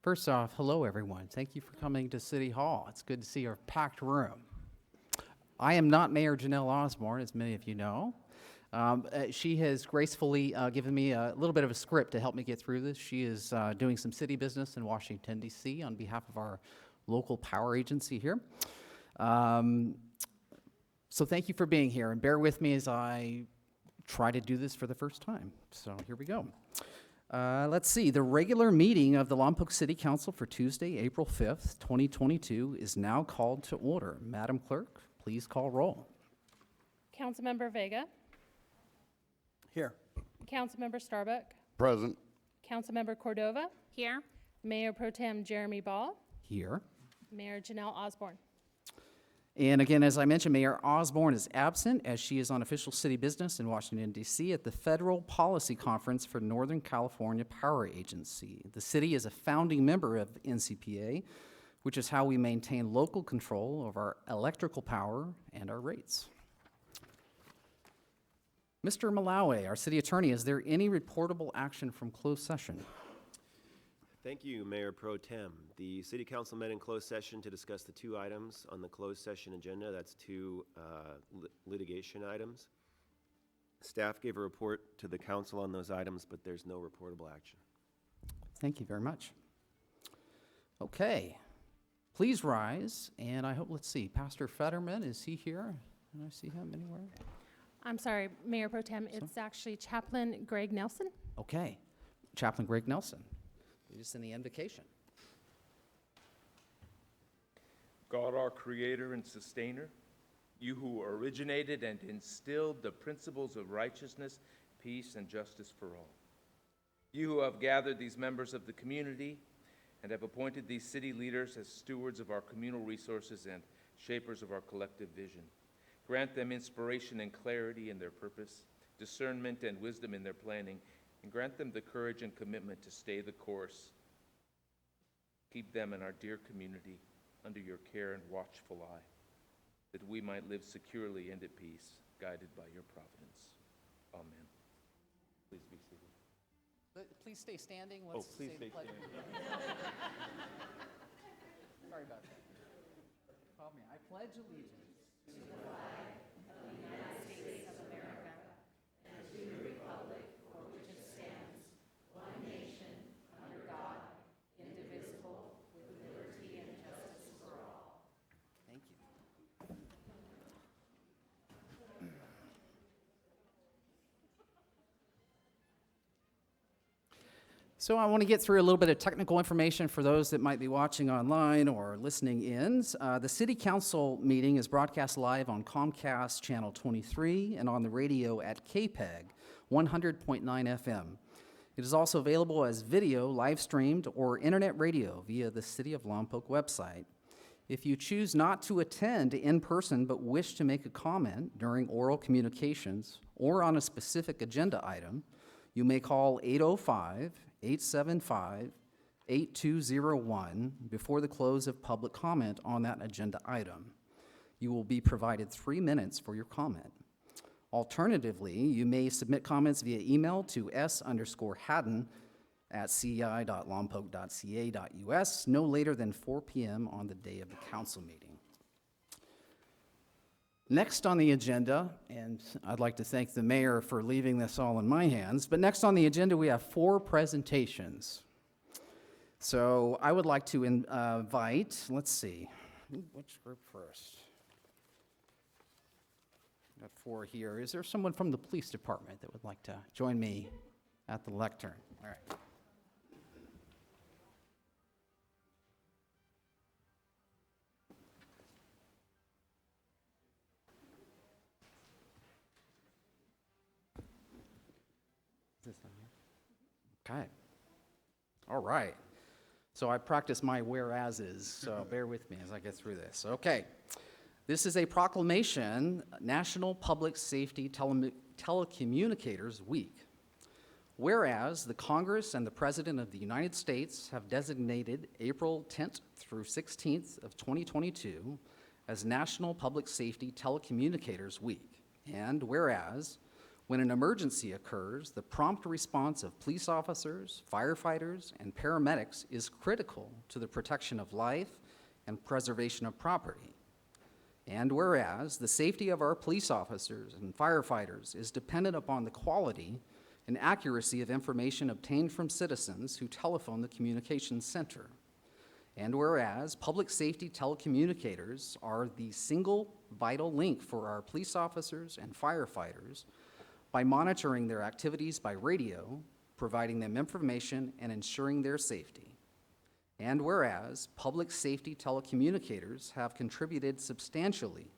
First off, hello everyone. Thank you for coming to City Hall. It's good to see our packed room. I am not Mayor Janelle Osborne, as many of you know. She has gracefully given me a little bit of a script to help me get through this. She is doing some city business in Washington, D.C. on behalf of our local power agency here. So thank you for being here, and bear with me as I try to do this for the first time. So here we go. Let's see, the regular meeting of the Lompoc City Council for Tuesday, April 5th, 2022 is now called to order. Madam Clerk, please call roll. Councilmember Vega. Here. Councilmember Starbuck. Present. Councilmember Cordova. Here. Mayor Pro Tem Jeremy Ball. Here. Mayor Janelle Osborne. And again, as I mentioned, Mayor Osborne is absent as she is on official city business in Washington, D.C. at the Federal Policy Conference for Northern California Power Agency. The city is a founding member of NCPA, which is how we maintain local control of our electrical power and our rates. Mr. Malawi, our city attorney, is there any reportable action from closed session? Thank you, Mayor Pro Tem. The City Council met in closed session to discuss the two items on the closed session agenda. That's two litigation items. Staff gave a report to the council on those items, but there's no reportable action. Thank you very much. Okay, please rise, and I hope, let's see, Pastor Fetterman, is he here? Can I see him anywhere? I'm sorry, Mayor Pro Tem, it's actually Chaplain Greg Nelson. Okay, Chaplain Greg Nelson. Just in the invocation. God, our creator and sustainer, you who originated and instilled the principles of righteousness, peace, and justice for all. You who have gathered these members of the community and have appointed these city leaders as stewards of our communal resources and shapers of our collective vision. Grant them inspiration and clarity in their purpose, discernment and wisdom in their planning, and grant them the courage and commitment to stay the course. Keep them and our dear community under your care and watchful eye, that we might live securely and at peace, guided by your providence. Amen. Please be seated. Please stay standing. Let's please stay standing. Sorry about that. Follow me. I pledge allegiance to the flag of the United States of America and to the republic for which it stands, one nation, under God, indivisible, with liberty and justice for all. Thank you. So I want to get through a little bit of technical information for those that might be watching online or listening in. The City Council meeting is broadcast live on Comcast Channel 23 and on the radio at KPEG 100.9 FM. It is also available as video, live streamed, or internet radio via the City of Lompoc website. If you choose not to attend in person but wish to make a comment during oral communications or on a specific agenda item, you may call 805-875-8201 before the close of public comment on that agenda item. You will be provided 3 minutes for your comment. Alternatively, you may submit comments via email to s_hadden@ci.lompoc.ca.us no later than 4 p.m. on the day of the council meeting. Next on the agenda, and I'd like to thank the mayor for leaving this all in my hands, but next on the agenda we have 4 presentations. So I would like to invite, let's see, which group first? Got 4 here. Is there someone from the police department that would like to join me at the lectern? All right. Okay. All right. So I practice my whereases, so bear with me as I get through this. Okay. This is a proclamation, National Public Safety Telecommunicators Week. Whereas the Congress and the President of the United States have designated April 10th through 16th of 2022 as National Public Safety Telecommunicators Week. And whereas When an emergency occurs, the prompt response of police officers, firefighters, and paramedics is critical to the protection of life and preservation of property. And whereas the safety of our police officers and firefighters is dependent upon the quality and accuracy of information obtained from citizens who telephone the communications center. And whereas public safety telecommunicators are the single vital link for our police officers and firefighters by monitoring their activities by radio, providing them information, and ensuring their safety. And whereas public safety telecommunicators have contributed substantially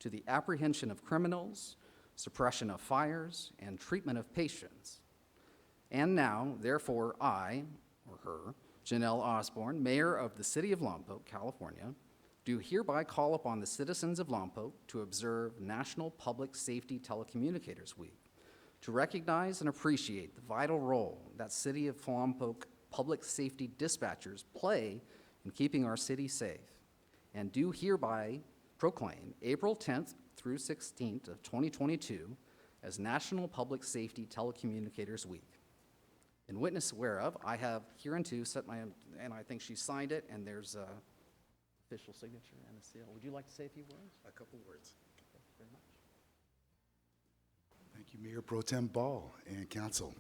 to the apprehension of criminals, suppression of fires, and treatment of patients. And now, therefore, I, or her, Janelle Osborne, Mayor of the City of Lompoc, California, do hereby call upon the citizens of Lompoc to observe National Public Safety Telecommunicators Week, to recognize and appreciate the vital role that City of Lompoc public safety dispatchers play in keeping our city safe, and do hereby proclaim April 10th through 16th of 2022 as National Public Safety Telecommunicators Week. In witness whereof, I have hereunto set my, and I think she signed it, and there's a official signature and a seal. Would you like to say a few words? A couple words. Thank you very much. Thank you, Mayor Pro Tem Ball and Council.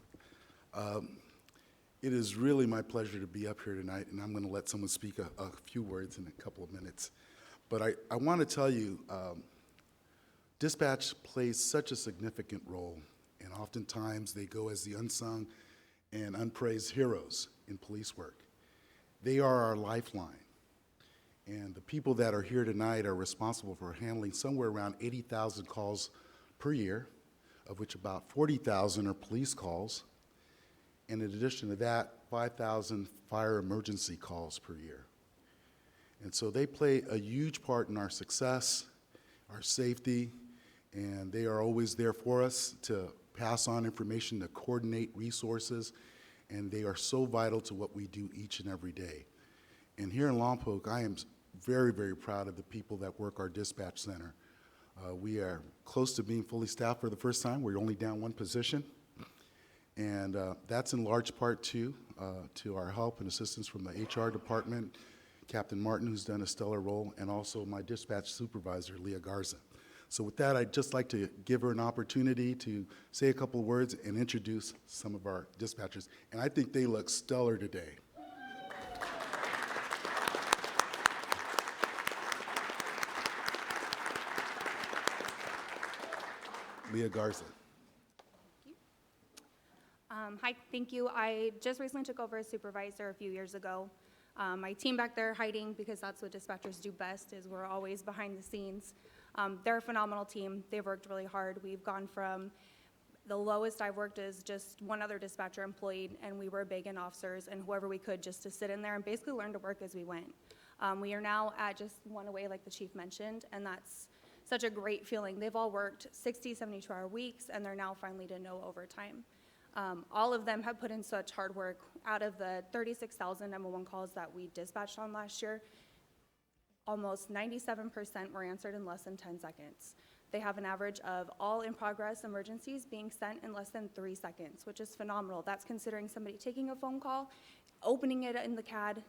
It is really my pleasure to be up here tonight, and I'm going to let someone speak a few words in a couple of minutes. But I want to tell you, dispatch plays such a significant role, and oftentimes they go as the unsung and unpraised heroes in police work. They are our lifeline. And the people that are here tonight are responsible for handling somewhere around 80,000 calls per year, of which about 40,000 are police calls. And in addition to that, 5,000 fire emergency calls per year. And so they play a huge part in our success, our safety, and they are always there for us to pass on information, to coordinate resources, and they are so vital to what we do each and every day. And here in Lompoc, I am very, very proud of the people that work our dispatch center. We are close to being fully staffed for the first time. We're only down one position. And that's in large part to our help and assistance from the HR department, Captain Martin, who's done a stellar role, and also my dispatch supervisor, Leah Garza. So with that, I'd just like to give her an opportunity to say a couple of words and introduce some of our dispatchers. And I think they look stellar today. Leah Garza. Hi, thank you. I just recently took over as supervisor a few years ago. My team back there hiding, because that's what dispatchers do best, is we're always behind the scenes. They're a phenomenal team. They've worked really hard. We've gone from the lowest I've worked is just one other dispatcher employed, and we were begging officers and whoever we could just to sit in there and basically learn to work as we went. We are now at just one away, like the chief mentioned, and that's such a great feeling. They've all worked 60, 72-hour weeks, and they're now finally to no overtime. All of them have put in such hard work. Out of the 36,000 911 calls that we dispatched on last year, almost 97% were answered in less than 10 seconds. They have an average of all in-progress emergencies being sent in less than 3 seconds, which is phenomenal. That's considering somebody taking a phone call, opening it in the CAD,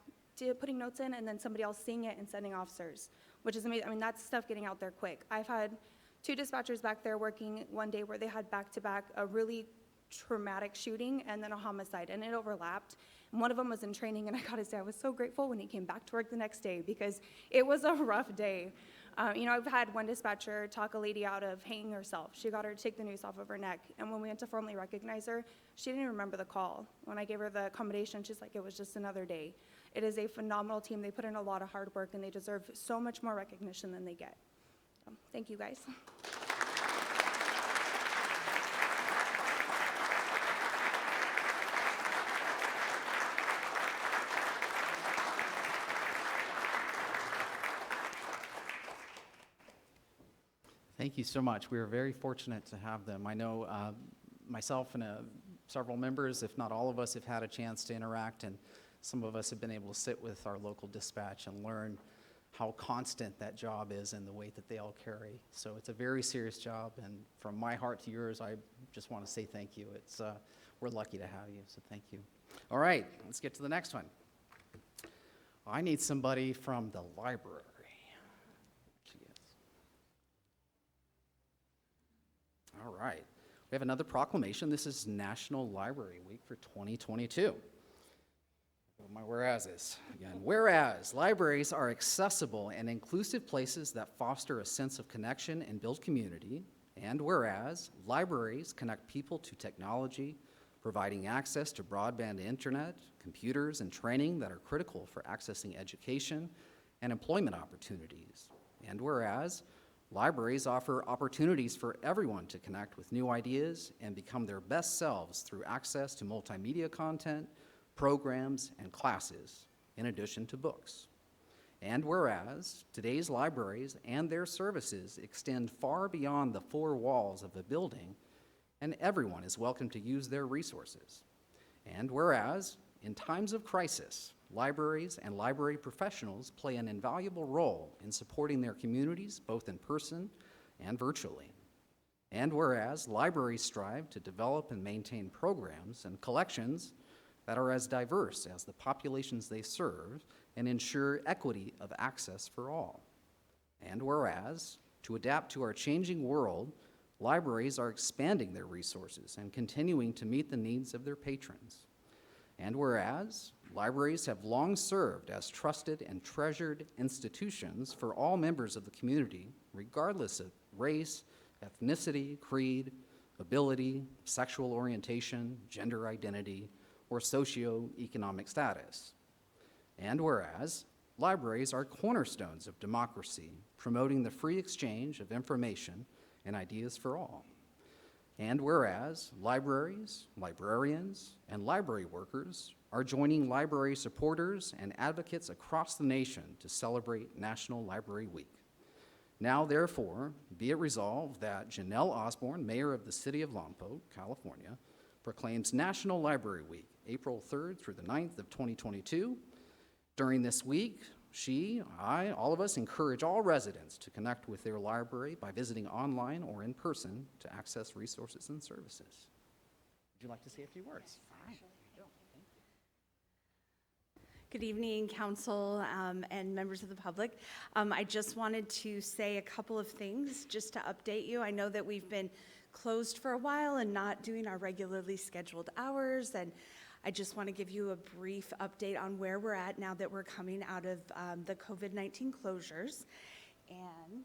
putting notes in, and then somebody else seeing it and sending officers, which is amazing. I mean, that's stuff getting out there quick. I've had 2 dispatchers back there working one day where they had back-to-back a really traumatic shooting and then a homicide, and it overlapped. And one of them was in training, and I gotta say, I was so grateful when he came back to work the next day, because it was a rough day. I've had one dispatcher talk a lady out of hanging herself. She got her to take the noose off of her neck, and when we went to formally recognize her, she didn't even remember the call. When I gave her the accommodation, she's like, it was just another day. It is a phenomenal team. They put in a lot of hard work, and they deserve so much more recognition than they get. Thank you, guys. Thank you so much. We are very fortunate to have them. I know myself and several members, if not all of us, have had a chance to interact, and some of us have been able to sit with our local dispatch and learn how constant that job is and the weight that they all carry. So it's a very serious job, and from my heart to yours, I just want to say thank you. We're lucky to have you, so thank you. All right, let's get to the next one. I need somebody from the library. All right, we have another proclamation. This is National Library Week for 2022. My whereases again. Whereas libraries are accessible and inclusive places that foster a sense of connection and build community, and whereas libraries connect people to technology, providing access to broadband internet, computers, and training that are critical for accessing education and employment opportunities, and whereas libraries offer opportunities for everyone to connect with new ideas and become their best selves through access to multimedia content, programs, and classes, in addition to books. And whereas today's libraries and their services extend far beyond the four walls of a building, and everyone is welcome to use their resources. And whereas, in times of crisis, libraries and library professionals play an invaluable role in supporting their communities, both in person and virtually. And whereas libraries strive to develop and maintain programs and collections that are as diverse as the populations they serve and ensure equity of access for all. And whereas, to adapt to our changing world, libraries are expanding their resources and continuing to meet the needs of their patrons. And whereas, libraries have long served as trusted and treasured institutions for all members of the community, regardless of race, ethnicity, creed, ability, sexual orientation, gender identity, or socioeconomic status. And whereas, libraries are cornerstones of democracy, promoting the free exchange of information and ideas for all. And whereas, libraries, librarians, and library workers are joining library supporters and advocates across the nation to celebrate National Library Week. Now, therefore, be it resolved that Janelle Osborne, Mayor of the City of Lompoc, California, proclaims National Library Week, April 3rd through the 9th of 2022. During this week, all of us encourage all residents to connect with their library by visiting online or in person to access resources and services. Would you like to say a few words? Good evening, Council and members of the public. I just wanted to say a couple of things just to update you. I know that we've been closed for a while and not doing our regularly scheduled hours, and I just want to give you a brief update on where we're at now that we're coming out of the COVID-19 closures. And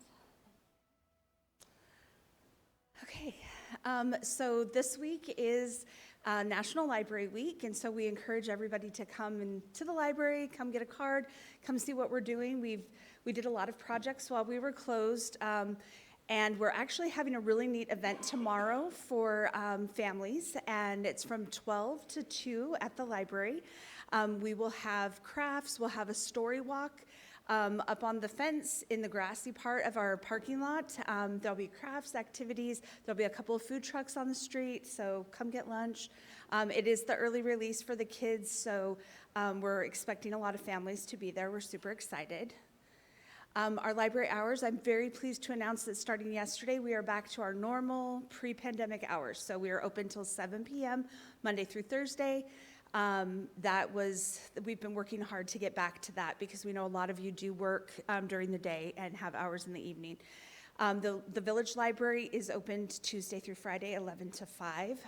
okay, so this week is National Library Week, and so we encourage everybody to come into the library, come get a card, come see what we're doing. We did a lot of projects while we were closed, and we're actually having a really neat event tomorrow for families, and it's from 12 to 2 at the library. We will have crafts, we'll have a story walk up on the fence in the grassy part of our parking lot. There'll be crafts, activities, there'll be a couple of food trucks on the street, so come get lunch. It is the early release for the kids, so we're expecting a lot of families to be there. We're super excited. Our library hours, I'm very pleased to announce that starting yesterday, we are back to our normal pre-pandemic hours. So we are open till 7 p.m. Monday through Thursday. We've been working hard to get back to that because we know a lot of you do work during the day and have hours in the evening. The Village Library is open Tuesday through Friday, 11 to 5.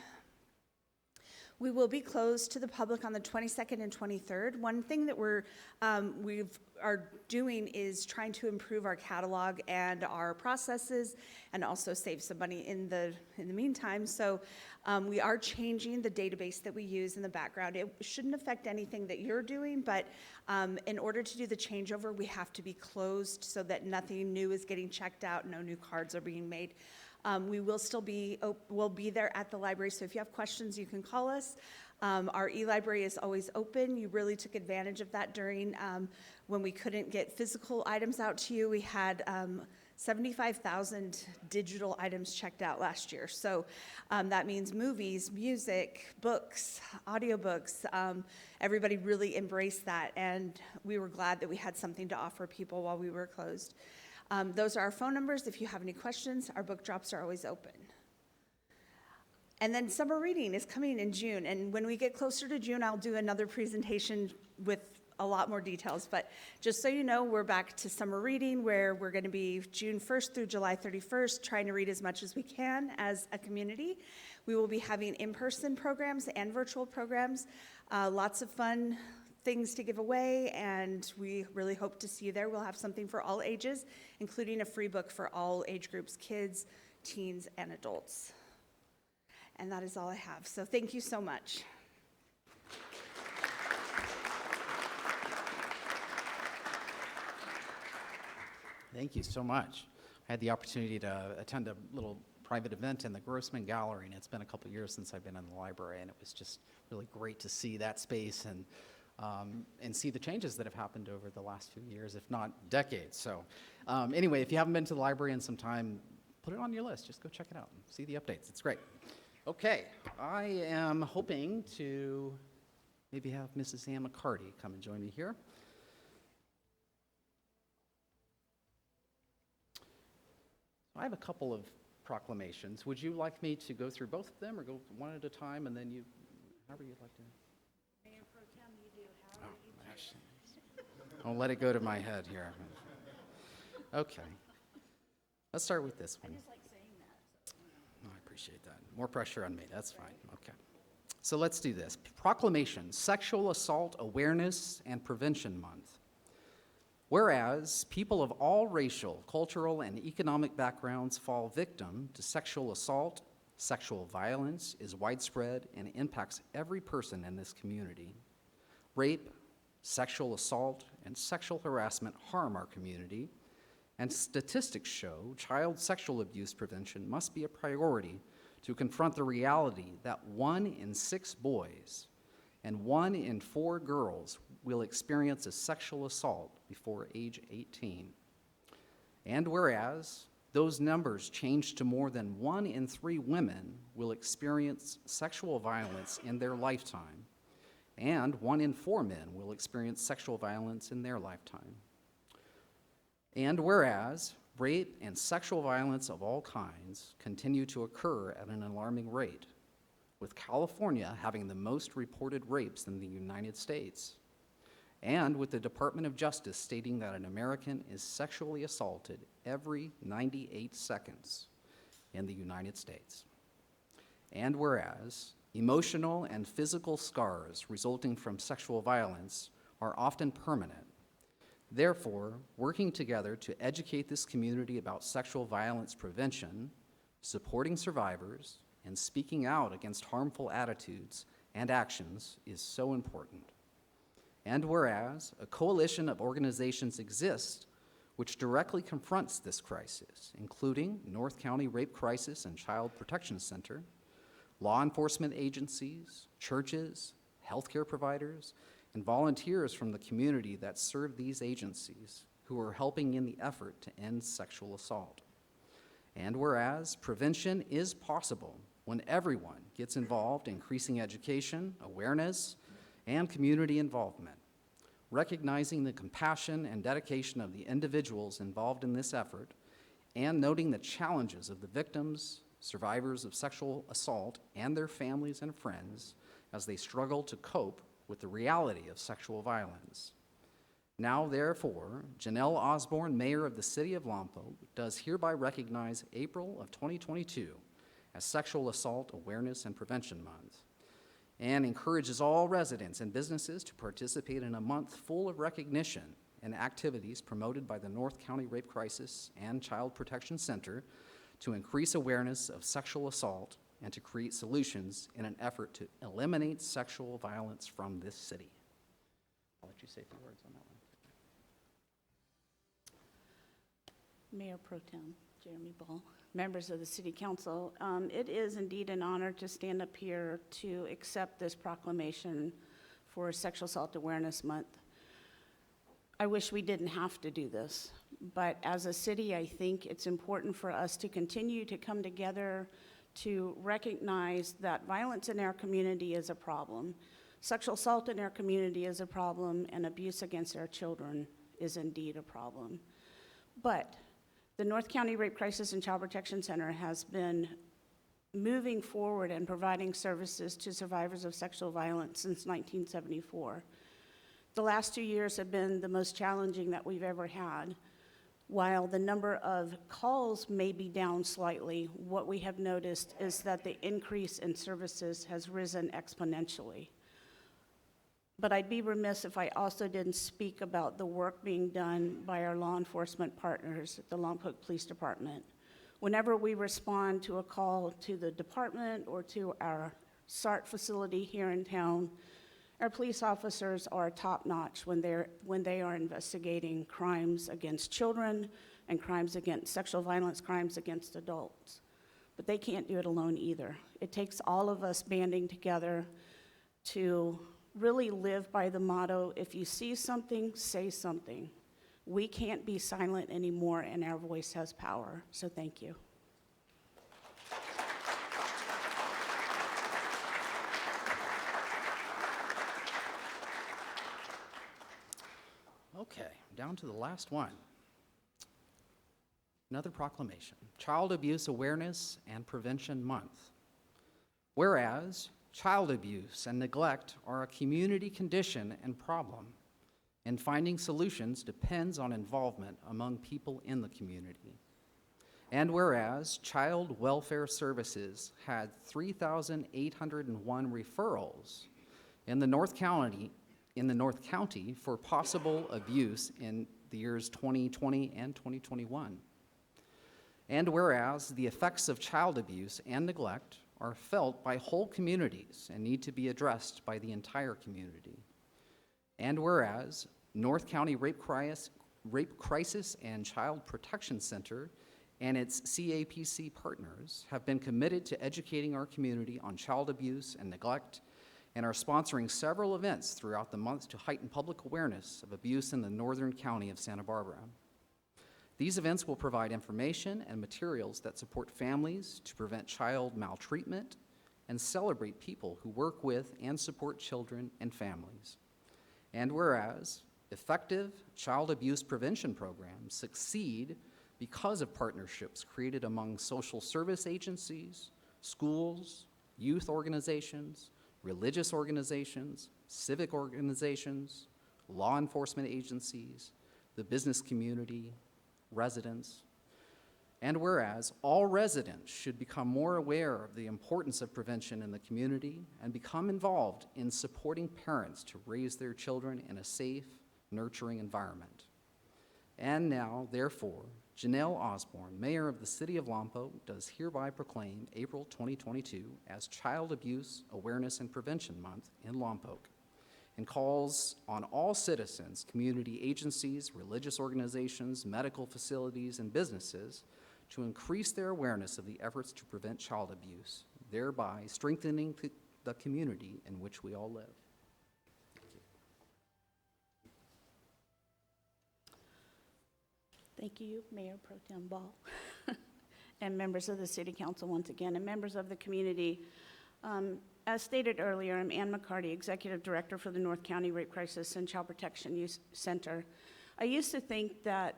We will be closed to the public on the 22nd and 23rd. One thing that we are doing is trying to improve our catalog and our processes, and also save some money in the meantime. So we are changing the database that we use in the background. It shouldn't affect anything that you're doing, but in order to do the changeover, we have to be closed so that nothing new is getting checked out, no new cards are being made. We will still we'll be there at the library, so if you have questions, you can call us. Our e-library is always open. You really took advantage of that during when we couldn't get physical items out to you. We had 75,000 digital items checked out last year. So that means movies, music, books, audiobooks. Everybody really embraced that, and we were glad that we had something to offer people while we were closed. Those are our phone numbers. If you have any questions, our book drops are always open. And then summer reading is coming in June, and when we get closer to June, I'll do another presentation with a lot more details. But just so you know, we're back to summer reading, where we're going to be June 1st through July 31st, trying to read as much as we can as a community. We will be having in-person programs and virtual programs, lots of fun things to give away, and we really hope to see you there. We'll have something for all ages, including a free book for all age groups, kids, teens, and adults. And that is all I have. So thank you so much. Thank you so much. I had the opportunity to attend a little private event in the Grossman Gallery, and it's been a couple of years since I've been in the library, and it was just really great to see that space and see the changes that have happened over the last few years, if not decades. So anyway, if you haven't been to the library in some time, put it on your list. Just go check it out and see the updates. It's great. Okay, I am hoping to maybe have Mrs. Ann McCarty come and join me here. I have a couple of proclamations. Would you like me to go through both of them, or go one at a time, and then you, however you'd like to? Mayor Pro Tem, you do however you choose. I'll let it go to my head here. Okay. Let's start with this one. I just like saying that. I appreciate that. More pressure on me. That's fine. Okay. So let's do this. Proclamation, Sexual Assault Awareness and Prevention Month. Whereas people of all racial, cultural, and economic backgrounds fall victim to sexual assault, sexual violence is widespread and impacts every person in this community. Rape, sexual assault, and sexual harassment harm our community, and statistics show child sexual abuse prevention must be a priority to confront the reality that 1 in 6 boys and 1 in 4 girls will experience a sexual assault before age 18. And whereas those numbers change to more than 1 in 3 women will experience sexual violence in their lifetime, and 1 in 4 men will experience sexual violence in their lifetime. And whereas rape and sexual violence of all kinds continue to occur at an alarming rate, with California having the most reported rapes in the United States, and with the Department of Justice stating that an American is sexually assaulted every 98 seconds in the United States. And whereas emotional and physical scars resulting from sexual violence are often permanent, therefore, working together to educate this community about sexual violence prevention, supporting survivors, and speaking out against harmful attitudes and actions is so important. And whereas a coalition of organizations exists which directly confronts this crisis, including North County Rape Crisis and Child Protection Center, law enforcement agencies, churches, healthcare providers, and volunteers from the community that serve these agencies who are helping in the effort to end sexual assault. And whereas prevention is possible when everyone gets involved, increasing education, awareness, and community involvement, recognizing the compassion and dedication of the individuals involved in this effort, and noting the challenges of the victims, survivors of sexual assault, and their families and friends as they struggle to cope with the reality of sexual violence. Now, therefore, Janelle Osborne, Mayor of the City of Lompoc, does hereby recognize April of 2022 as Sexual Assault Awareness and Prevention Month, and encourages all residents and businesses to participate in a month full of recognition and activities promoted by the North County Rape Crisis and Child Protection Center to increase awareness of sexual assault and to create solutions in an effort to eliminate sexual violence from this city. I'll let you say a few words on that one. Mayor Pro Tem Jeremy Ball, members of the City Council, it is indeed an honor to stand up here to accept this proclamation for Sexual Assault Awareness Month. I wish we didn't have to do this, But as a city, I think it's important for us to continue to come together to recognize that violence in our community is a problem. Sexual assault in our community is a problem, and abuse against our children is indeed a problem. But the North County Rape Crisis and Child Protection Center has been moving forward and providing services to survivors of sexual violence since 1974. The last 2 years have been the most challenging that we've ever had. While the number of calls may be down slightly, what we have noticed is that the increase in services has risen exponentially. But I'd be remiss if I also didn't speak about the work being done by our law enforcement partners at the Lompoc Police Department. Whenever we respond to a call to the department or to our SART facility here in town, our police officers are top-notch when they are investigating crimes against children and crimes against sexual violence, crimes against adults. But they can't do it alone either. It takes all of us banding together to really live by the motto, if you see something, say something. We can't be silent anymore, and our voice has power. So thank you. Okay, down to the last one. Another proclamation, Child Abuse Awareness and Prevention Month. Whereas child abuse and neglect are a community condition and problem, and finding solutions depends on involvement among people in the community. And whereas Child Welfare Services had 3,801 referrals in the North County for possible abuse in the years 2020 and 2021. And whereas the effects of child abuse and neglect are felt by whole communities and need to be addressed by the entire community. And whereas North County Rape Crisis and Child Protection Center and its CAPC partners have been committed to educating our community on child abuse and neglect, and are sponsoring several events throughout the month to heighten public awareness of abuse in the northern county of Santa Barbara. These events will provide information and materials that support families to prevent child maltreatment and celebrate people who work with and support children and families. And whereas effective child abuse prevention programs succeed because of partnerships created among social service agencies, schools, youth organizations, religious organizations, civic organizations, law enforcement agencies, the business community, residents. And whereas all residents should become more aware of the importance of prevention in the community and become involved in supporting parents to raise their children in a safe, nurturing environment. And now, therefore, Janelle Osborne, Mayor of the City of Lompoc, does hereby proclaim April 2022 as Child Abuse Awareness and Prevention Month in Lompoc, and calls on all citizens, community agencies, religious organizations, medical facilities, and businesses to increase their awareness of the efforts to prevent child abuse, thereby strengthening the community in which we all live. Thank you, Mayor Pro Tem Ball, and members of the City Council once again, and members of the community. As stated earlier, I'm Ann McCarty, Executive Director for the North County Rape Crisis and Child Protection Center. I used to think that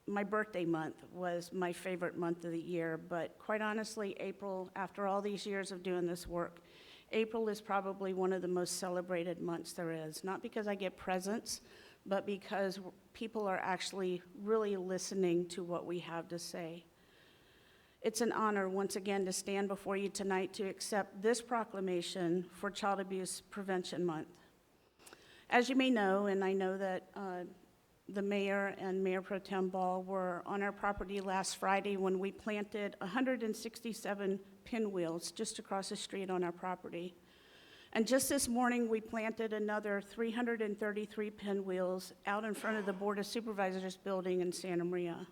my birthday month was my favorite month of the year, but quite honestly, April, after all these years of doing this work, April is probably one of the most celebrated months there is, not because I get presents, but because people are actually really listening to what we have to say. It's an honor, once again, to stand before you tonight to accept this proclamation for Child Abuse Prevention Month. As you may know, and I know that the mayor and Mayor Pro Tem Ball were on our property last Friday when we planted 167 pinwheels just across the street on our property. And just this morning, we planted another 333 pinwheels out in front of the Board of Supervisors building in Santa Maria.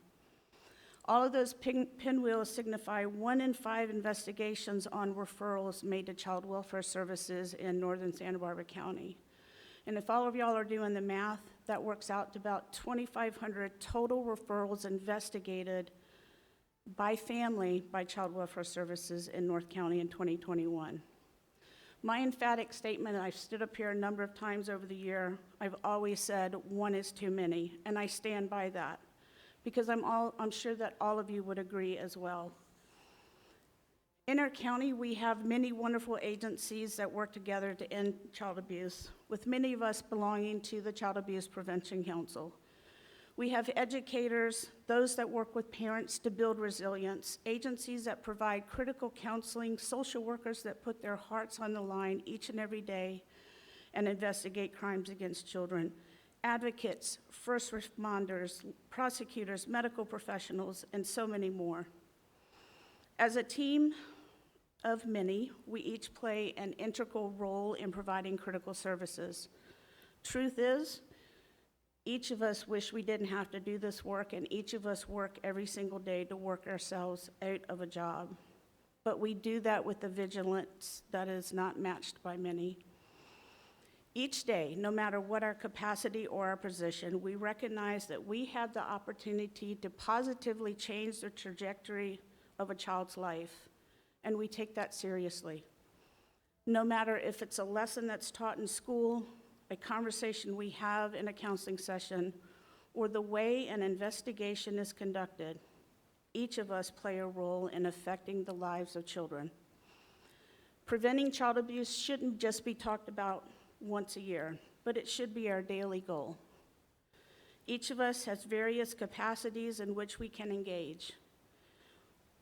All of those pinwheels signify 1 in 5 investigations on referrals made to child welfare services in northern Santa Barbara County. And if all of y'all are doing the math, that works out to about 2,500 total referrals investigated by family by Child Welfare Services in North County in 2021. My emphatic statement, and I've stood up here a number of times over the year, I've always said one is too many, and I stand by that because I'm sure that all of you would agree as well. In our county, we have many wonderful agencies that work together to end child abuse, with many of us belonging to the Child Abuse Prevention Council. We have educators, those that work with parents to build resilience, agencies that provide critical counseling, social workers that put their hearts on the line each and every day and investigate crimes against children, advocates, first responders, prosecutors, medical professionals, and so many more. As a team of many, we each play an integral role in providing critical services. Truth is, each of us wish we didn't have to do this work, and each of us work every single day to work ourselves out of a job. But we do that with a vigilance that is not matched by many. Each day, no matter what our capacity or our position, we recognize that we have the opportunity to positively change the trajectory of a child's life, and we take that seriously. No matter if it's a lesson that's taught in school, a conversation we have in a counseling session, or the way an investigation is conducted, each of us play a role in affecting the lives of children. Preventing child abuse shouldn't just be talked about once a year, but it should be our daily goal. Each of us has various capacities in which we can engage,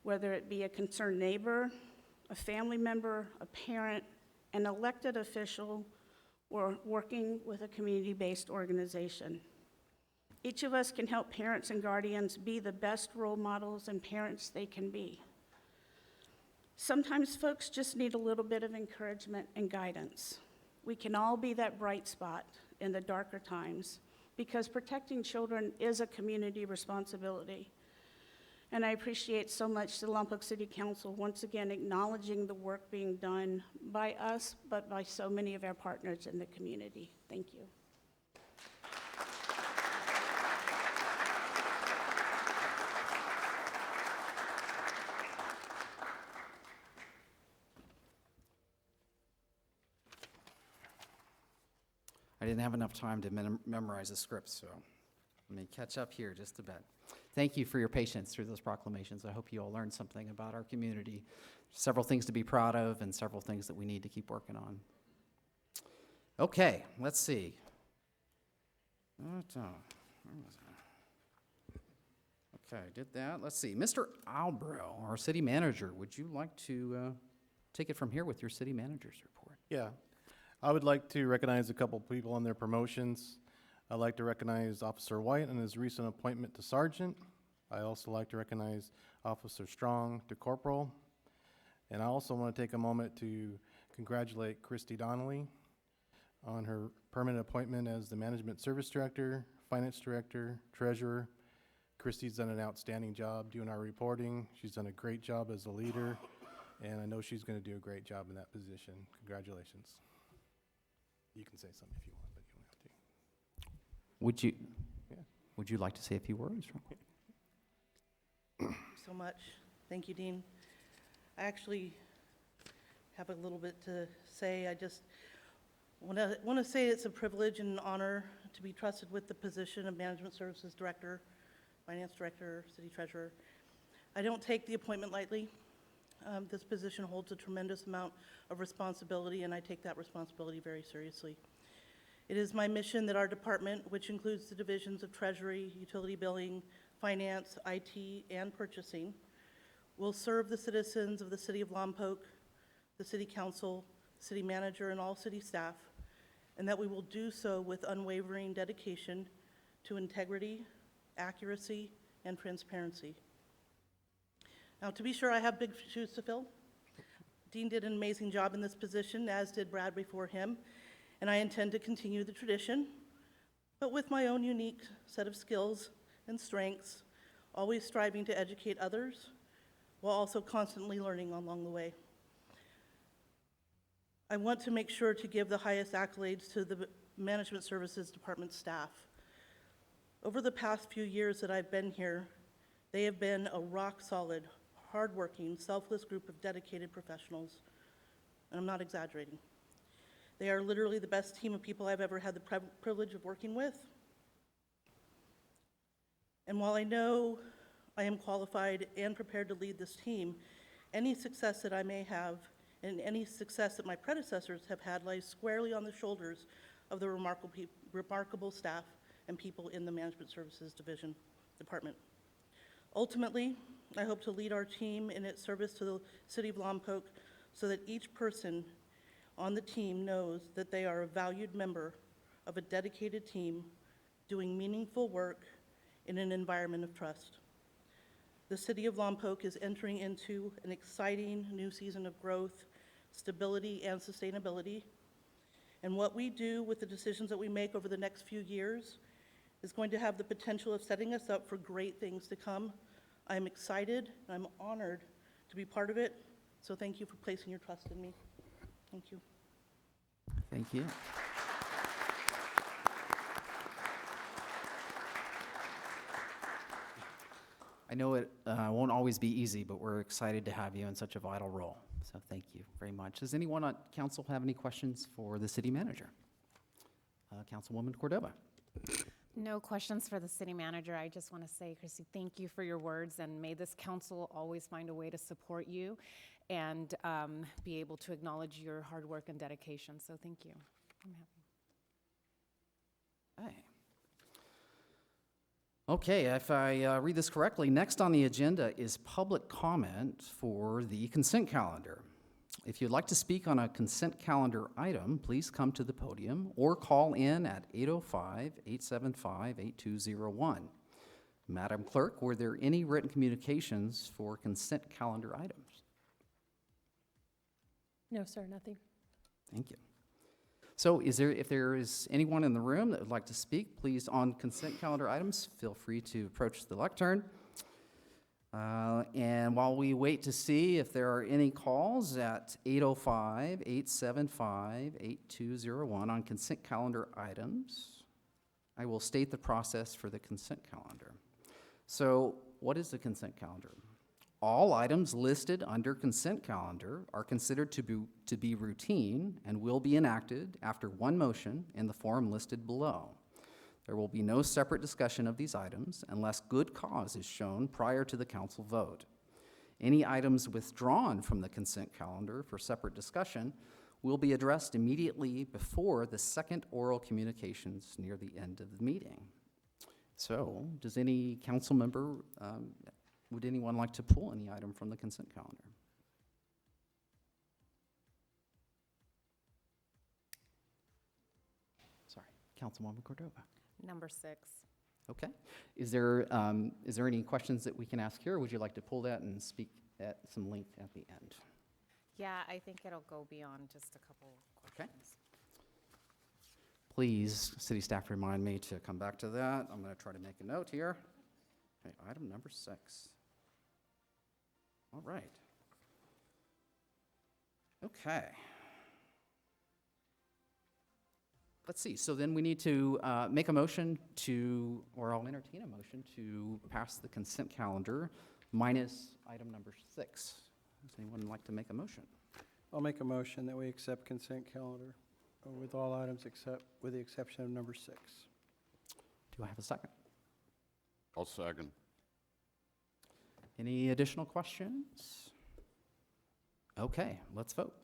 whether it be a concerned neighbor, a family member, a parent, an elected official, or working with a community-based organization. Each of us can help parents and guardians be the best role models and parents they can be. Sometimes folks just need a little bit of encouragement and guidance. We can all be that bright spot in the darker times because protecting children is a community responsibility. And I appreciate so much the Lompoc City Council once again acknowledging the work being done by us, but by so many of our partners in the community. Thank you. I didn't have enough time to memorize the script, so let me catch up here just a bit. Thank you for your patience through those proclamations. I hope you all learned something about our community. Several things to be proud of and several things that we need to keep working on. Okay, let's see. Where was I? Okay, did that. Let's see. Mr. Albro, our city manager, would you like to take it from here with your city manager's report? Yeah, I would like to recognize a couple people on their promotions. I'd like to recognize Officer White on his recent appointment to sergeant. I also like to recognize Officer Strong to corporal. And I also want to take a moment to congratulate Christy Donnelly on her permanent appointment as the Management Service Director, Finance Director, Treasurer. Christy's done an outstanding job doing our reporting. She's done a great job as a leader, and I know she's going to do a great job in that position. Congratulations. You can say something if you want, but you don't have to. Would you like to say a few words? So much. Thank you, Dean. I actually have a little bit to say. I just want to say it's a privilege and an honor to be trusted with the position of Management Services Director, Finance Director, City Treasurer. I don't take the appointment lightly. This position holds a tremendous amount of responsibility, and I take that responsibility very seriously. It is my mission that our department, which includes the divisions of Treasury, Utility Billing, Finance, IT, and Purchasing, will serve the citizens of the City of Lompoc, the City Council, City Manager, and all city staff, and that we will do so with unwavering dedication to integrity, accuracy, and transparency. Now, to be sure, I have big shoes to fill. Dean did an amazing job in this position, as did Brad before him, and I intend to continue the tradition, but with my own unique set of skills and strengths, always striving to educate others, while also constantly learning along the way. I want to make sure to give the highest accolades to the Management Services Department staff. Over the past few years that I've been here, they have been a rock-solid, hardworking, selfless group of dedicated professionals, and I'm not exaggerating. They are literally the best team of people I've ever had the privilege of working with. And while I know I am qualified and prepared to lead this team, any success that I may have and any success that my predecessors have had lies squarely on the shoulders of the remarkable staff and people in the Management Services Department. Ultimately, I hope to lead our team in its service to the City of Lompoc so that each person on the team knows that they are a valued member of a dedicated team doing meaningful work in an environment of trust. The City of Lompoc is entering into an exciting new season of growth, stability, and sustainability. And what we do with the decisions that we make over the next few years is going to have the potential of setting us up for great things to come. I'm excited, and I'm honored to be part of it, so thank you for placing your trust in me. Thank you. Thank you. I know it won't always be easy, but we're excited to have you in such a vital role. So thank you very much. Does anyone on council have any questions for the city manager? Councilwoman Cordova. No questions for the city manager. I just want to say, Chrissy, thank you for your words, and may this council always find a way to support you and be able to acknowledge your hard work and dedication. So thank you. I'm happy. Hey. Okay, if I read this correctly, next on the agenda is public comment for the consent calendar. If you'd like to speak on a consent calendar item, please come to the podium or call in at 805-875-8201. Madam Clerk, were there any written communications for consent calendar items? No, sir, nothing. Thank you. So if there is anyone in the room that would like to speak, please, on consent calendar items, feel free to approach the lectern. And while we wait to see if there are any calls at 805-875-8201 on consent calendar items, I will state the process for the consent calendar. So what is the consent calendar? All items listed under consent calendar are considered to be routine and will be enacted after one motion in the form listed below. There will be no separate discussion of these items unless good cause is shown prior to the council vote. Any items withdrawn from the consent calendar for separate discussion will be addressed immediately before the second oral communications near the end of the meeting. So, does any council member, would anyone like to pull any item from the consent calendar? Sorry, Councilwoman Cordova. Number 6. Okay. Is there any questions that we can ask here, or would you like to pull that and speak at some length at the end? Yeah, I think it'll go beyond just a couple questions. Okay. Please, city staff, remind me to come back to that. I'm going to try to make a note here. Okay, item number 6. All right. Okay. Let's see, so then we need to make a motion to, or I'll entertain a motion to pass the consent calendar minus item number 6. Does anyone like to make a motion? I'll make a motion that we accept consent calendar with all items with the exception of number 6. Do I have a second? I'll second. Any additional questions? Okay, let's vote.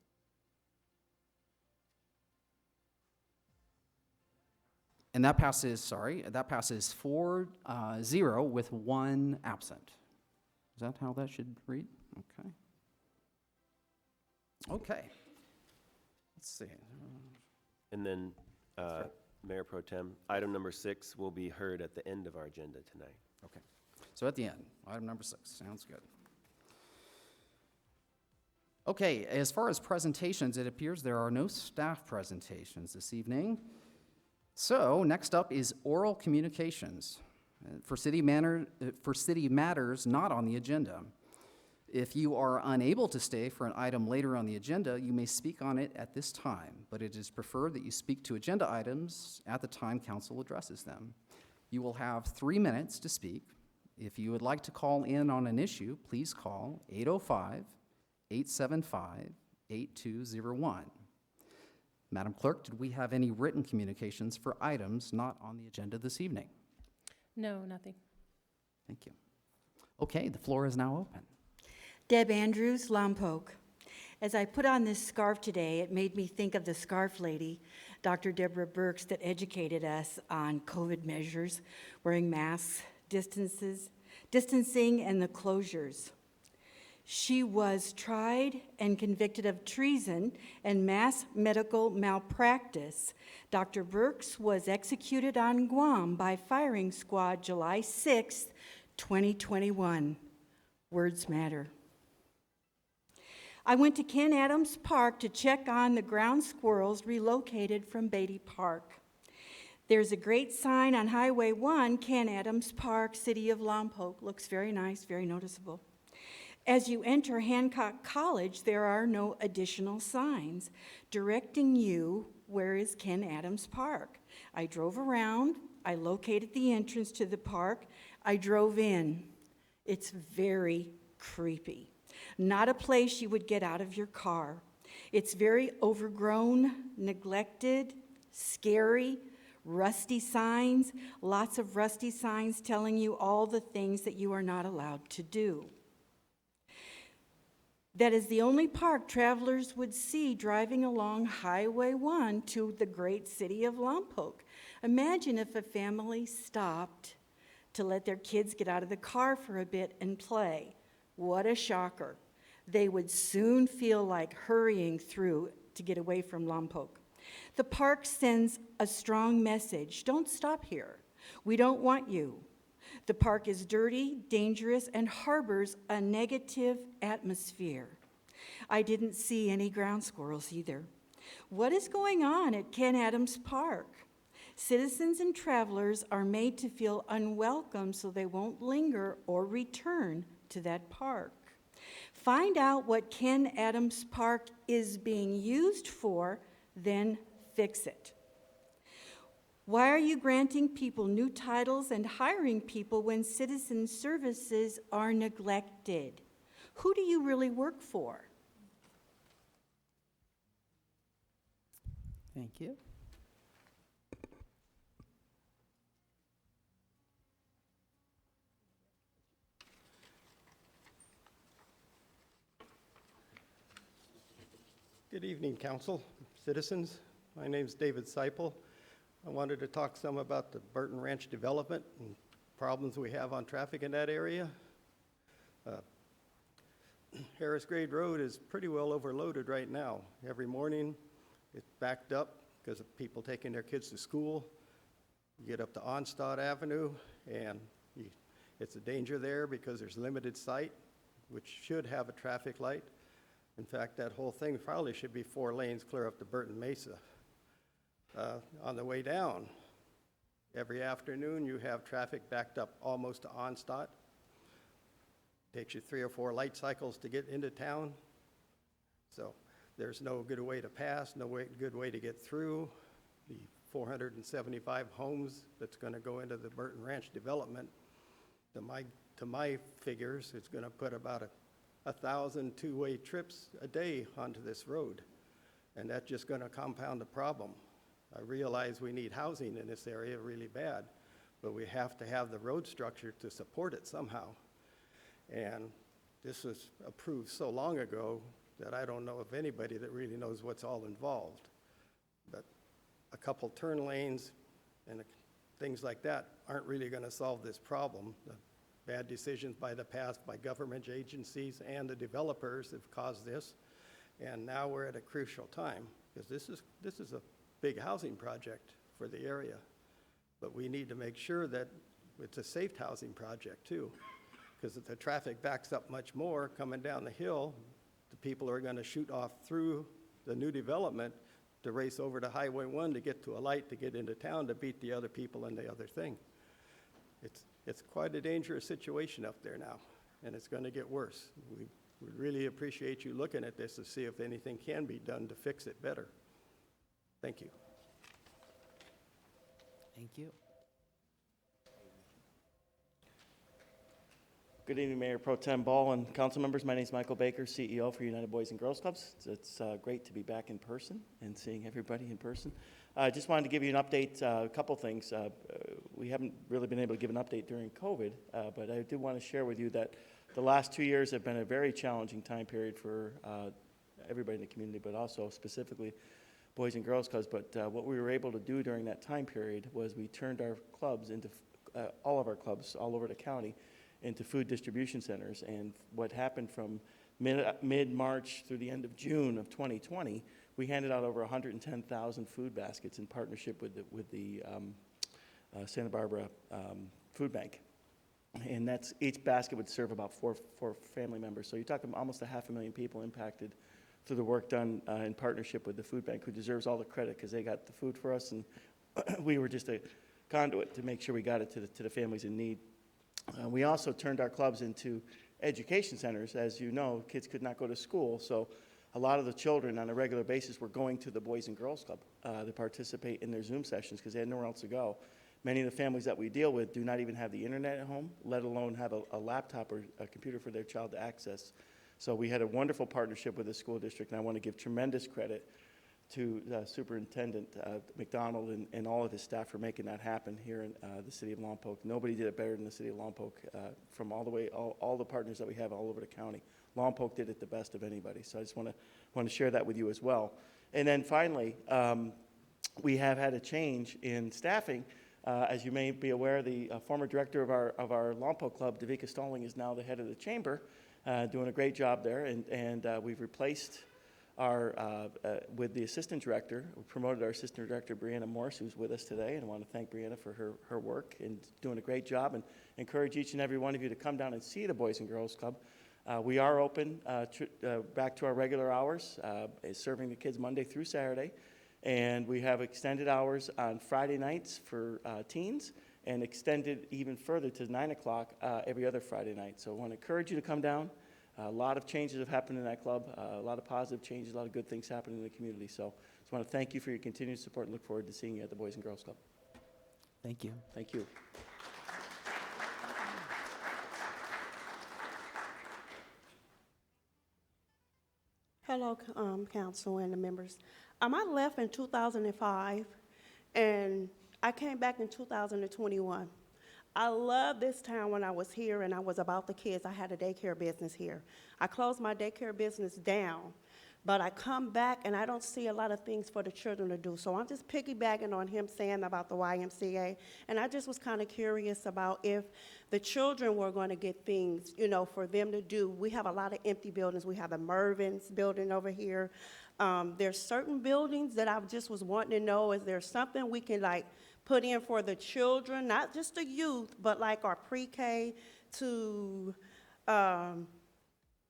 And that passes 4-0 with 1 absent. Is that how that should read? Okay. Okay. Let's see. And then, Mayor Pro Tem, item number 6 will be heard at the end of our agenda tonight. Okay. So at the end, item number 6, sounds good. Okay, as far as presentations, it appears there are no staff presentations this evening. So next up is oral communications for city matters not on the agenda. If you are unable to stay for an item later on the agenda, you may speak on it at this time, but it is preferred that you speak to agenda items at the time council addresses them. You will have 3 minutes to speak. If you would like to call in on an issue, please call 805-875-8201. Madam Clerk, did we have any written communications for items not on the agenda this evening? No, nothing. Thank you. Okay, the floor is now open. Deb Andrews, Lompoc. As I put on this scarf today, it made me think of the scarf lady, Dr. Deborah Burks, that educated us on COVID measures, wearing masks, distancing, and the closures. She was tried and convicted of treason and mass medical malpractice. Dr. Burks was executed on Guam by firing squad July 6, 2021. Words matter. I went to Ken Adams Park to check on the ground squirrels relocated from Beatty Park. There's a great sign on Highway 1, Ken Adams Park, City of Lompoc. Looks very nice, very noticeable. As you enter Hancock College, there are no additional signs directing you where is Ken Adams Park. I drove around, I located the entrance to the park, I drove in. It's very creepy. Not a place you would get out of your car. It's very overgrown, neglected, scary, rusty signs, lots of rusty signs telling you all the things that you are not allowed to do. That is the only park travelers would see driving along Highway 1 to the great city of Lompoc. Imagine if a family stopped to let their kids get out of the car for a bit and play. What a shocker. They would soon feel like hurrying through to get away from Lompoc. The park sends a strong message. Don't stop here. We don't want you. The park is dirty, dangerous, and harbors a negative atmosphere. I didn't see any ground squirrels either. What is going on at Ken Adams Park? Citizens and travelers are made to feel unwelcome so they won't linger or return to that park. Find out what Ken Adams Park is being used for, then fix it. Why are you granting people new titles and hiring people when citizen services are neglected? Who do you really work for? Thank you. Good evening, council, citizens. My name's David Seipel. I wanted to talk some about the Burton Ranch development and problems we have on traffic in that area. Harris Grade Road is pretty well overloaded right now. Every morning it's backed up because of people taking their kids to school. You get up to Onstad Avenue and it's a danger there because there's limited sight, which should have a traffic light. In fact, that whole thing probably should be 4 lanes clear up to Burton Mesa. On the way down, every afternoon you have traffic backed up almost to Onstad. Takes you 3 or 4 light cycles to get into town. So there's no good way to pass, good way to get through. The 475 homes that's going to go into the Burton Ranch development, to my figures, it's going to put about 1,000 two-way trips a day onto this road. And that's just going to compound the problem. I realize we need housing in this area really bad, but we have to have the road structure to support it somehow. And this was approved so long ago that I don't know of anybody that really knows what's all involved. But a couple turn lanes and things like that aren't really going to solve this problem. The bad decisions by the past by government agencies and the developers have caused this. And now we're at a crucial time because this is a big housing project for the area. But we need to make sure that it's a safe housing project too. Because if the traffic backs up much more coming down the hill, the people are going to shoot off through the new development to race over to Highway 1 to get to a light to get into town to beat the other people and the other thing. It's quite a dangerous situation up there now. and it's going to get worse. We really appreciate you looking at this to see if anything can be done to fix it better. Thank you. Thank you. Good evening, Mayor Pro Tem Ball and council members. My name is Michael Baker, CEO for United Boys and Girls Clubs. It's great to be back in person and seeing everybody in person. I just wanted to give you an update, a couple things. We haven't really been able to give an update during COVID, but I do want to share with you that the last 2 years have been a very challenging time period for everybody in the community, but also specifically Boys and Girls Clubs. But what we were able to do during that time period was we turned our clubs into, all of our clubs all over the county, into food distribution centers. And what happened from mid-March through the end of June of 2020, we handed out over 110,000 food baskets in partnership with the Santa Barbara Food Bank. And that's, each basket would serve about four family members. So you're talking almost 500,000 people impacted through the work done in partnership with the food bank, who deserves all the credit because they got the food for us, and we were just a conduit to make sure we got it to the families in need. We also turned our clubs into education centers. As you know, kids could not go to school, so a lot of the children on a regular basis were going to the Boys and Girls Club to participate in their Zoom sessions because they had nowhere else to go. Many of the families that we deal with do not even have the internet at home, let alone have a laptop or a computer for their child to access. So we had a wonderful partnership with the school district, and I want to give tremendous credit to Superintendent McDonald and all of his staff for making that happen here in the city of Lompoc. Nobody did it better than the city of Lompoc from all the partners that we have all over the county. Lompoc did it the best of anybody. So I just want to share that with you as well. And then finally, we have had a change in staffing. As you may be aware, the former director of our Lompoc club, Davika Stalling, is now the head of the chamber, doing a great job there. And we've replaced with the assistant director. We promoted our assistant director, Brianna Morse, who's with us today, and I want to thank Brianna for her work and doing a great job, and encourage each and every one of you to come down and see the Boys and Girls Club. We are open back to our regular hours, serving the kids Monday through Saturday, and we have extended hours on Friday nights for teens, and extended even further to 9 o'clock every other Friday night. So I want to encourage you to come down. A lot of changes have happened in that club, a lot of positive changes, a lot of good things happening in the community. So I just want to thank you for your continued support and look forward to seeing you at the Boys and Girls Club. Thank you. Thank you. Hello, council and the members. I left in 2005, and I came back in 2021. I loved this town when I was here, and I was about the kids. I had a daycare business here. I closed my daycare business down, but I come back, and I don't see a lot of things for the children to do. So I'm just piggybacking on him saying about the YMCA, and I just was kind of curious about if the children were going to get things, for them to do. We have a lot of empty buildings. We have the Mervin's building over here. There's certain buildings that I just was wanting to know, is there something we can, put in for the children, not just the youth, but our pre-K to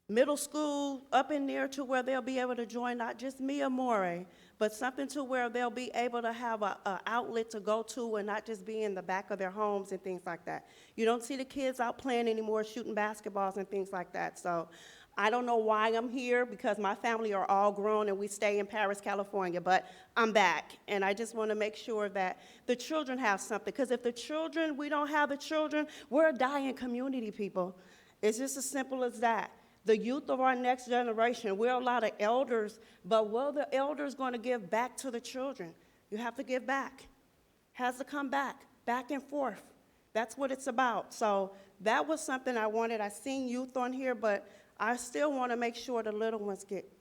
middle school up in there, to where they'll be able to join not just Mia More, but something to where they'll be able to have a outlet to go to and not just be in the back of their homes and things like that. You don't see the kids out playing anymore, shooting basketballs and things like that. So I don't know why I'm here, because my family are all grown and we stay in Paris, California, but I'm back. And I just want to make sure that the children have something, because if we don't have the children, we're a dying community, people. It's just as simple as that. The youth of our next generation, we're a lot of elders, but what are the elders going to give back to the children? You have to give back. Has to come back and forth. That's what it's about. So that was something I wanted. I seen youth on here, but I still want to make sure the little ones get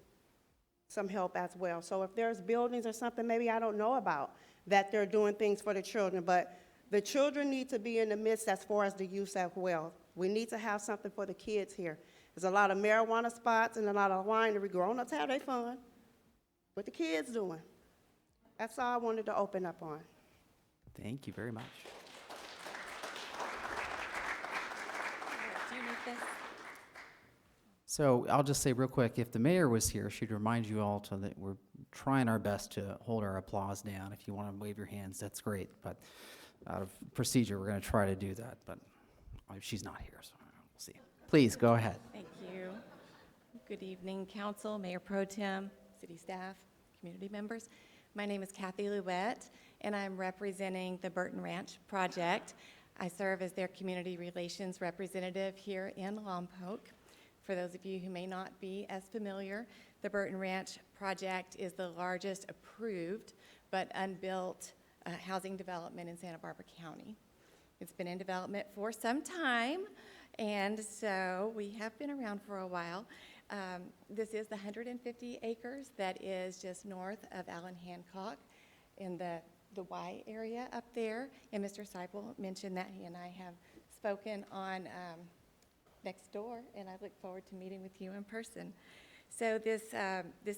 some help as well. So if there's buildings or something maybe I don't know about that they're doing things for the children, but the children need to be in the midst as far as the youth as well. We need to have something for the kids here. There's a lot of marijuana spots and a lot of winery. Grown-ups have their fun. What the kids doing? That's all I wanted to open up on. Thank you very much. Do you need this? So I'll just say real quick, if the mayor was here, she'd remind you all that we're trying our best to hold our applause down. If you want to wave your hands, that's great. But out of procedure, we're going to try to do that. But she's not here, so we'll see. Please. Please, go ahead. Thank you. Good evening, council, mayor pro tem, city staff, community members. My name is Kathy Louette, and I'm representing the Burton Ranch project. I serve as their community relations representative here in Lompoc. For those of you who may not be as familiar, the Burton Ranch project is the largest approved but unbuilt housing development in Santa Barbara County. It's been in development for some time, and so we have been around for a while. This is the 150 acres that is just north of Allen Hancock in the Y area up there. And Mr. Seipel mentioned that he and I have spoken on next door, and I look forward to meeting with you in person. So this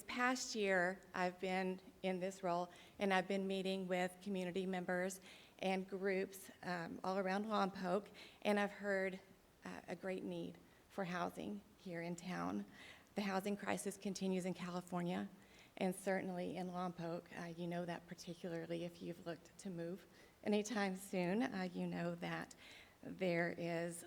past year, I've been in this role, and I've been meeting with community members and groups all around Lompoc, and I've heard a great need for housing here in town. The housing crisis continues in California, and certainly in Lompoc. You know that particularly if you've looked to move anytime soon. You know that there is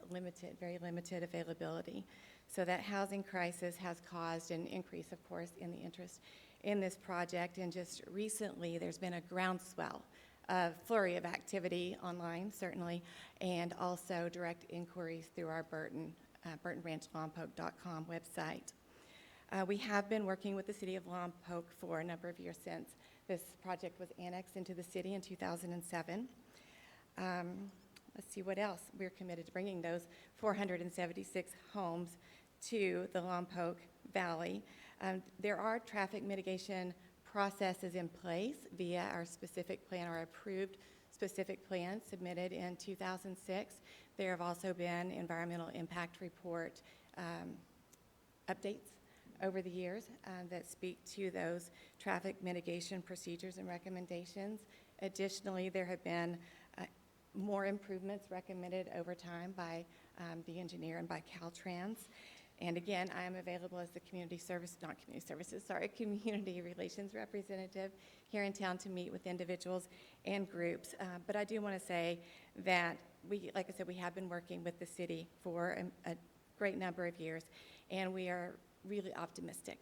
very limited availability. So that housing crisis has caused an increase, of course, in the interest in this project. And just recently, there's been a groundswell, a flurry of activity online, certainly, and also direct inquiries through our BurtonRanchLompoc.com website. We have been working with the city of Lompoc for a number of years since this project was annexed into the city in 2007. Let's see what else. We're committed to bringing those 476 homes to the Lompoc Valley. There are traffic mitigation processes in place via our specific plan, our approved specific plan submitted in 2006. There have also been environmental impact report updates over the years that speak to those traffic mitigation procedures and recommendations. Additionally, there have been more improvements recommended over time by the engineer and by Caltrans. And again, I am available as the community relations representative here in town to meet with individuals and groups. But I do want to say that like I said, we have been working with the city for a great number of years, and we are really optimistic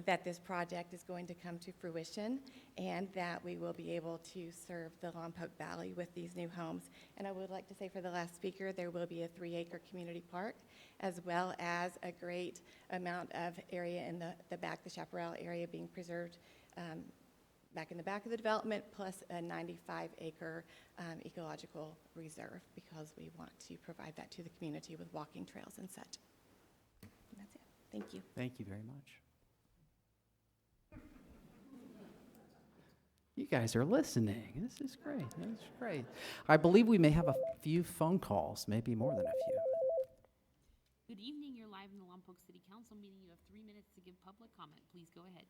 that this project is going to come to fruition and that we will be able to serve the Lompoc Valley with these new homes. And I would like to say for the last speaker, there will be a 3-acre community park, as well as a great amount of area in the back, the chaparral area being preserved back in the back of the development, plus a 95-acre ecological reserve, because we want to provide that to the community with walking trails and such. And that's it. Thank you. Thank you very much. You guys are listening. This is great. This is great. I believe we may have a few phone calls, maybe more than a few. Good evening. You're live in the Lompoc City Council meeting. You have 3 minutes to give public comment. Please go ahead.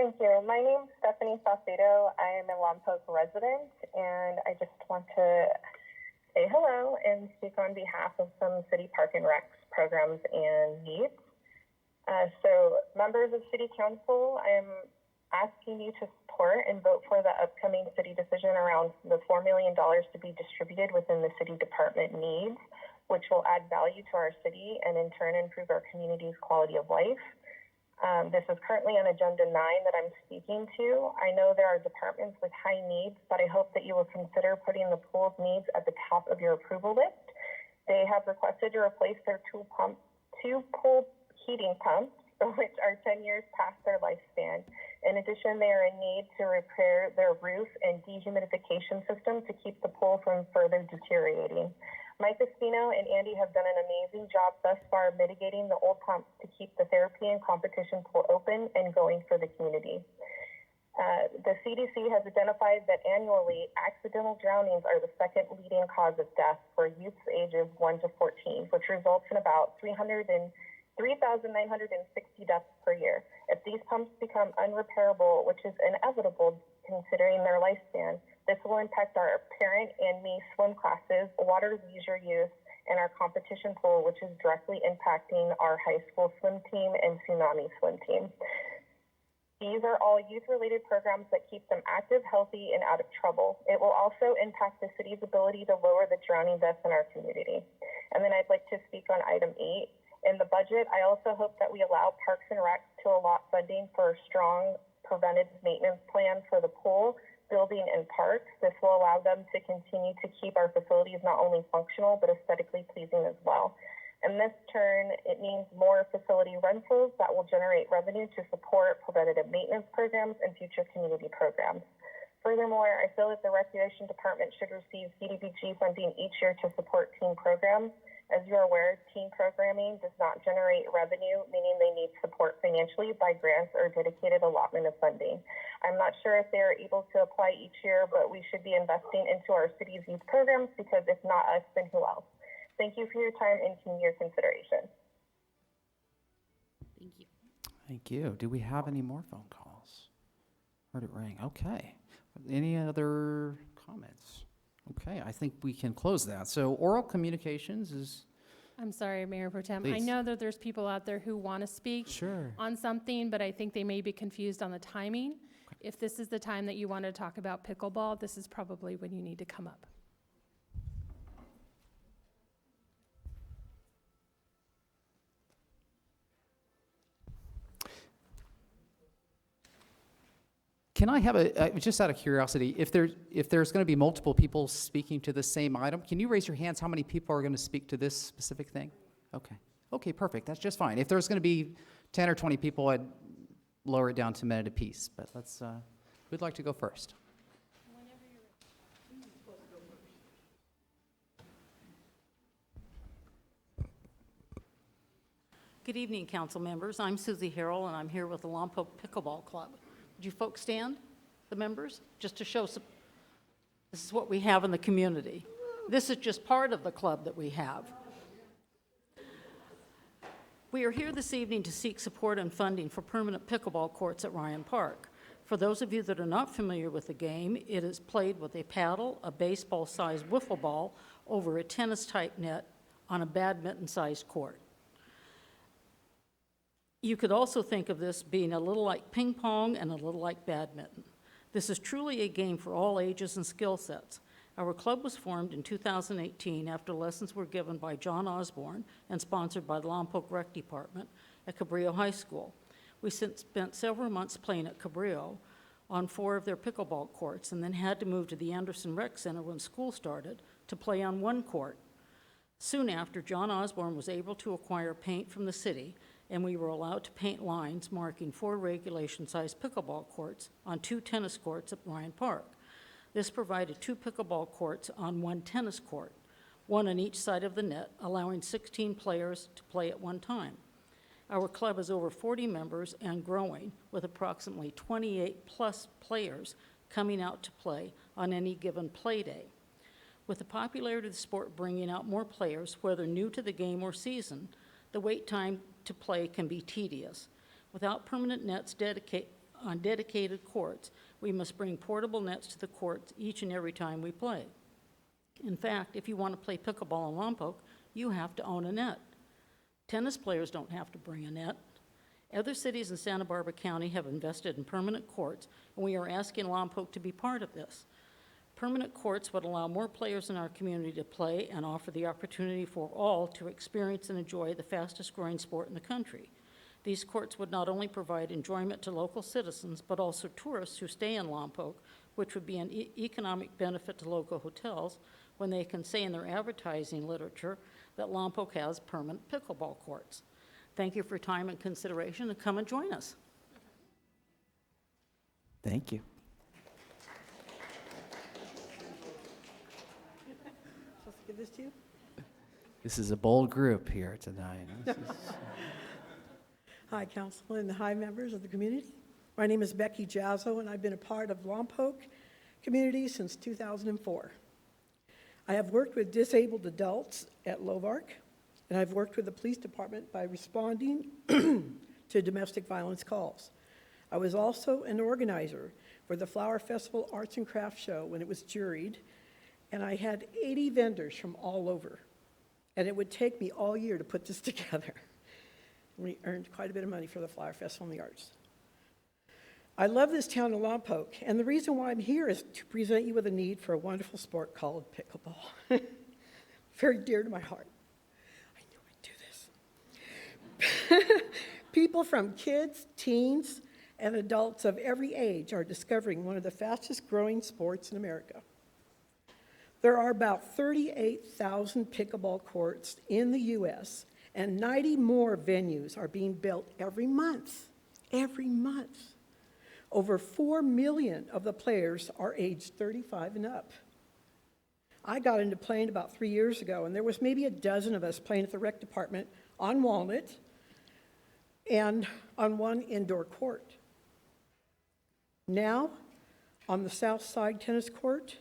Thank you. My name is Stephanie Saucedo. I am a Lompoc resident, and I just want to say hello and speak on behalf of some city park and recs programs and needs. So members of City Council, I'm asking you to support and vote for the upcoming city decision around the $4 million to be distributed within the city department needs, which will add value to our city and in turn improve our community's quality of life. This is currently on Agenda 9 that I'm speaking to. I know there are departments with high needs, but I hope that you will consider putting the pool's needs at the top of your approval list. They have requested to replace their two pool heating pumps, which are 10 years past their lifespan. In addition, they are in need to repair their roof and dehumidification system to keep the pool from further deteriorating. Mike Espino and Andy have done an amazing job thus far mitigating the old pumps to keep the therapy and competition pool open and going for the community. The CDC has identified that annually, accidental drownings are the second leading cause of death for youths ages 1 to 14, which results in about 3,960 deaths per year. If these pumps become unrepairable, which is inevitable considering their lifespan, this will impact our parent and me swim classes, water leisure use, and our competition pool, which is directly impacting our high school swim team and tsunami swim team. These are all youth-related programs that keep them active, healthy, and out of trouble. It will also impact the city's ability to lower the drowning deaths in our community. And then I'd like to speak on item 8. In the budget, I also hope that we allow Parks and Rec to allot funding for a strong preventive maintenance plan for the pool, building, and parks. This will allow them to continue to keep our facilities not only functional, but aesthetically pleasing as well. In this turn, it means more facility rentals that will generate revenue to support preventative maintenance programs and future community programs. Furthermore, I feel that the Recreation Department should receive CDBG funding each year to support teen programs. As you're aware, teen programming does not generate revenue, meaning they need support financially by grants or dedicated allotment of funding. I'm not sure if they are able to apply each year, but we should be investing into our city's youth programs because if not us, then who else? Thank you for your time and your consideration. Thank you. Thank you. Do we have any more phone calls? Heard it ring. Okay. Any other comments? Okay, I think we can close that. So oral communications is... I'm sorry, Mayor Pro Tem. I Please. know that there's people out there who want to speak Sure. on something, but I think they may be confused on the timing. If this is the time that you want to talk about pickleball, this is probably when you need to come up. Can I have just out of curiosity, if there's going to be multiple people speaking to the same item, can you raise your hands how many people are going to speak to this specific thing? Okay. Okay, perfect. That's just fine. If there's going to be 10 or 20 people, I'd lower it down to a minute apiece. But who'd like to go first? Good evening, council members. I'm Susie Harrell, and I'm here with the Lompoc Pickleball Club. Would you folks stand, the members, just to show some, this is what we have in the community. This is just part of the club that we have. We are here this evening to seek support and funding for permanent pickleball courts at Ryan Park. For those of you that are not familiar with the game, it is played with a paddle, a baseball-sized wiffle ball, over a tennis-type net on a badminton-sized court. You could also think of this being a little like ping pong and a little like badminton. This is truly a game for all ages and skill sets. Our club was formed in 2018 after lessons were given by John Osborne and sponsored by the Lompoc Rec Department at Cabrillo High School. We spent several months playing at Cabrillo on 4 of their pickleball courts and then had to move to the Anderson Rec Center when school started to play on 1 court. Soon after, John Osborne was able to acquire paint from the city, and we were allowed to paint lines marking 4 regulation-sized pickleball courts on 2 tennis courts at Ryan Park. This provided 2 pickleball courts on 1 tennis court, 1 on each side of the net, allowing 16 players to play at one time. Our club has over 40 members and growing, with approximately 28-plus players coming out to play on any given play day. With the popularity of the sport bringing out more players, whether new to the game or season, the wait time to play can be tedious. Without permanent nets on dedicated courts, we must bring portable nets to the courts each and every time we play. In fact, if you want to play pickleball in Lompoc, you have to own a net. Tennis players don't have to bring a net. Other cities in Santa Barbara County have invested in permanent courts, and we are asking Lompoc to be part of this. Permanent courts would allow more players in our community to play and offer the opportunity for all to experience and enjoy the fastest-growing sport in the country. These courts would not only provide enjoyment to local citizens, but also tourists who stay in Lompoc, which would be an economic benefit to local hotels when they can say in their advertising literature that Lompoc has permanent pickleball courts. Thank you for your time and consideration, and come and join us. Thank you. Give this to you. This is a bold group here tonight. Hi, Council and hi, members of the community. My name is Becky Jazzo, and I've been a part of Lompoc community since 2004. I have worked with disabled adults at Lompoc, and I've worked with the police department by responding to domestic violence calls. I was also an organizer for the Flower Festival Arts and Crafts Show when it was juried, and I had 80 vendors from all over, and it would take me all year to put this together. We earned quite a bit of money for the Flower Festival and the Arts. I love this town of Lompoc, and the reason why I'm here is to present you with a need for a wonderful sport called pickleball. Very dear to my heart. People from kids, teens, and adults of every age are discovering one of the fastest growing sports in America. There are about 38,000 pickleball courts in the U.S., and 90 more venues are being built every month. Every month. Over 4 million of the players are aged 35 and up. I got into playing about 3 years ago, and there was maybe a dozen of us playing at the rec department on Walnut and on one indoor court. Now, on the south side tennis court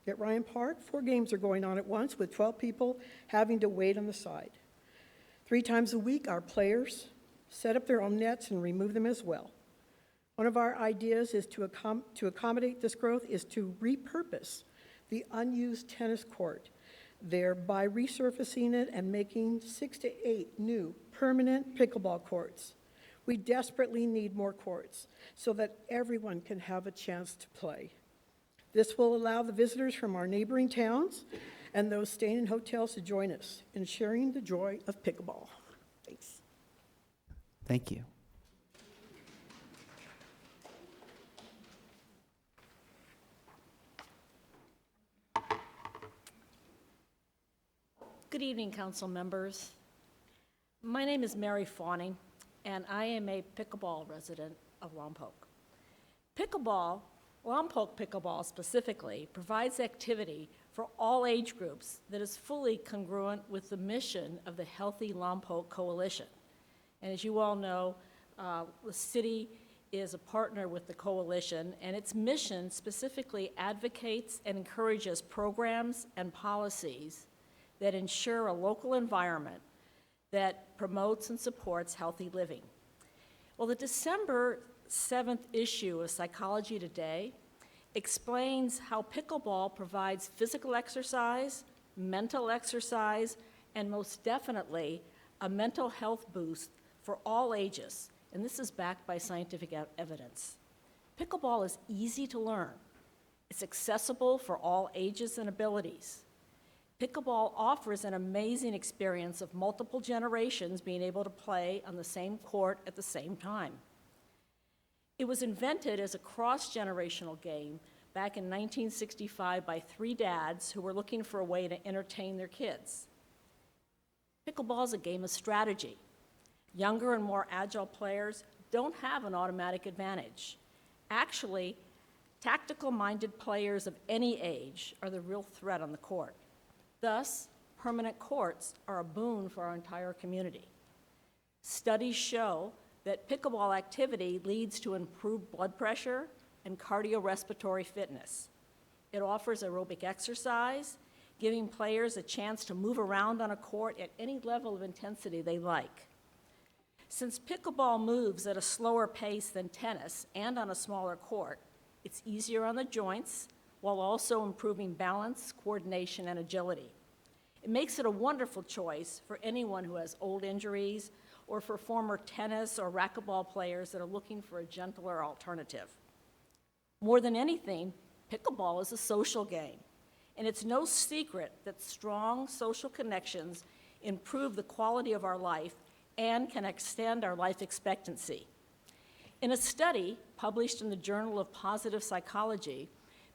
at Ryan Park, 4 games are going on at once with 12 people having to wait on the side. 3 times a week, our players set up their own nets and remove them as well. One of our ideas is to accommodate this growth is to repurpose the unused tennis court, thereby resurfacing it and making 6 to 8 new permanent pickleball courts. We desperately need more courts so that everyone can have a chance to play. This will allow the visitors from our neighboring towns and those staying in hotels to join us in sharing the joy of pickleball. Thanks. Thank you. Good evening, council members. My name is Mary Fawning, and I am a pickleball resident of Lompoc. Lompoc pickleball specifically, provides activity for all age groups that is fully congruent with the mission of the Healthy Lompoc Coalition. And as you all know, the city is a partner with the coalition, and its mission specifically advocates and encourages programs and policies that ensure a local environment that promotes and supports healthy living. Well, the December 7th issue of Psychology Today explains how pickleball provides physical exercise, mental exercise, and most definitely a mental health boost for all ages, and this is backed by scientific evidence. Pickleball is easy to learn. It's accessible for all ages and abilities. Pickleball offers an amazing experience of multiple generations being able to play on the same court at the same time. It was invented as a cross-generational game back in 1965 by 3 dads who were looking for a way to entertain their kids. Pickleball is a game of strategy. Younger and more agile players don't have an automatic advantage. Actually, tactical-minded players of any age are the real threat on the court. Thus, permanent courts are a boon for our entire community. Studies show that pickleball activity leads to improved blood pressure and cardiorespiratory fitness. It offers aerobic exercise, giving players a chance to move around on a court at any level of intensity they like. Since pickleball moves at a slower pace than tennis and on a smaller court, it's easier on the joints while also improving balance, coordination, and agility. It makes it a wonderful choice for anyone who has old injuries or for former tennis or racquetball players that are looking for a gentler alternative. More than anything, pickleball is a social game, and it's no secret that strong social connections improve the quality of our life and can extend our life expectancy. In a study published in the Journal of Positive Psychology,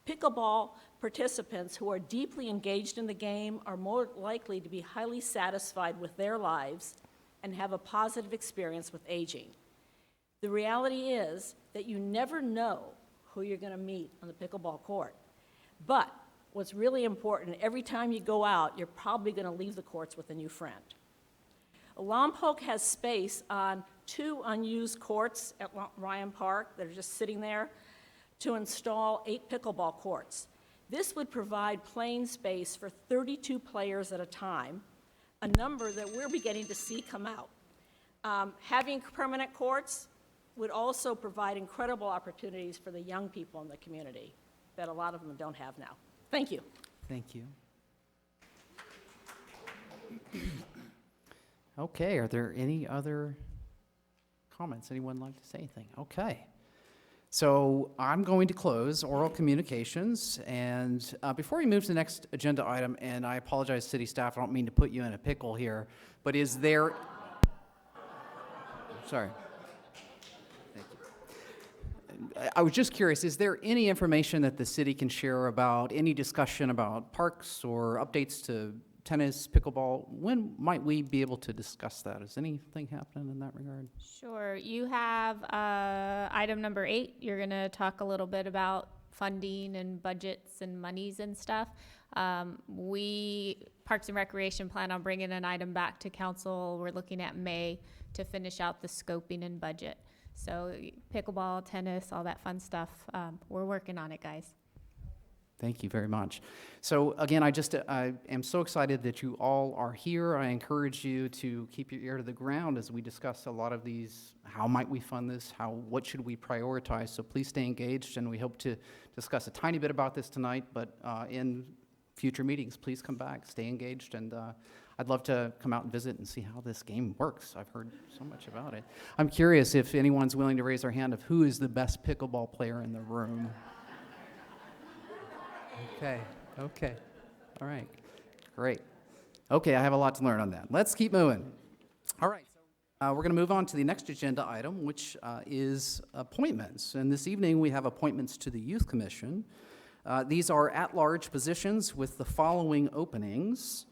pickleball participants who are deeply engaged in the game are more likely to be highly satisfied with their lives and have a positive experience with aging. The reality is that you never know who you're going to meet on the pickleball court. But what's really important, every time you go out, you're probably going to leave the courts with a new friend. Lompoc has space on 2 unused courts at Ryan Park that are just sitting there to install 8 pickleball courts. This would provide playing space for 32 players at a time, a number that we're beginning to see come out. Having permanent courts would also provide incredible opportunities for the young people in the community that a lot of them don't have now. Thank you. Thank you. Okay, are there any other comments? Anyone like to say anything? Okay. So I'm going to close oral communications, and before we move to the next agenda item, and I apologize, city staff, I don't mean to put you in a pickle here, but is there... Sorry. Thank you. I was just curious, is there any information that the city can share about, any discussion about parks or updates to tennis, pickleball? When might we be able to discuss that? Is anything happening in that regard? Sure. You have item number 8. You're going to talk a little bit about funding and budgets and monies and stuff. We, Parks and Recreation, plan on bringing an item back to council. We're looking at May to finish out the scoping and budget. So pickleball, tennis, all that fun stuff. We're working on it, guys. Thank you very much. So again, I am so excited that you all are here. I encourage you to keep your ear to the ground as we discuss a lot of these. How might we fund this? What should we prioritize? So please stay engaged, and we hope to discuss a tiny bit about this tonight, but in future meetings, please come back, stay engaged, and I'd love to come out and visit and see how this game works. I've heard so much about it. I'm curious if anyone's willing to raise their hand of who is the best pickleball player in the room. Okay, all right, great. Okay, I have a lot to learn on that. Let's keep moving. All right, so we're gonna move on to the next agenda item, which is appointments. And this evening, we have appointments to the Youth Commission. These are at-large positions with the following openings.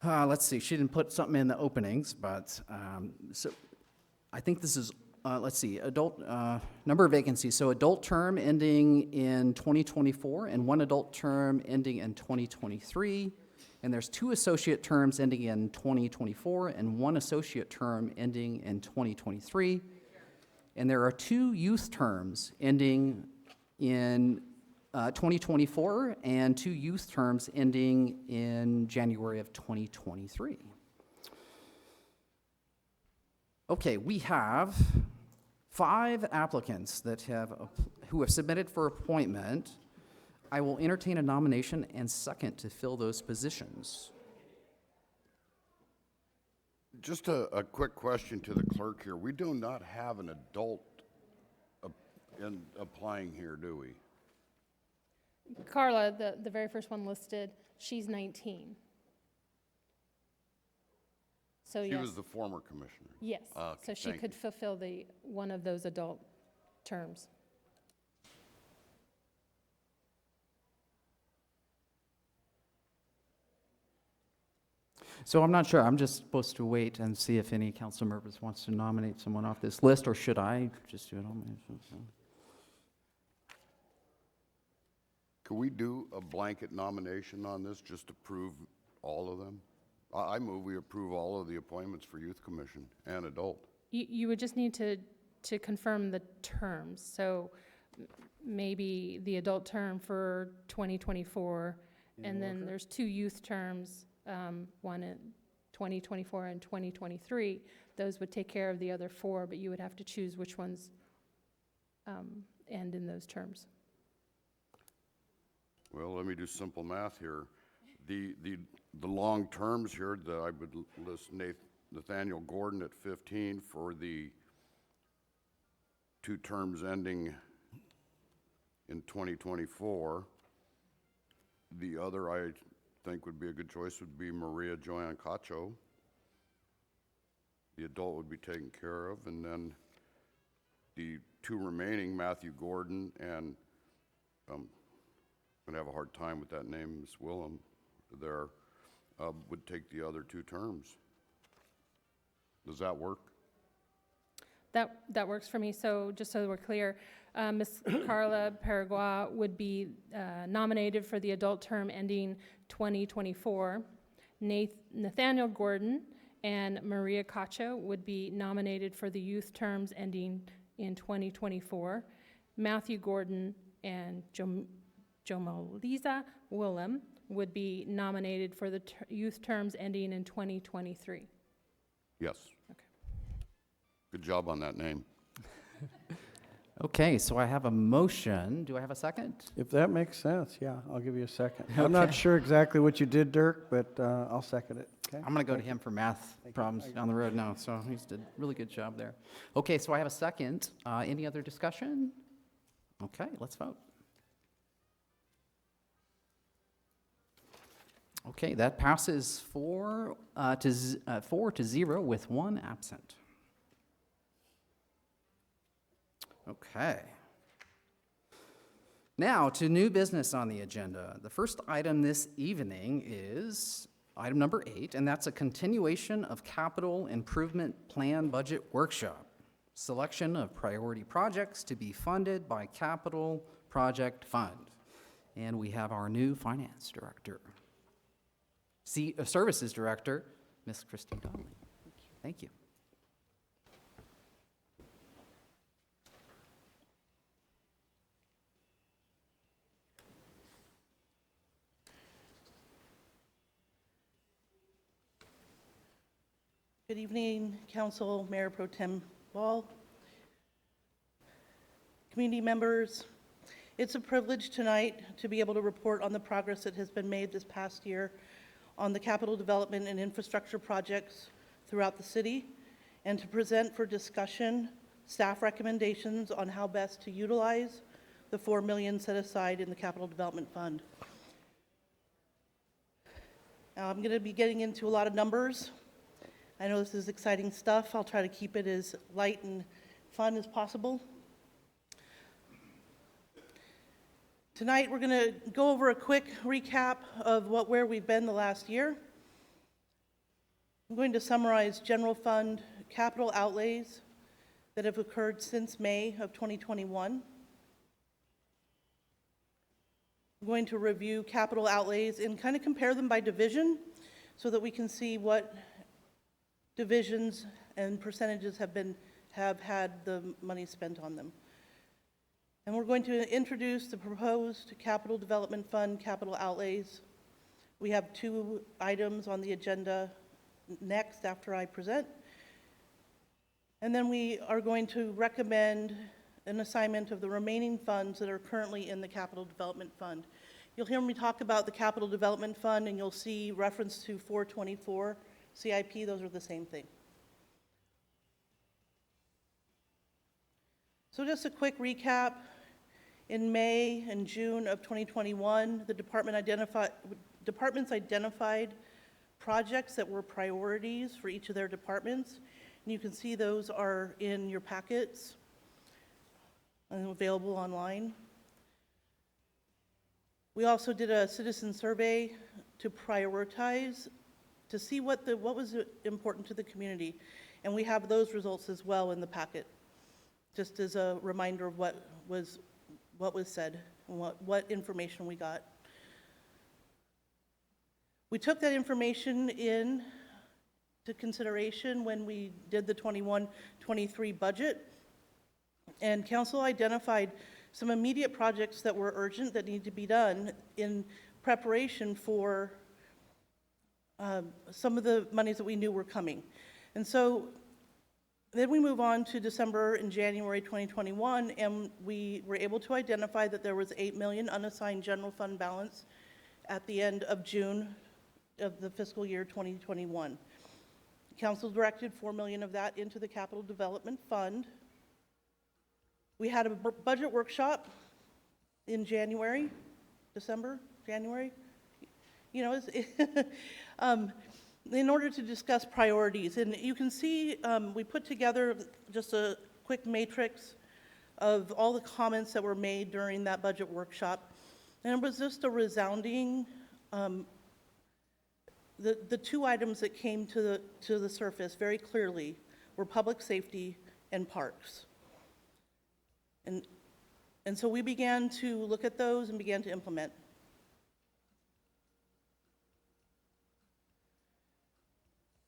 Let's see, she didn't put something in the openings, but so I think this is let's see, adult, number of vacancies. So adult term ending in 2024 and 1 adult term ending in 2023. And there's 2 associate terms ending in 2024 and 1 associate term ending in 2023. And there are 2 youth terms ending in 2024 and 2 youth terms ending in January of 2023. Okay, we have 5 applicants who have submitted for appointment. I will entertain a nomination and second to fill those positions. Just a quick question to the clerk here. We do not have an adult applying here, do we? Carla, the very first one listed, she's 19. So She yes. was the former commissioner. Yes, Okay, so she thank could you. fulfill one of those adult terms. So I'm not sure, I'm just supposed to wait and see if any council members wants to nominate someone off this list, or should I just do it on my? Could we do a blanket nomination on this, just to prove all of them? I move we approve all of the appointments for Youth Commission and adult. You would just need to confirm the terms. So maybe the adult term for 2024, and then there's 2 youth terms, one in 2024 and 2023. Those would take care of the other 4, but you would have to choose which ones end in those terms. Well, let me do simple math here. The long terms here that I would list Nathaniel Gordon at 15 for the 2 terms ending in 2024. The other I think would be a good choice would be Maria Joanne Cacho. The adult would be taken care of, and then the 2 remaining, Matthew Gordon and I'm gonna have a hard time with that name, Ms. Willem, there, would take the other 2 terms. Does that work? That works for me. So just so we're clear, Ms. Carla Paraguay would be nominated for the adult term ending 2024. Nathaniel Gordon and Maria Cacho would be nominated for the youth terms ending in 2024. Matthew Gordon and Jomaliza Willem would be nominated for the youth terms ending in 2023. Yes. Okay. Good job on that name. Okay, so I have a motion. Do I have a second? If that makes sense, yeah, I'll give you a second. I'm not sure exactly what you did, Dirk, but I'll second it, okay? I'm going to go to him for math problems down the road now, so he's did a really good job there. Okay, so I have a second. Any other discussion? Okay, let's vote. Okay, that passes 4 to 0 with 1 absent. Okay. Now to new business on the agenda. The first item this evening is item number 8, and that's a continuation of capital improvement plan budget workshop. Selection of priority projects to be funded by capital project fund. And we have our new finance director, services director, Ms. Christine Donnelly. Thank you. Good evening, Council, Mayor Pro Tem Ball, community members. It's a privilege tonight to be able to report on the progress that has been made this past year on the capital development and infrastructure projects throughout the city, and to present for discussion staff recommendations on how best to utilize the $4 million set aside in the Capital Development Fund. Now, I'm going to be getting into a lot of numbers. I know this is exciting stuff. I'll try to keep it as light and fun as possible. Tonight, we're going to go over a quick recap of where we've been the last year. I'm going to summarize general fund capital outlays that have occurred since May of 2021. I'm going to review capital outlays and kind of compare them by division so that we can see what divisions and percentages have had the money spent on them. And we're going to introduce the proposed Capital Development Fund capital outlays. We have 2 items on the agenda next after I present. And then we are going to recommend an assignment of the remaining funds that are currently in the Capital Development Fund. You'll hear me talk about the Capital Development Fund, and you'll see reference to 424 CIP. Those are the same thing. So just a quick recap. In May and June of 2021, the departments identified projects that were priorities for each of their departments. And you can see those are in your packets and available online. We also did a citizen survey to prioritize, to see what was important to the community. And we have those results as well in the packet, just as a reminder of what was said and what information we got. We took that information in to consideration when we did the 21-23 budget, and council identified some immediate projects that were urgent that need to be done in preparation for some of the monies that we knew were coming. And so then we move on to December and January 2021, and we were able to identify that there was $8 million unassigned general fund balance at the end of June of the fiscal year 2021. Council directed $4 million of that into the Capital Development Fund. We had a budget workshop in January, January. You know, in order to discuss priorities. And you can see we put together just a quick matrix of all the comments that were made during that budget workshop. And it was just a resounding, the 2 items that came to the surface very clearly were public safety and parks. And so we began to look at those and began to implement.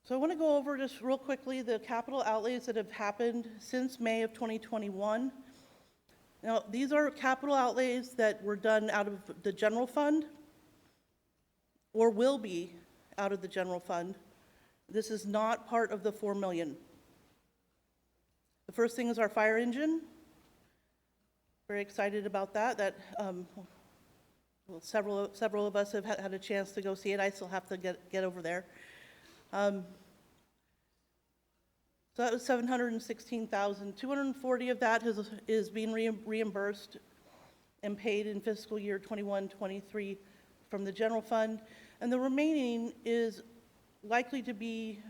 So I want to go over just real quickly the capital outlays that have happened since May of 2021. Now, these are capital outlays that were done out of the general fund or will be out of the general fund. This is not part of the $4 million. The first thing is our fire engine. Very excited about that. Well, several of us have had a chance to go see it. I still have to get over there. So that was $716,000. $240,000 of that is being reimbursed and paid in fiscal year 21-23 from the general fund, and the remaining is likely to be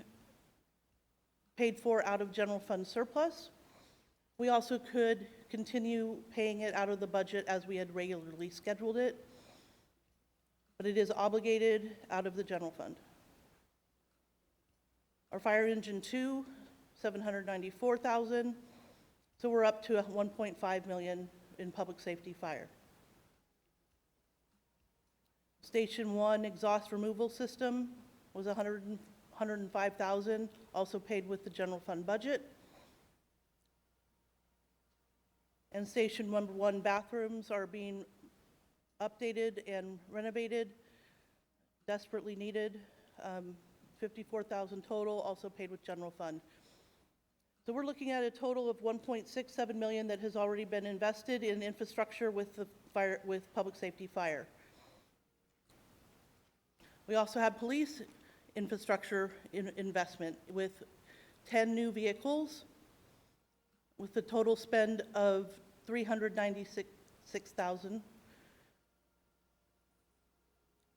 paid for out of general fund surplus. We also could continue paying it out of the budget as we had regularly scheduled it, but it is obligated out of the general fund. Our fire engine 2, $794,000, so we're up to $1.5 million in public safety fire. Station 1 exhaust removal system was $105,000, also paid with the general fund budget. And Station 1 bathrooms are being updated and renovated, desperately needed. $54,000 total, also paid with general fund. So we're looking at a total of $1.67 million that has already been invested in infrastructure with the fire, with public safety fire. We also have police infrastructure investment with 10 new vehicles with a total spend of $396,000.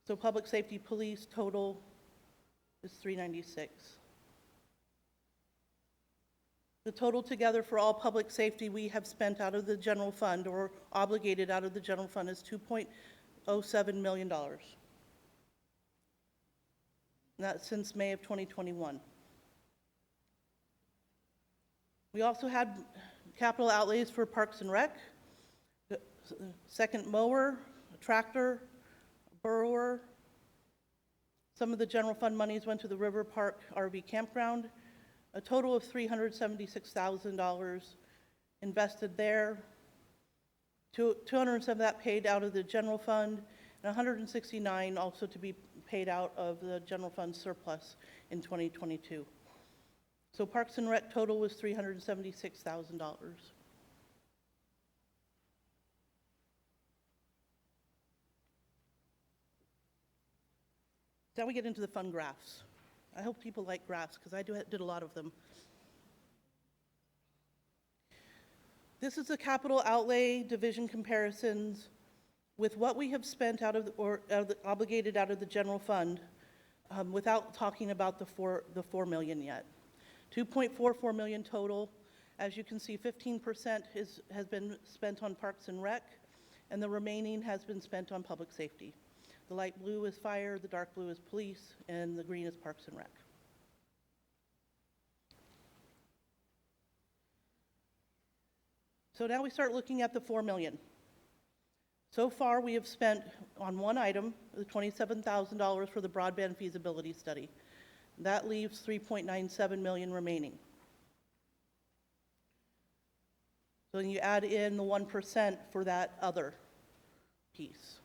So public safety police total is $396,000. The total together for all public safety we have spent out of the general fund or obligated out of the general fund is $2.07 million. And that's since May of 2021. We also had capital outlays for Parks and Rec, the second mower, a tractor, a burrower. Some of the general fund monies went to the River Park RV campground. A total of $376,000 invested there. 207 of that paid out of the general fund, and 169 also to be paid out of the general fund surplus in 2022. So Parks and Rec total was $376,000. Now we get into the fun graphs. I hope people like graphs because I did a lot of them. This is the capital outlay division comparisons with what we have spent out of obligated out of the general fund without talking about the $4 million yet. $2.44 million total. As you can see, 15% has been spent on Parks and Rec, and the remaining has been spent on public safety. The light blue is fire, the dark blue is police, and the green is Parks and Rec. So now we start looking at the $4 million. So far, we have spent on one item, the $27,000 for the broadband feasibility study. That leaves $3.97 million remaining. So then you add in the 1% for that other piece.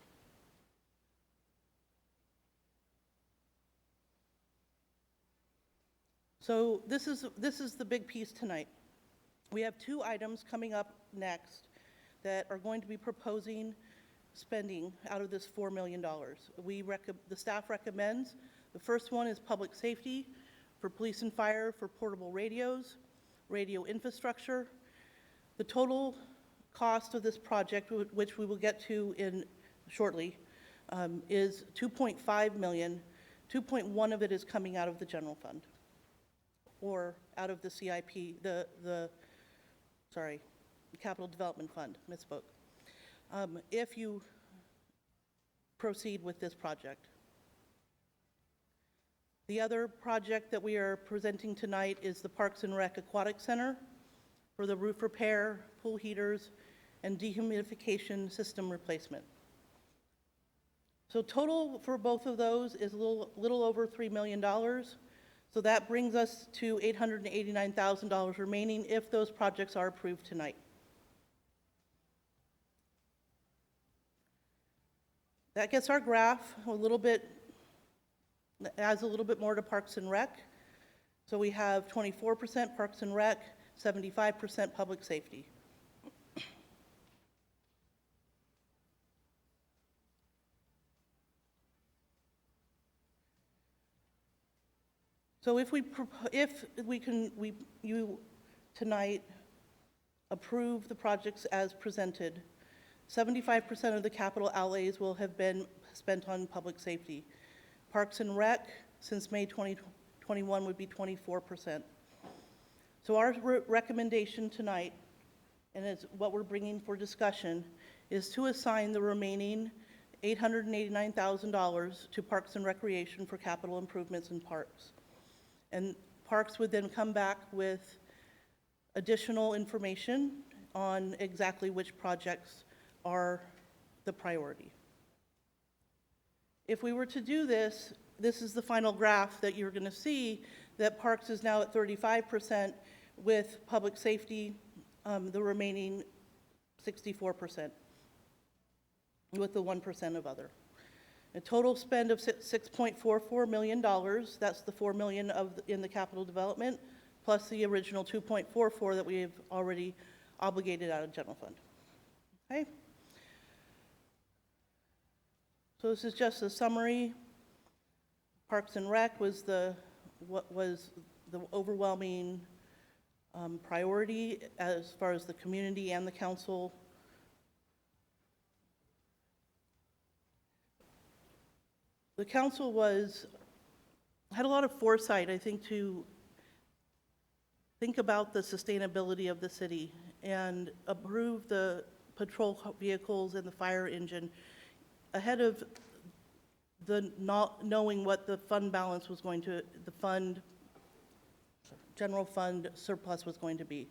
So this is the big piece tonight. We have two items coming up next that are going to be proposing spending out of this $4 million. The staff recommends the first one is public safety for police and fire for portable radios, radio infrastructure. The total cost of this project, which we will get to in shortly, is $2.5 million. 2.1 of it is coming out of the general fund, or out of the CIP, the Capital Development Fund, misspoke, if you proceed with this project. The other project that we are presenting tonight is the Parks and Rec Aquatic Center for the roof repair, pool heaters, and dehumidification system replacement. So total for both of those is a little over $3 million. So that brings us to $889,000 remaining if those projects are approved tonight. That gets our graph adds a little bit more to Parks and Rec. So we have 24% Parks and Rec, 75% public safety. So if you tonight approve the projects as presented, 75% of the capital outlays will have been spent on public safety. Parks and Rec, since May 2021, would be 24%. So our recommendation tonight and it's what we're bringing for discussion, is to assign the remaining $889,000 to Parks and Recreation for capital improvements in parks. And Parks would then come back with additional information on exactly which projects are the priority. If we were to do this, this is the final graph that you're going to see, that Parks is now at 35%, with public safety, the remaining 64%, with the 1% of other. A total spend of $6.44 million, that's the $4 million in the capital development, plus the original $2.44 that we have already obligated out of general fund. Okay? So this is just a summary. Parks and Rec was what was the overwhelming priority as far as the community and the council. The council had a lot of foresight, I think, to think about the sustainability of the city and approve the patrol vehicles and the fire engine ahead of the not knowing what the fund balance was going to, general fund surplus was going to be.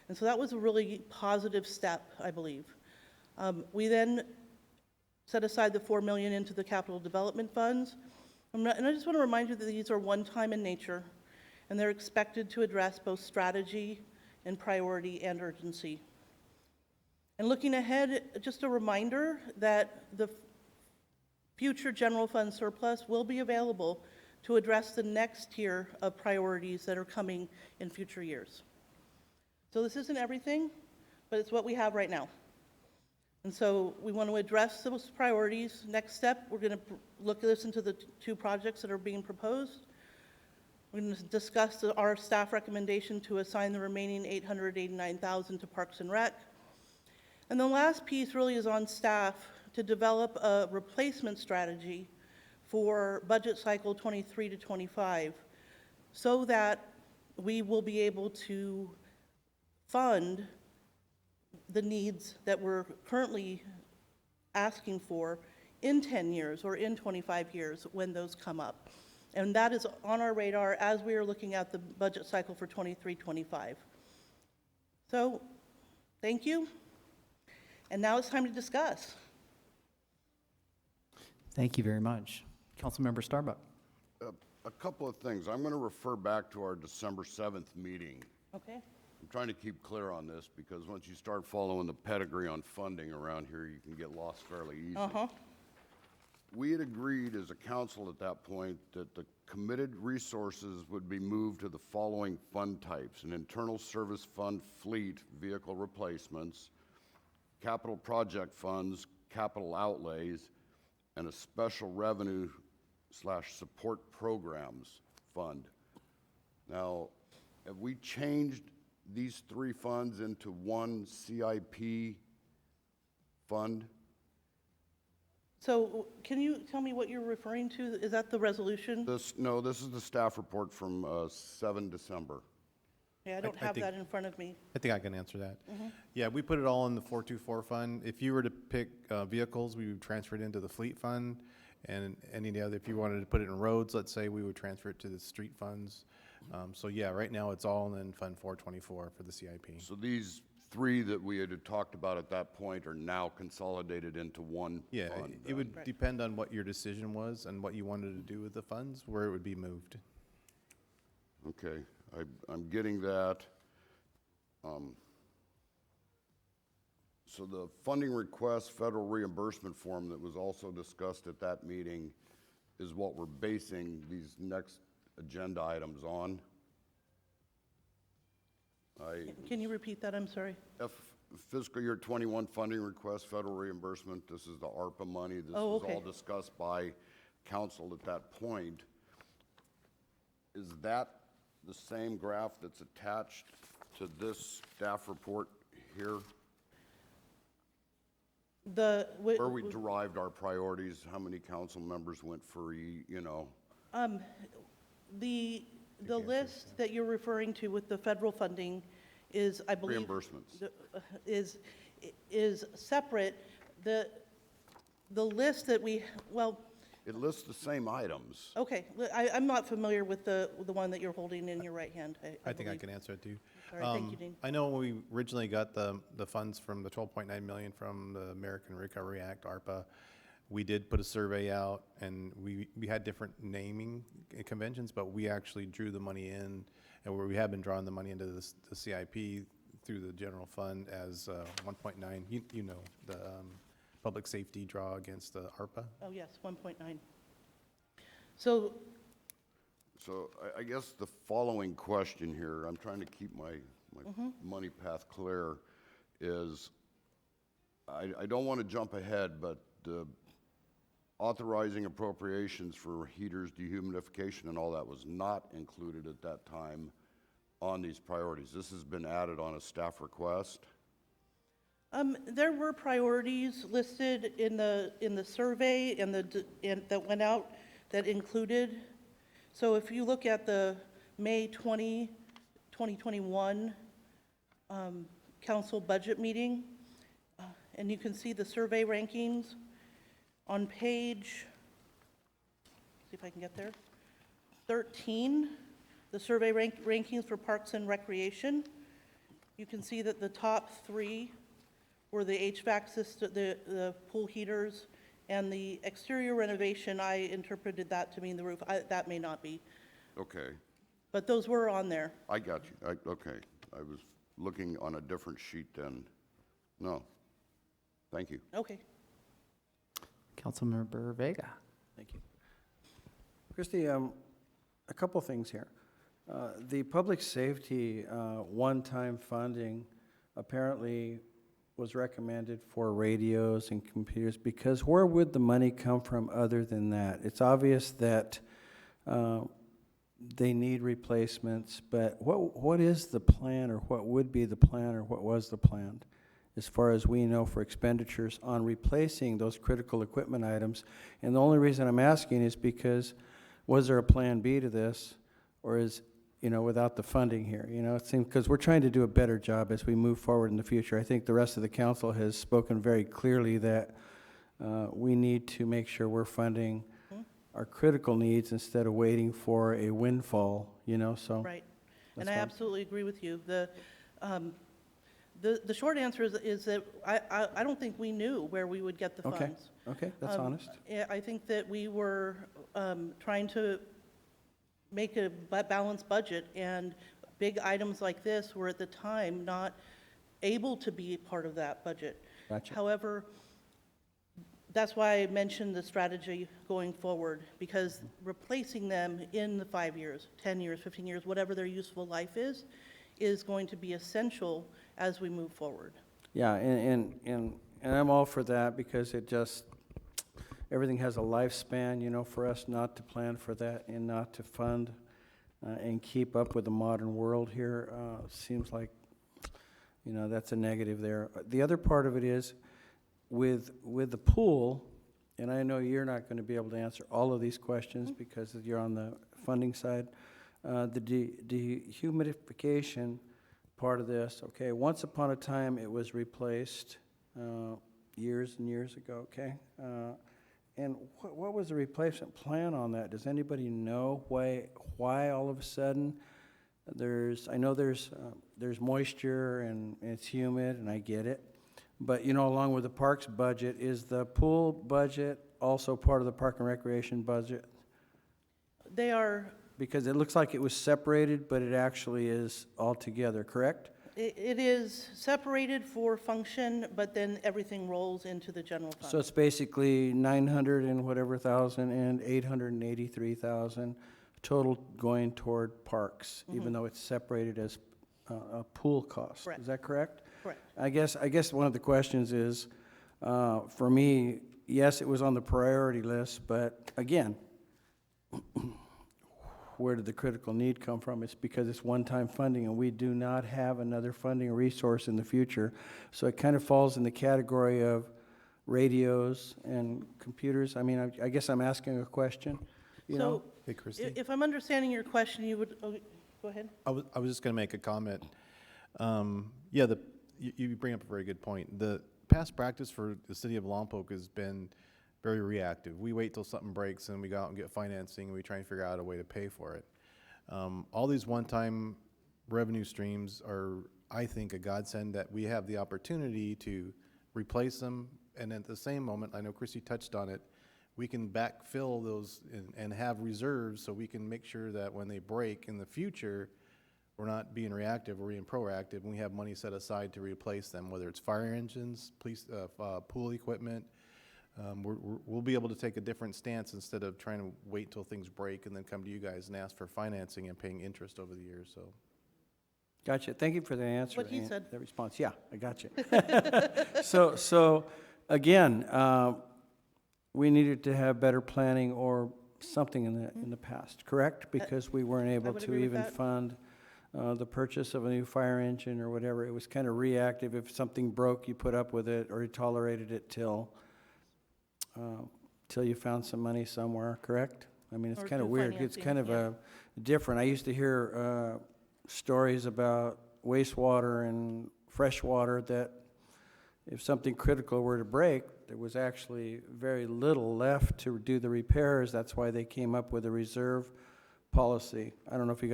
And so that was a really positive step, I believe. We then set aside the $4 million into the capital development funds. And I just want to remind you that these are one-time in nature, and they're expected to address both strategy and priority and urgency. And looking ahead, just a reminder that the future general fund surplus will be available to address the next tier of priorities that are coming in future years. So this isn't everything, but it's what we have right now. And so we want to address those priorities. Next step, we're going to listen to the two projects that are being proposed. We're going to discuss our staff recommendation to assign the remaining $889,000 to Parks and Rec. And the last piece really is on staff to develop a replacement strategy for budget cycle 23 to 25, so that we will be able to fund the needs that we're currently asking for in 10 years or in 25 years when those come up. And that is on our radar as we are looking at the budget cycle for 23-25. So, thank you. And now it's time to discuss. Thank you very much. Councilmember Starbuck. A couple of things. I'm going to refer back to our December 7th meeting. Okay. I'm trying to keep clear on this because once you start following the pedigree on funding around here, you can get lost fairly easy. We had agreed as a council at that point that the committed resources would be moved to the following fund types: an internal service fund fleet vehicle replacements, capital project funds, capital outlays, and a special revenue / support programs fund. Now, have we changed these three funds into one CIP fund? So can you tell me what you're referring to? Is that the resolution? No, this is the staff report from 7 December. Yeah, I don't have that in front of me. I think I can answer that. Yeah, we put it all in the 424 fund. If you were to pick vehicles, we would transfer it into the fleet fund, and any other, if you wanted to put it in roads, let's say, we would transfer it to the street funds. So yeah, right now it's all in Fund 424 for the CIP. So these three that we had talked about at that point are now consolidated into one Yeah, fund. it would depend on what your decision was and what you wanted to do with the funds, where it would be moved. Okay, I'm getting that. So the funding request federal reimbursement form that was also discussed at that meeting is what we're basing these next agenda items on. Can you repeat that? I'm sorry. Fiscal year 21 funding request, federal reimbursement. This is the ARPA money. This Oh, was okay. all discussed by council at that point. Is that the same graph that's attached to this staff report here? Where we derived our priorities, how many council members went for, The list that you're referring to with the federal funding is, I believe. Reimbursements. Is separate. The list that we, well, It lists the same items. okay, I'm not familiar with the one that you're holding in your right hand. I think I believe. can answer it too. All right, thank you, Dean. I know when we originally got the funds from the 12.9 million from the American Recovery Act, ARPA, we did put a survey out, and we had different naming conventions, but we actually drew the money in, and where we have been drawing the money into the CIP through the general fund as 1.9. You know the public safety draw against the ARPA. Oh, yes, 1.9. So, I guess the following question here, I'm trying to keep my money path clear, is I don't want to jump ahead, but authorizing appropriations for heaters, dehumidification, and all that was not included at that time on these priorities. This has been added on a staff request. there were priorities listed in the survey and that went out that included. So if you look at the May 2021 council budget meeting, and you can see the survey rankings on page, see if I can get there, 13, the survey rankings for Parks and Recreation. You can see that the top 3 were the HVAC system, the pool heaters, and the exterior renovation. I interpreted that to mean the roof. That may not be. Okay. But those were on there. I got you. Okay. I was looking on a different sheet then. No. Thank you. Okay. Councilmember Vega. Thank you. Christie, a couple things here. The public safety one-time funding apparently was recommended for radios and computers, because where would the money come from other than that? It's obvious that they need replacements, but what is the plan, or what would be the plan, or what was the plan, as far as we know, for expenditures on replacing those critical equipment items? And the only reason I'm asking is because, was there a plan B to this, or is, without the funding here? It seems, because we're trying to do a better job as we move forward in the future. I think the rest of the council has spoken very clearly that we need to make sure we're funding our critical needs instead of waiting for a windfall, so. Right. And I absolutely agree with you. The short answer is that I don't think we knew where we would get the funds. Okay, that's honest. I think that we were trying to make a balanced budget, and big items like this were at the time not able to be part of that budget. Gotcha. However, that's why I mentioned the strategy going forward, because replacing them in the 5 years, 10 years, 15 years, whatever their useful life is going to be essential as we move forward. Yeah, and I'm all for that, because it just, everything has a lifespan, for us not to plan for that and not to fund and keep up with the modern world here seems like, that's a negative there. The other part of it is, with the pool, and I know you're not going to be able to answer all of these questions because you're on the funding side, the dehumidification part of this, okay, once upon a time it was replaced years and years ago, okay? And what was the replacement plan on that? Does anybody know why all of a sudden I know there's moisture and it's humid, and I get it, but along with the parks budget, is the pool budget also part of the park and recreation budget? They are. Because it looks like it was separated, but it actually is all together, correct? It is separated for function, but then everything rolls into the general fund. So it's basically 900 and whatever thousand and 883,000 total going toward parks, even though it's separated as a pool cost. Correct. Is that correct? Correct. I guess one of the questions is, for me, yes, it was on the priority list, but again, where did the critical need come from? It's because it's one-time funding, and we do not have another funding resource in the future. So it kind of falls in the category of radios and computers. I mean, I guess I'm asking a question, So, Hey, Christie. if I'm understanding your question, you would, go ahead. I was just going to make a comment. Yeah, you bring up a very good point. The past practice for the city of Lompoc has been very reactive. We wait till something breaks and we go out and get financing and we try and figure out a way to pay for it. All these one-time revenue streams are, I think, a godsend that we have the opportunity to replace them, and at the same moment, I know Chrissy touched on it, we can backfill those and have reserves so we can make sure that when they break in the future, we're not being reactive, we're being proactive, and we have money set aside to replace them, whether it's fire engines, police, pool equipment. We'll be able to take a different stance instead of trying to wait till things break and then come to you guys and ask for financing and paying interest over the years, so. Gotcha. Thank you for the answer. What he and said. the response. Yeah, I got you. So again, we needed to have better planning or something in the past, correct? Because we weren't able would to agree with even that. fund the purchase of a new fire engine or whatever. It was kind of reactive. If something broke, you put up with it or you tolerated it till you found some money somewhere, correct? I mean, it's Or kind of through weird. It's financing, kind of yeah. different. I used to hear stories about wastewater and fresh water that if something critical were to break, there was actually very little left to do the repairs. That's why they came up with a reserve policy. I don't know if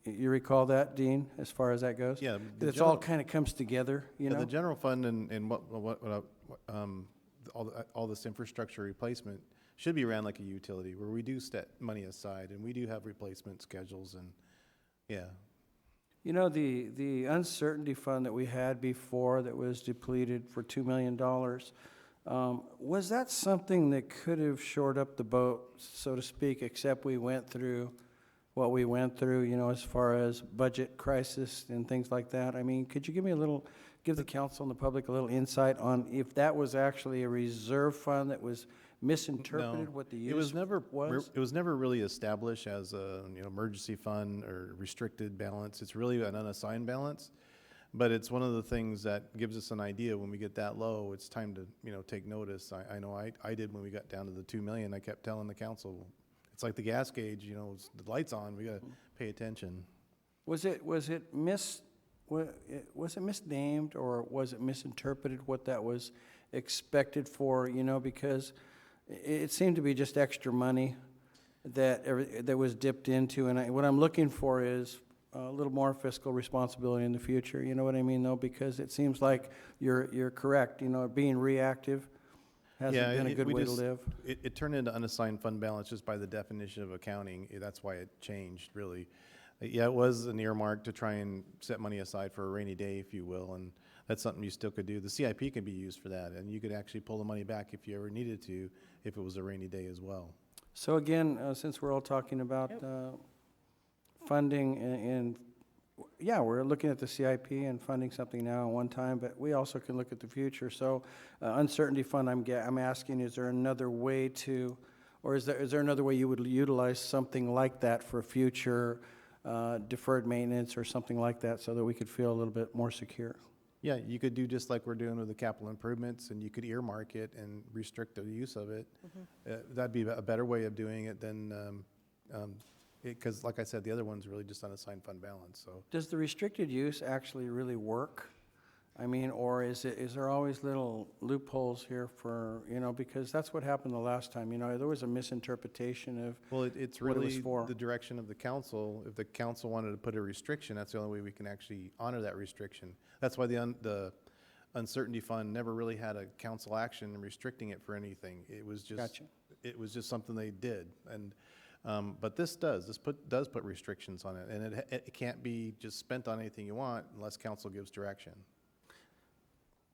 you recall that, Dean, as far as that goes? Yeah. It's all kind of comes together, you know? The general fund and all this infrastructure replacement should be ran like a utility, where we do set money aside, and we do have replacement schedules, and, yeah. You know, the uncertainty fund that we had before that was depleted for $2 million, was that something that could have shored up the boat, so to speak, except we went through what we went through, you know, as far as budget crisis and things like that? I mean, could you give the council and the public a little insight on if that was actually a reserve fund that was misinterpreted, No, what the use it was never was? It was never really established as a emergency fund or restricted balance. It's really an unassigned balance, but it's one of the things that gives us an idea when we get that low. It's time to take notice. I know I did when we got down to the 2 million. I kept telling the council, it's like the gas gauge. It's the lights on. We got to pay attention. Was it misnamed or was it misinterpreted what that was expected for, because it seemed to be just extra money that was dipped into, and what I'm looking for is a little more fiscal responsibility in the future, you know what I mean, though, because it seems like you're correct, being reactive hasn't been a good way to live. It turned into unassigned fund balance just by the definition of accounting. That's why it changed, really. Yeah, it was an earmark to try and set money aside for a rainy day, if you will, and that's something you still could do. The CIP can be used for that, and you could actually pull the money back if you ever needed to, if it was a rainy day as well. So again, since we're all talking about funding and yeah, we're looking at the CIP and funding something now at one time, but we also can look at the future. So uncertainty fund, I'm asking, is there another way to, or is there another way you would utilize something like that for future deferred maintenance or something like that so that we could feel a little bit more secure? Yeah, you could do just like we're doing with the capital improvements, and you could earmark it and restrict the use of it. That'd be a better way of doing it than, because like I said, the other one's really just unassigned fund balance, so. Does the restricted use actually really work? I mean, or is there always little loopholes here for, because that's what happened the last time, there was a misinterpretation of it's what it was really for. the direction of the council. If the council wanted to put a restriction, that's the only way we can actually honor that restriction. That's why the uncertainty fund never really had a council action restricting it for anything. It was just, Gotcha. It was just something they did. And, but this does put restrictions on it, and it can't be just spent on anything you want unless council gives direction.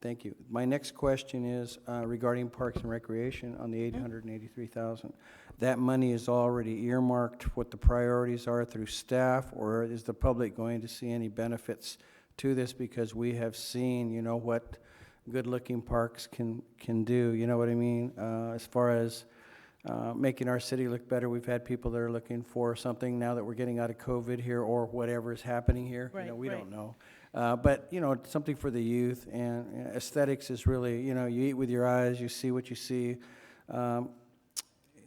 Thank you. My next question is regarding Parks and Recreation on the $883,000. That money is already earmarked, what the priorities are through staff, or is the public going to see any benefits to this? Because we have seen, what good-looking parks can do, you know what I mean? As far as making our city look better, we've had people that are looking for something now that we're getting out of COVID here or whatever is happening here. We don't know. But, something for the youth, and aesthetics is really, you eat with your eyes, you see what you see.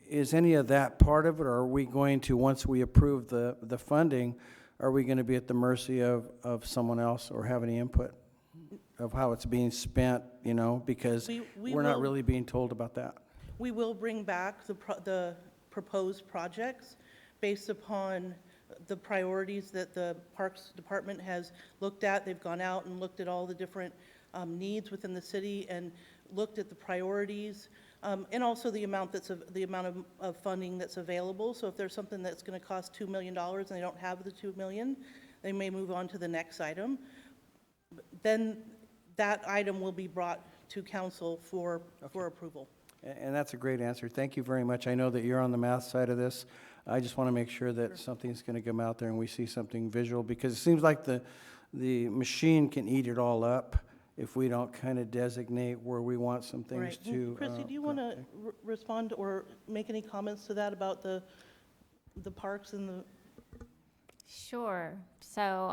Is any of that part of it, or are we going to, once we approve the funding, are we going to be at the mercy of someone else or have any input of how it's being spent, you know, because We we're not will- really being told about that. We will bring back the proposed projects based upon the priorities that the Parks Department has looked at. They've gone out and looked at all the different needs within the city and looked at the priorities, and also the amount of funding that's available. So if there's something that's going to cost $2 million and they don't have the $2 million, they may move on to the next item. Then that item will be brought to council for approval. And that's a great answer. Thank you very much. I know that you're on the math side of this. I just want to make sure that something's going to come out there and we see something visual, because it seems like the machine can eat it all up if we don't kind of designate where we want some things Right. to. Chrissy, do you want to respond or make any comments to that about the parks and the? Sure. So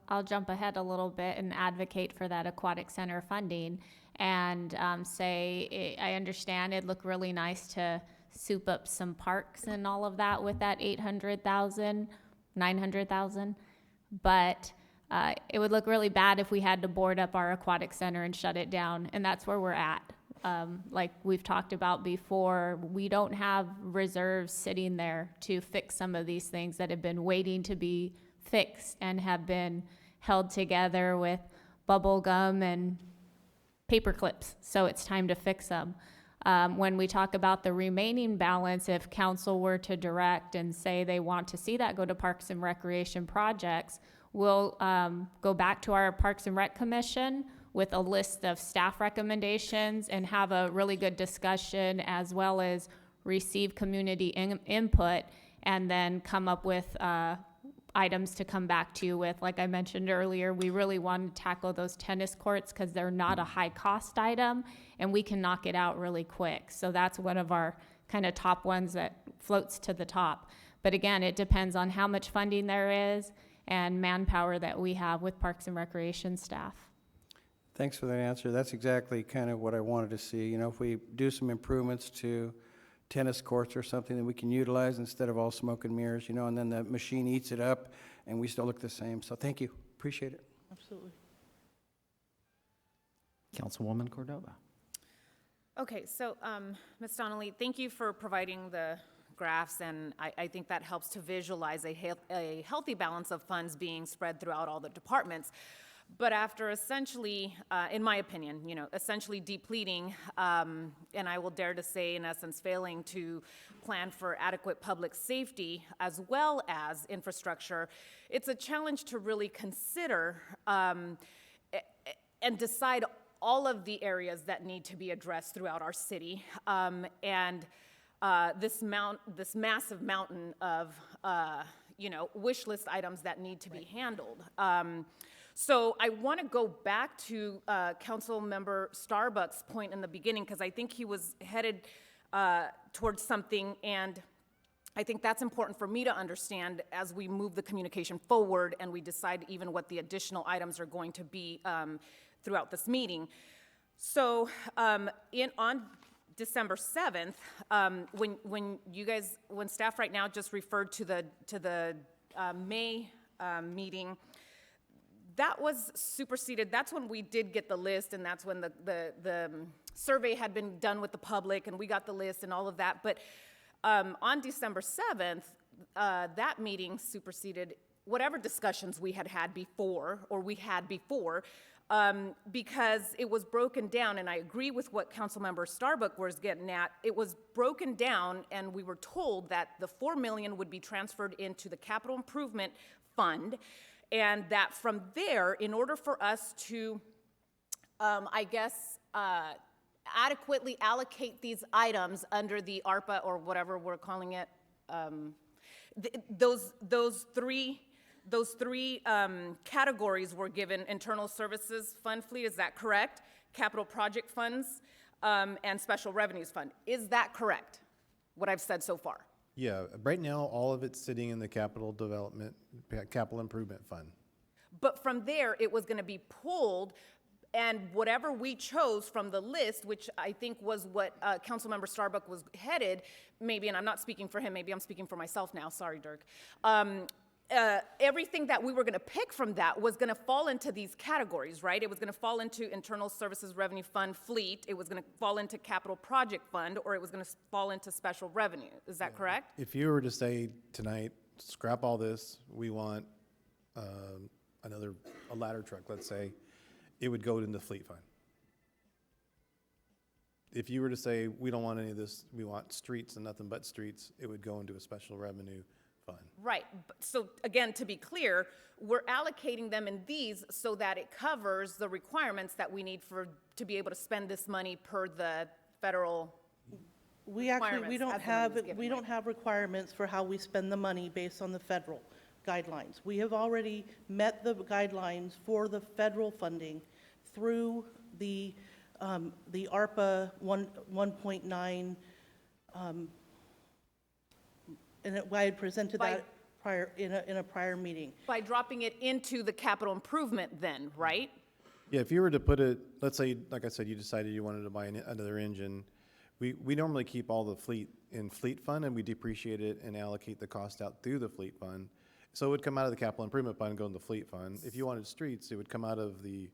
I'll jump ahead a little bit and advocate for that aquatic center funding and say I understand it'd look really nice to soup up some parks and all of that with that 800,000, 900,000, but it would look really bad if we had to board up our aquatic center and shut it down, and that's where we're at. Like we've talked about before, we don't have reserves sitting there to fix some of these things that have been waiting to be fixed and have been held together with bubble gum and paper clips. So it's time to fix them. When we talk about the remaining balance, if council were to direct and say they want to see that go to Parks and Recreation projects, we'll go back to our Parks and Rec Commission with a list of staff recommendations and have a really good discussion, as well as receive community input, and then come up with items to come back to you with. Like I mentioned earlier, we really want to tackle those tennis courts because they're not a high cost item and we can knock it out really quick. So that's one of our kind of top ones that floats to the top. But again, it depends on how much funding there is and manpower that we have with Parks and Recreation staff. Thanks for that answer. That's exactly kind of what I wanted to see. You know, if we do some improvements to tennis courts or something that we can utilize instead of all smoke and mirrors, you know, and then the machine eats it up and we still look the same. So thank you. Appreciate it. Absolutely. Councilwoman Cordova. Okay, so Ms. Donnelly, thank you for providing the graphs, and I think that helps to visualize a healthy balance of funds being spread throughout all the departments. But after essentially, in my opinion, you know, essentially depleting, and I will dare to say, in essence, failing to plan for adequate public safety as well as infrastructure, it's a challenge to really consider and decide all of the areas that need to be addressed throughout our city, and this massive mountain of, you know, wish list items that need to be handled. So I want to go back to Council Member Starbuck's point in the beginning, because I think he was headed towards something, and I think that's important for me to understand as we move the communication forward and we decide even what the additional items are going to be throughout this meeting. So on December 7th, when staff right now just referred to the May meeting, that was superseded. That's when we did get the list, and that's when the survey had been done with the public, and we got the list and all of that. But on December 7th, that meeting superseded whatever discussions we had before, because it was broken down, and I agree with what Councilmember Starbuck was getting at. It was broken down, and we were told that the $4 million would be transferred into the capital improvement fund, and that from there, in order for us to, adequately allocate these items under the ARPA or whatever we're calling it, those three categories were given: internal services fund fleet, is that correct? Capital project funds, and special revenues fund. Is that correct, what I've said so far? Yeah, right now, all of it's sitting in the capital improvement fund. But from there, it was gonna be pulled, and whatever we chose from the list, which I think was what Councilmember Starbuck was headed, maybe, and I'm not speaking for him, maybe I'm speaking for myself now, sorry, Dirk. everything that we were going to pick from that was going to fall into these categories, right? It was going to fall into Internal Services Revenue Fund fleet, it was going to fall into Capital Project Fund, or it was going to fall into special revenue. Is that correct? If you were to say tonight, scrap all this, we want a ladder truck, let's say, it would go into fleet fund. If you were to say, we don't want any of this, we want streets and nothing but streets, it would go into a special revenue fund. Right. So again, to be clear, we're allocating them in these so that it covers the requirements that we need to be able to spend this money per the federal We actually, we requirements don't as the money was have, given, we don't have requirements for how we spend the money based on the federal guidelines. We have already met the guidelines for the federal funding through the ARPA 1.9, and I had presented that prior, in a prior meeting. By dropping it into the capital improvement then, right? Yeah, if you were to put it, let's say, like I said, you decided you wanted to buy another engine, we normally keep all the fleet in fleet fund, and we depreciate it and allocate the cost out through the fleet fund. So it would come out of the capital improvement fund and go into the fleet fund. If you wanted streets, it would come out of the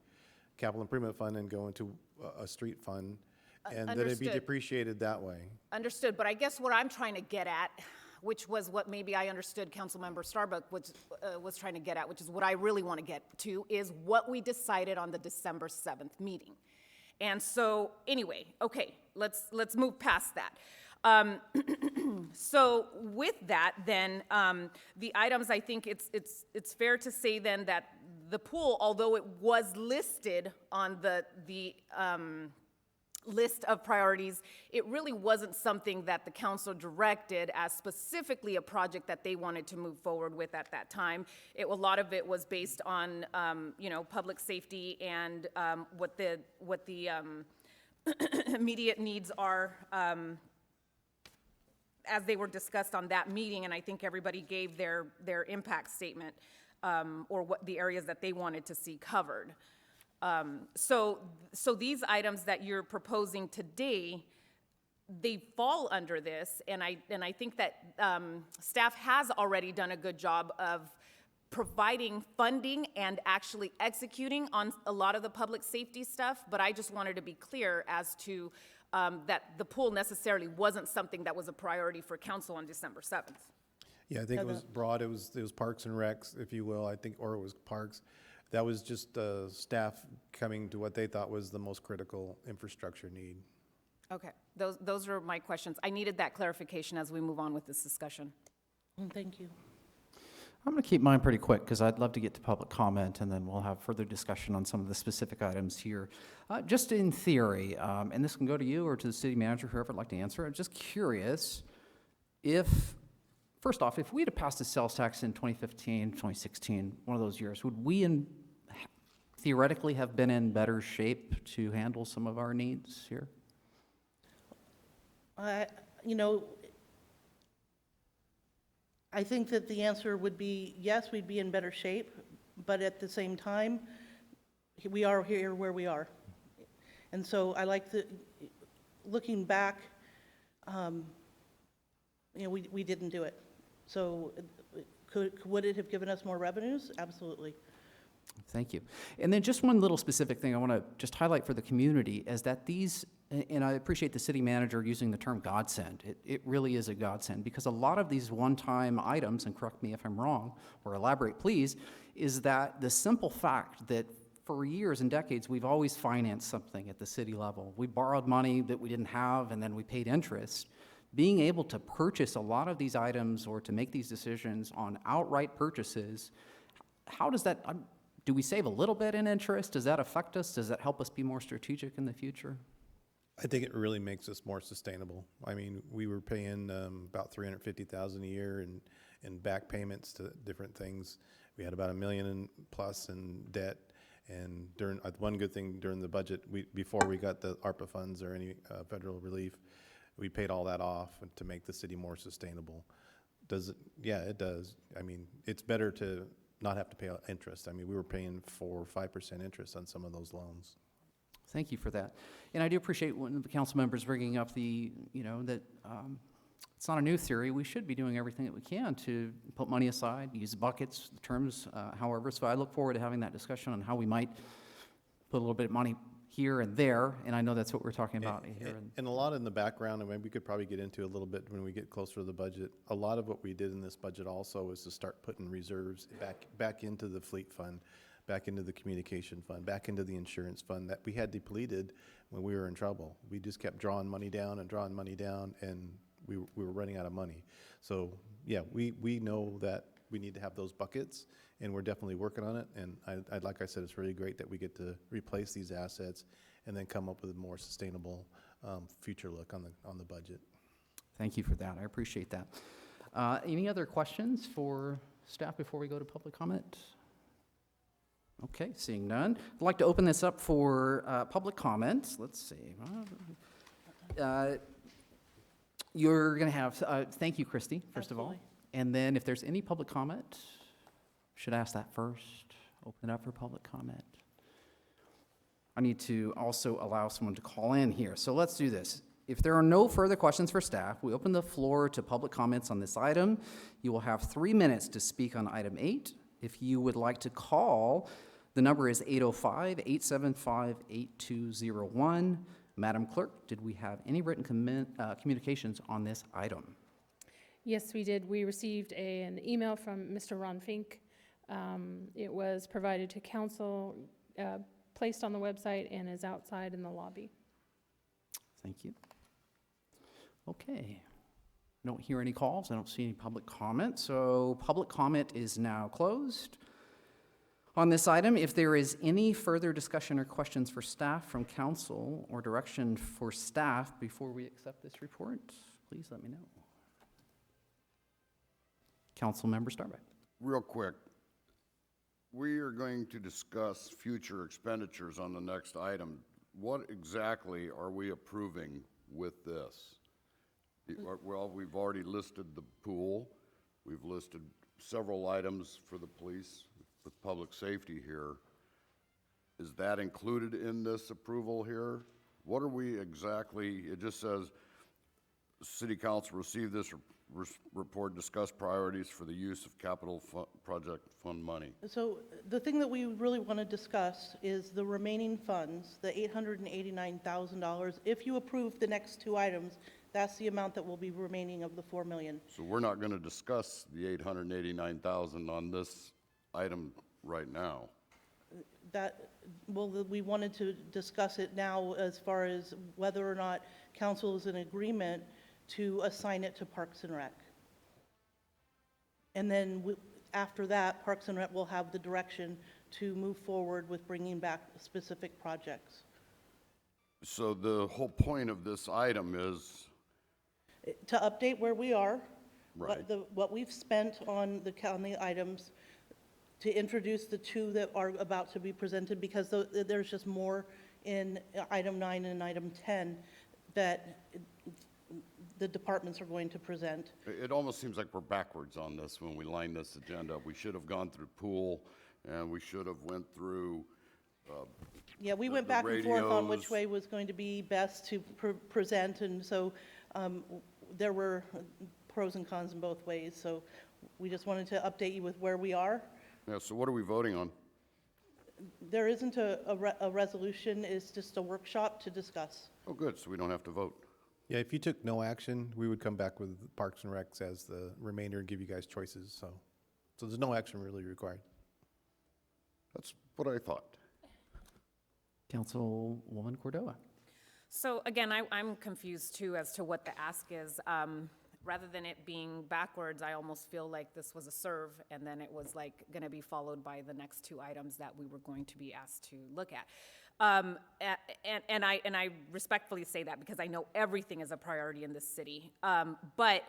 capital improvement fund and go into a street fund, and then it'd be Understood. depreciated that way. Understood, but I guess what I'm trying to get at, which was what maybe I understood Councilmember Starbuck was trying to get at, which is what I really want to get to, is what we decided on the December 7th meeting. And so, anyway, okay, let's move past that. So with that, then, the items, I think it's fair to say then that the pool, although it was listed on the list of priorities, it really wasn't something that the council directed as specifically a project that they wanted to move forward with at that time. A lot of it was based on, public safety and what the immediate needs are as they were discussed on that meeting, and I think everybody gave their impact statement or what the areas that they wanted to see covered. So these items that you're proposing today, they fall under this, and I think that staff has already done a good job of providing funding and actually executing on a lot of the public safety stuff, but I just wanted to be clear as to that the pool necessarily wasn't something that was a priority for council on December 7th. Yeah, I think it was broad, it was Parks and Recs, if you will, I think, or it was Parks. That was just staff coming to what they thought was the most critical infrastructure need. Okay, those are my questions. I needed that clarification as we move on with this discussion. Thank you. I'm going to keep mine pretty quick because I'd love to get to public comment, and then we'll have further discussion on some of the specific items here. Just in theory, and this can go to you or to the city manager, whoever would like to answer. I'm just curious if, first off, if we had passed a sales tax in 2015, 2016, one of those years, would we theoretically have been in better shape to handle some of our needs here? I think that the answer would be yes, we'd be in better shape, but at the same time, we are here where we are. And so I like looking back, we didn't do it. So would it have given us more revenues? Absolutely. Thank you. And then just one little specific thing I want to just highlight for the community is that these, and I appreciate the city manager using the term godsend. It really is a godsend because a lot of these one-time items, and correct me if I'm wrong, or elaborate please, is that the simple fact that for years and decades we've always financed something at the city level. We borrowed money that we didn't have and then we paid interest. Being able to purchase a lot of these items or to make these decisions on outright purchases, how does that, do we save a little bit in interest? Does that affect us? Does that help us be more strategic in the future? I think it really makes us more sustainable. I mean, we were paying about $350,000 a year in back payments to different things. We had about $1 million plus in debt. And one good thing during the budget, before we got the ARPA funds or any federal relief, we paid all that off to make the city more sustainable. Does it? Yeah, it does. I mean, it's better to not have to pay interest. I mean, we were paying 4 or 5% interest on some of those loans. Thank you for that. And I do appreciate when the council members bringing up that it's not a new theory. We should be doing everything that we can to put money aside, use buckets, the terms, however. So I look forward to having that discussion on how we might put a little bit of money here and there, and I know that's what we're talking about here. And a lot in the background, and maybe we could probably get into a little bit when we get closer to the budget. A lot of what we did in this budget also is to start putting reserves back into the fleet fund, back into the communication fund, back into the insurance fund that we had depleted when we were in trouble. We just kept drawing money down, and we were running out of money. So, yeah, we know that we need to have those buckets, and we're definitely working on it. And like I said, it's really great that we get to replace these assets and then come up with a more sustainable future look on the budget. Thank you for that. I appreciate that. Any other questions for staff before we go to public comment? Okay, seeing none. I'd like to open this up for public comment. Let's see. You're going to have, thank you, Christy, first of all. And then if there's any public comment, should ask that first. Open it up for public comment. I need to also allow someone to call in here. So let's do this. If there are no further questions for staff, we open the floor to public comments on this item. You will have 3 minutes to speak on item 8. If you would like to call, the number is 805-875-8201. Madam Clerk, did we have any written communications on this item? Yes, we did. We received an email from Mr. Ron Fink. It was provided to council, placed on the website, and is outside in the lobby. Thank you. Okay. I don't hear any calls. I don't see any public comment. So public comment is now closed. On this item, if there is any further discussion or questions for staff from council or direction for staff before we accept this report, please let me know. Councilmember Starbuck. Real quick, we are going to discuss future expenditures on the next item. What exactly are we approving with this? Well, we've already listed the pool. We've listed several items for the police with public safety here. Is that included in this approval here? What are we exactly, it just says, City Council received this report, discuss priorities for the use of capital project fund money. So the thing that we really want to discuss is the remaining funds, the $889,000. If you approve the next two items, that's the amount that will be remaining of the $4 million. So we're not going to discuss the $889,000 on this item right now. We wanted to discuss it now as far as whether or not council is in agreement to assign it to Parks and Rec. And then after that, Parks and Rec will have the direction to move forward with bringing back specific projects. So the whole point of this item is? To update where we are, Right. what we've spent on the county items, to introduce the two that are about to be presented, because there's just more in item 9 and item 10 that the departments are going to present. It almost seems like we're backwards on this when we line this agenda. We should have gone through pool, and we should have went through Yeah, we went the back and forth on which radios. way was going to be best to present, and so there were pros and cons in both ways. So we just wanted to update you with where we are. Yeah, so what are we voting on? There isn't a resolution, it's just a workshop to discuss. Oh, good, so we don't have to vote. Yeah, if you took no action, we would come back with Parks and Recs as the remainder and give you guys choices, so there's no action really required. That's what I thought. Councilwoman Cordova. So again, I'm confused too as to what the ask is. Rather than it being backwards, I almost feel like this was a serve, and then it was like going to be followed by the next two items that we were going to be asked to look at. And I respectfully say that because I know everything is a priority in this city. But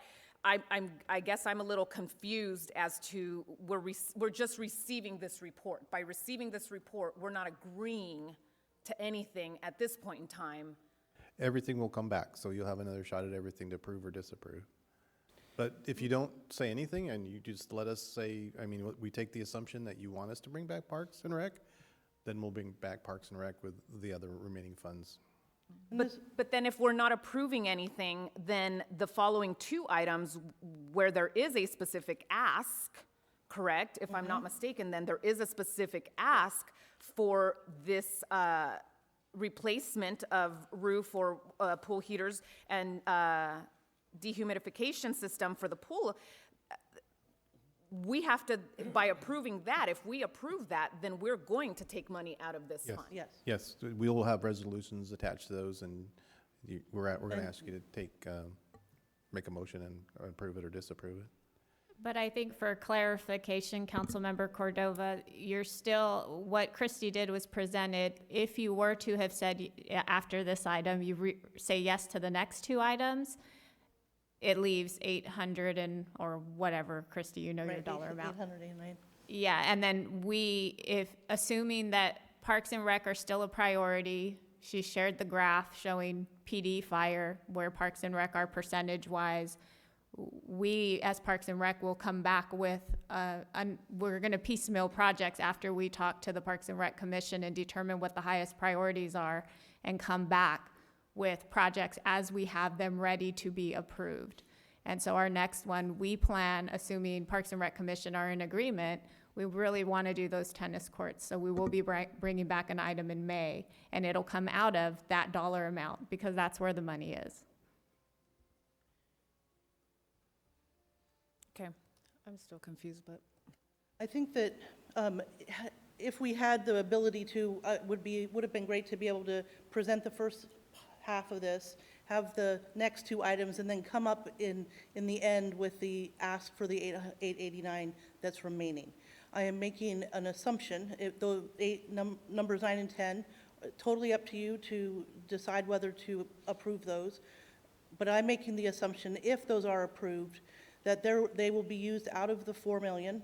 I guess I'm a little confused as to we're just receiving this report. By receiving this report, we're not agreeing to anything at this point in time. Everything will come back, so you'll have another shot at everything to approve or disapprove. But if you don't say anything and you just let us say, I mean, we take the assumption that you want us to bring back Parks and Rec, then we'll bring back Parks and Rec with the other remaining funds. But then if we're not approving anything, then the following two items where there is a specific ask, correct? If I'm not mistaken, then there is a specific ask for this replacement of roof or pool heaters and dehumidification system for the pool. We have to, by approving that, if we approve that, then we're going to take money out of this fund. Yes. Yes, we will have resolutions attached to those, and we're going to ask you to make a motion and approve it or disapprove it. But I think for clarification, Councilmember Cordova, you're still, what Christie did was presented, if you were to have said after this item, you say yes to the next two items, it leaves 800 and, or whatever, Christie, you know your dollar amount. 889. Yeah, and then if, assuming that Parks and Rec are still a priority, she shared the graph showing PD, fire, where Parks and Rec are percentage-wise. We, as Parks and Rec, will come back with, we're gonna piecemeal projects after we talk to the Parks and Rec Commission and determine what the highest priorities are, and come back with projects as we have them ready to be approved. And so our next one, we plan, assuming Parks and Rec Commission are in agreement, we really want to do those tennis courts. So we will be bringing back an item in May, and it'll come out of that dollar amount because that's where the money is. Okay. I'm still confused, but. I think that if we had the ability to, would have been great to be able to present the first half of this, have the next two items, and then come up in the end with the ask for the 889 that's remaining. I am making an assumption, if the numbers 9 and 10, totally up to you to decide whether to approve those, but I'm making the assumption, if those are approved, that they will be used out of the 4 million,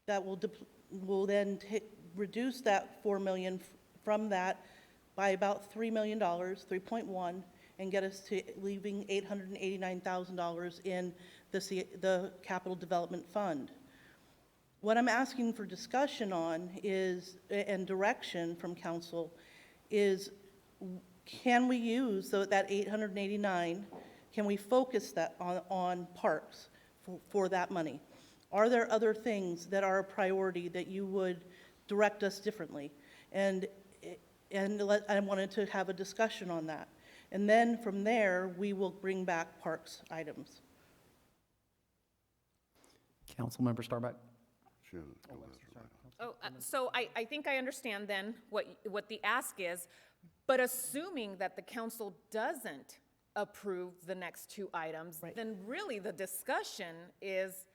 that will then reduce that 4 million from that by about $3 million, 3.1, and get us to leaving $889,000 in the Capital Development Fund. What I'm asking for discussion on is, and direction from council, is can we use that 889, can we focus that on parks for that money? Are there other things that are a priority that you would direct us differently? And I wanted to have a discussion on that. And then from there, we will bring back parks items. Councilmember Starbuck? So I think I understand then what the ask is, but assuming that the council doesn't approve the next two items, then really the discussion is,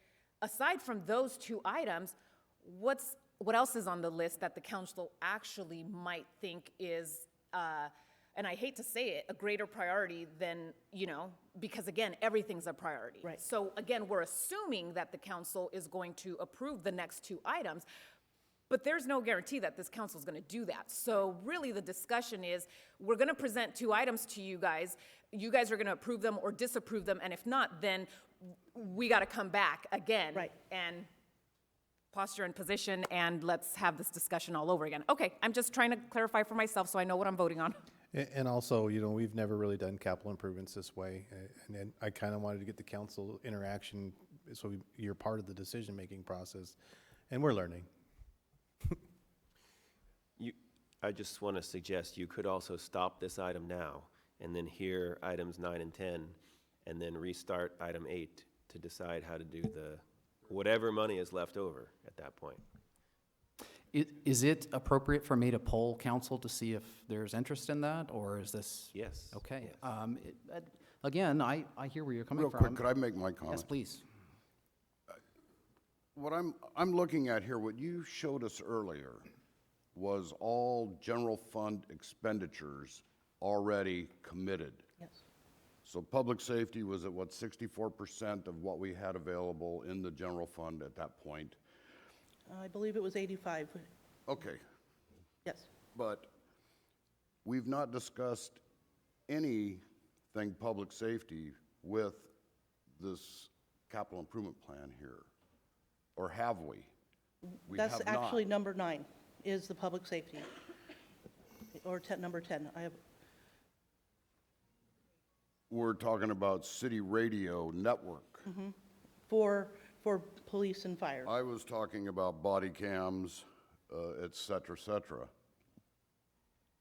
aside from those two items, what else is on the list that the council actually might think is, and I hate to say it, a greater priority than, because again, everything's a priority. Right. So again, we're assuming that the council is going to approve the next two items, but there's no guarantee that this council is going to do that. So really the discussion is, we're going to present two items to you guys. You guys are going to approve them or disapprove them, and if not, then we got to come back again and posture and position, and let's have this discussion all over again. Okay, I'm just trying to clarify for myself so I know what I'm voting on. And also, we've never really done capital improvements this way, and I kind of wanted to get the council interaction so you're part of the decision-making process, and we're learning. I just want to suggest you could also stop this item now and then hear items 9 and 10 and then restart item 8 to decide how to do whatever money is left over at that point. Is it appropriate for me to poll council to see if there's interest in that, or is this? Yes. Okay. Yes. Again, I hear where you're coming Real from. quick, could I make my comment? Yes, please. What I'm looking at here, what you showed us earlier was all general fund expenditures already committed. Yes. So public safety was at what, 64% of what we had available in the general fund at that point? I believe it was 85. Okay. Yes. But we've not discussed anything public safety with this capital improvement plan here, or have we? We That's have not. actually number 9, is the public safety, or number 10. we're talking about city radio network. For police and fire. I was talking about body cams, et cetera, et cetera.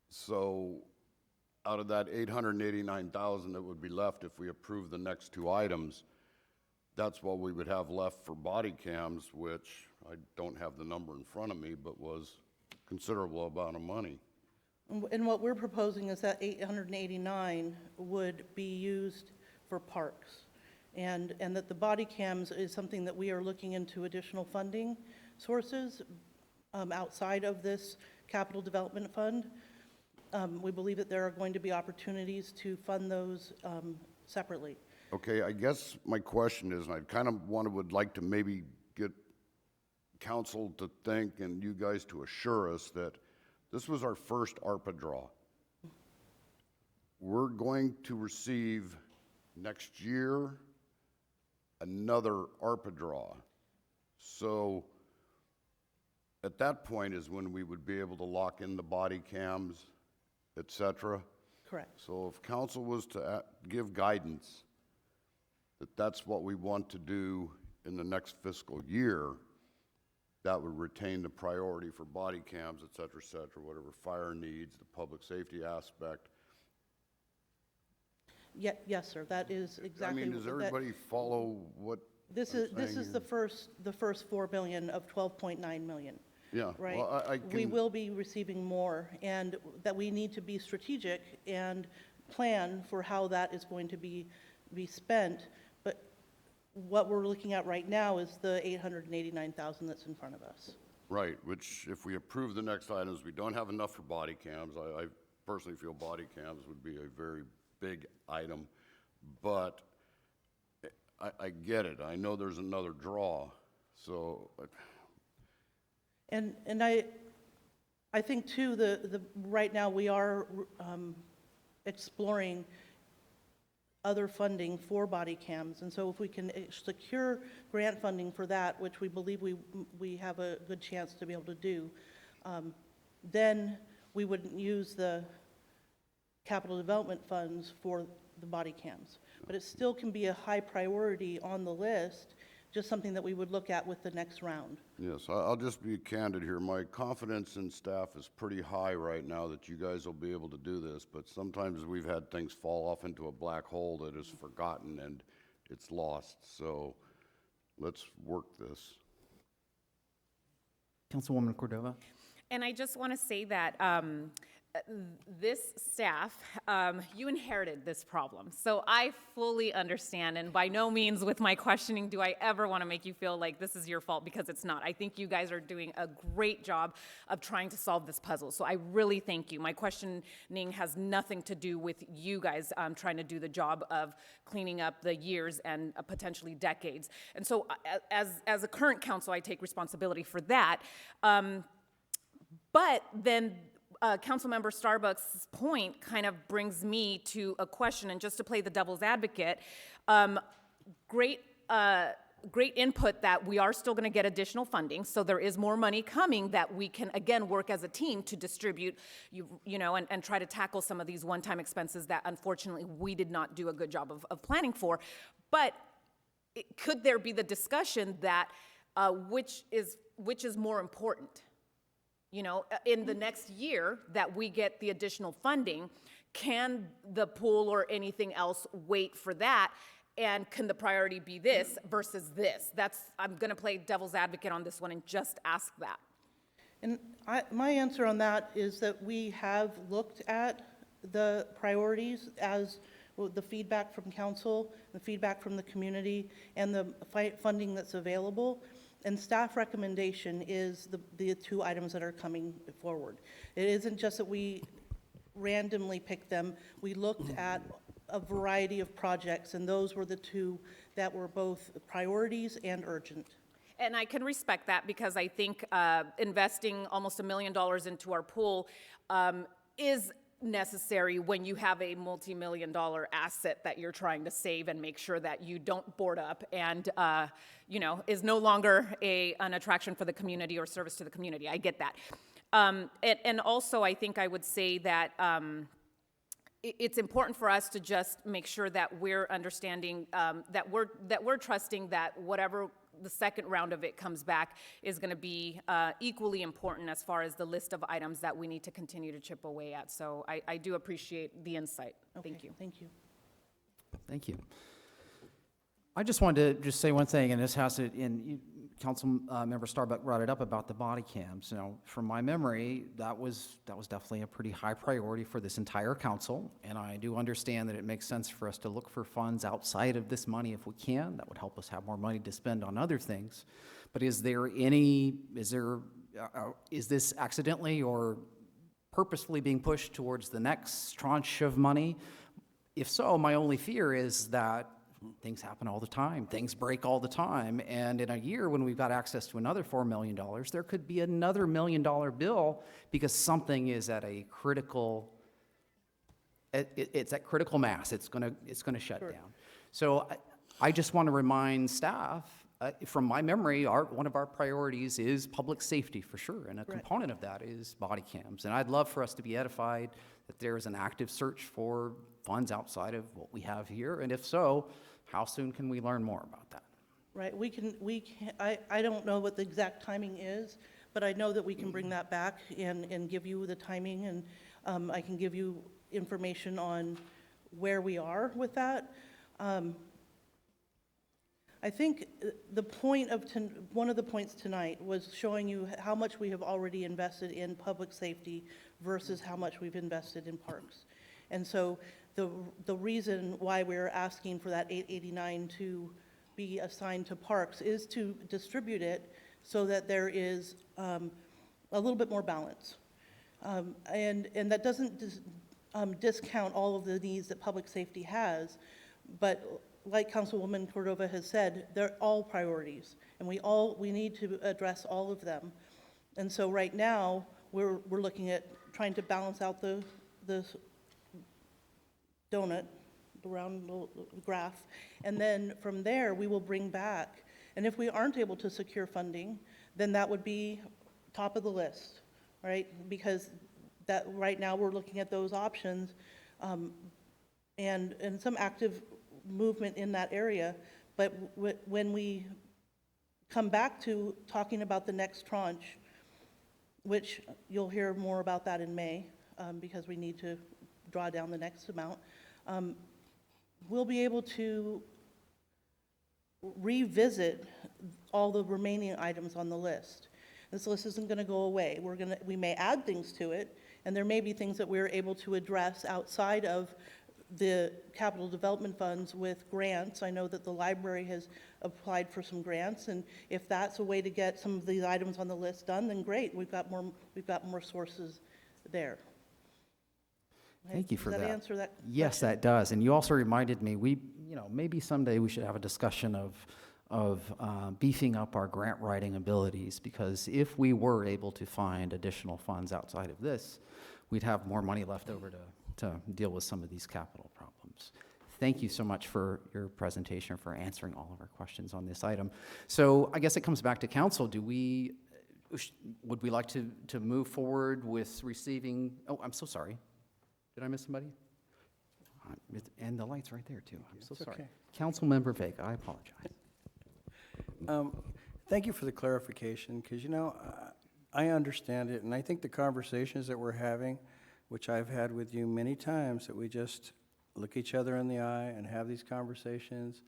So out of that 889,000 that would be left if we approve the next two items, that's what we would have left for body cams, which I don't have the number in front of me, but was considerable amount of money. And what we're proposing is that 889 would be used for parks. And that the body cams is something that we are looking into additional funding sources outside of this capital development fund. We believe that there are going to be opportunities to fund those separately. Okay, I guess my question is, and I kind of would like to maybe get council to think and you guys to assure us that this was our first ARPA draw. We're going to receive next year another ARPA draw. So at that point is when we would be able to lock in the body cams, et cetera. Correct. So if council was to give guidance that that's what we want to do in the next fiscal year, that would retain the priority for body cams, et cetera, whatever fire needs, the public safety aspect. Yes, sir, that is exactly. I mean, does everybody follow what This I'm is saying the here? first 4 billion of 12.9 million. Yeah, Right? well, I We can- will be receiving more, and that we need to be strategic and plan for how that is going to be spent. But what we're looking at right now is the 889,000 that's in front of us. Right, which if we approve the next items, we don't have enough for body cams. I personally feel body cams would be a very big item, but I get it. I know there's another draw, so. And I think too, right now we are exploring other funding for body cams. And so if we can secure grant funding for that, which we believe we have a good chance to be able to do, then we wouldn't use the capital development funds for the body cams. But it still can be a high priority on the list, just something that we would look at with the next round. Yes, I'll just be candid here. My confidence in staff is pretty high right now that you guys will be able to do this, but sometimes we've had things fall off into a black hole that is forgotten and it's lost. So let's work this. Councilwoman Cordova? And I just want to say that this staff, you inherited this problem. So I fully understand, and by no means with my questioning do I ever want to make you feel like this is your fault, because it's not. I think you guys are doing a great job of trying to solve this puzzle. So I really thank you. My questioning has nothing to do with you guys trying to do the job of cleaning up the years and potentially decades. And so as a current council, I take responsibility for that. But then Councilmember Starbucks' point kind of brings me to a question, and just to play the devil's advocate, great input that we are still going to get additional funding, so there is more money coming that we can, again, work as a team to distribute, you know, and try to tackle some of these one-time expenses that, unfortunately, we did not do a good job of planning for. But could there be the discussion that which is more important? You know, in the next year that we get the additional funding, can the pool or anything else wait for that? And can the priority be this versus this? I'm going to play devil's advocate on this one and just ask that. And my answer on that is that we have looked at the priorities as the feedback from council, the feedback from the community, and the funding that's available. And staff recommendation is the two items that are coming forward. It isn't just that we randomly picked them. We looked at a variety of projects, and those were the two that were both priorities and urgent. And I can respect that, because I think investing almost $1 million into our pool is necessary when you have a multi-million-dollar asset that you're trying to save and make sure that you don't board up and you know, is no longer an attraction for the community or service to the community. I get that. And also, I think I would say that it's important for us to just make sure that we're understanding, that we're trusting that whatever the second round of it comes back is going to be equally important as far as the list of items that we need to continue to chip away at. So I do appreciate the insight. Thank you. Thank you. Thank you. I just wanted to just say one thing, and this has to, Council Member Starbuck brought it up about the body cams. You know, from my memory, that was definitely a pretty high priority for this entire council, and I do understand that it makes sense for us to look for funds outside of this money if we can. That would help us have more money to spend on other things. But is this accidentally or purposefully being pushed towards the next tranche of money? If so, my only fear is that things happen all the time. Things break all the time. And in a year when we've got access to another $4 million, there could be another $1 million bill because something is at a critical, it's at critical mass. It's gonna shut down. So I just want to remind staff, from my memory, one of our priorities is public safety for sure. And a component of that is body cams. And I'd love for us to be edified that there's an active search for funds outside of what we have here. And if so, how soon can we learn more about that? Right, I don't know what the exact timing is, but I know that we can bring that back and give you the timing, and I can give you information on where we are with that. I think one of the points tonight was showing you how much we have already invested in public safety versus how much we've invested in parks. And so the reason why we're asking for that 889 to be assigned to parks is to distribute it so that there is a little bit more balance. And that doesn't discount all of the needs that public safety has, but like Councilwoman Cordova has said, they're all priorities, and we need to address all of them. And so right now, we're looking at trying to balance out the donut, the round graph, and then from there we will bring back, and if we aren't able to secure funding, then that would be top of the list, right? Because that right now we're looking at those options, and some active movement in that area, but when we come back to talking about the next tranche, which you'll hear more about that in May, because we need to draw down the next amount, we'll be able to revisit all the remaining items on the list. This list isn't going to go away. We may add things to it, and there may be things that we're able to address outside of the capital development funds with grants. I know that the library has applied for some grants, and if that's a way to get some of these items on the list done, then great. We've got more sources there. Thank you for that. Does that answer that Yes, question? that does. And you also reminded me, maybe someday we should have a discussion of beefing up our grant writing abilities, because if we were able to find additional funds outside of this, we'd have more money left over to deal with some of these capital problems. Thank you so much for your presentation, for answering all of our questions on this item. So I guess it comes back to council. Would we like to move forward with receiving, I'm so sorry. Did I miss somebody? And the light's right there, too. I'm so sorry. okay. Councilmember Vega, I apologize. Thank you for the clarification, because, I understand it, and I think the conversations that we're having, which I've had with you many times, that we just look each other in the eye and have these conversations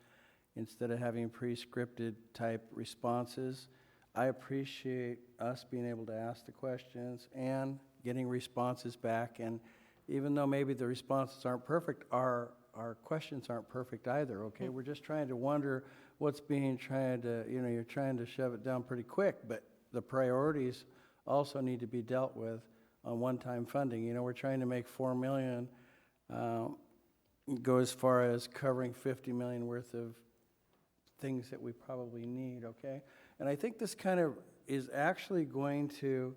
instead of having pre-scripted type responses. I appreciate us being able to ask the questions and getting responses back, and even though maybe the responses aren't perfect, our questions aren't perfect either, okay? We're just trying to wonder what's being you're trying to shove it down pretty quick, but the priorities also need to be dealt with on one-time funding. We're trying to make $4 million go as far as covering $50 million worth of things that we probably need, okay? And I think this kind of is actually going to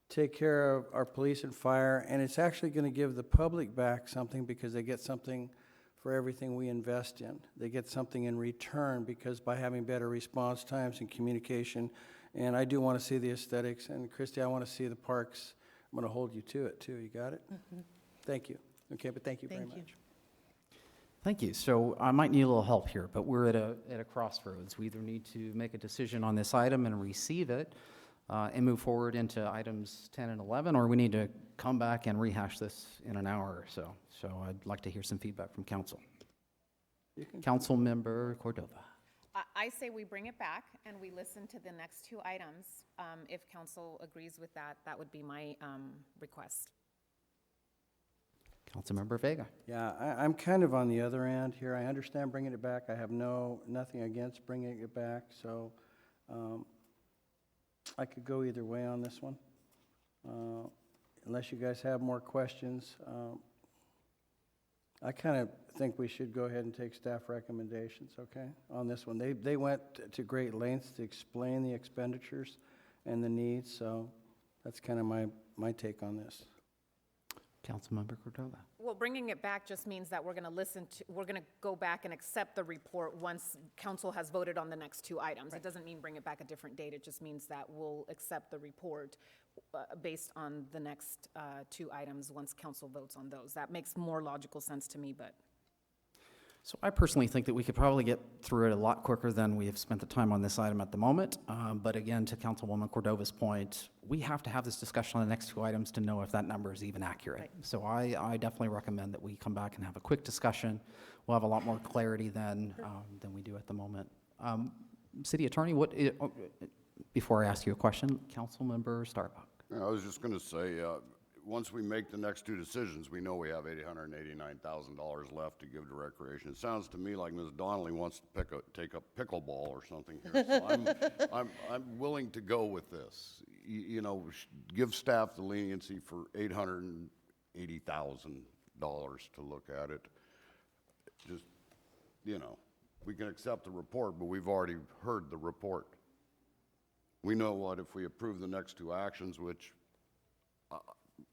take care of our police and fire, and it's actually going to give the public back something, because they get something for everything we invest in. They get something in return, because by having better response times and communication, and I do want to see the aesthetics, and Christy, I want to see the parks. I'm going to hold you to it too. You got it? Mm-hmm. Thank you. Okay, but thank you very Thank you. much. Thank you. So I might need a little help here, but we're at a crossroads. We either need to make a decision on this item and receive it and move forward into items 10 and 11, or we need to come back and rehash this in an hour or so. So I'd like to hear some feedback from council. Councilmember Cordova. I say we bring it back and we listen to the next two items. If council agrees with that, that would be my request. Councilmember Vega. Yeah, I'm kind of on the other end here. I understand bringing it back. I have nothing against bringing it back, so I could go either way on this one. Unless you guys have more questions, I kind of think we should go ahead and take staff recommendations, okay, on this one. They went to great lengths to explain the expenditures and the needs, so that's kind of my take on this. Councilmember Cordova. Well, bringing it back just means that we're going to go back and accept the report once council has voted on the next two items. It doesn't mean bring it back a different date. It just means that we'll accept the report based on the next two items once council votes on those. That makes more logical sense to me, but. So I personally think that we could probably get through it a lot quicker than we have spent the time on this item at the moment. But again, to Councilwoman Cordova's point, we have to have this discussion on the next two items to know if that number is even accurate. Right. So I definitely recommend that we come back and have a quick discussion. We'll have a lot more clarity than we do at the moment. City Attorney, before I ask you a question, Councilmember Starbuck. I was just going to say, once we make the next two decisions, we know we have $889,000 left to give to recreation. It sounds to me like Ms. Donnelly wants to take up pickleball or something here. So I'm willing to go with this. You know, give staff the leniency for $880,000 to look at it. Just, you know, we can accept the report, but we've already heard the report. We know what if we approve the next two actions, which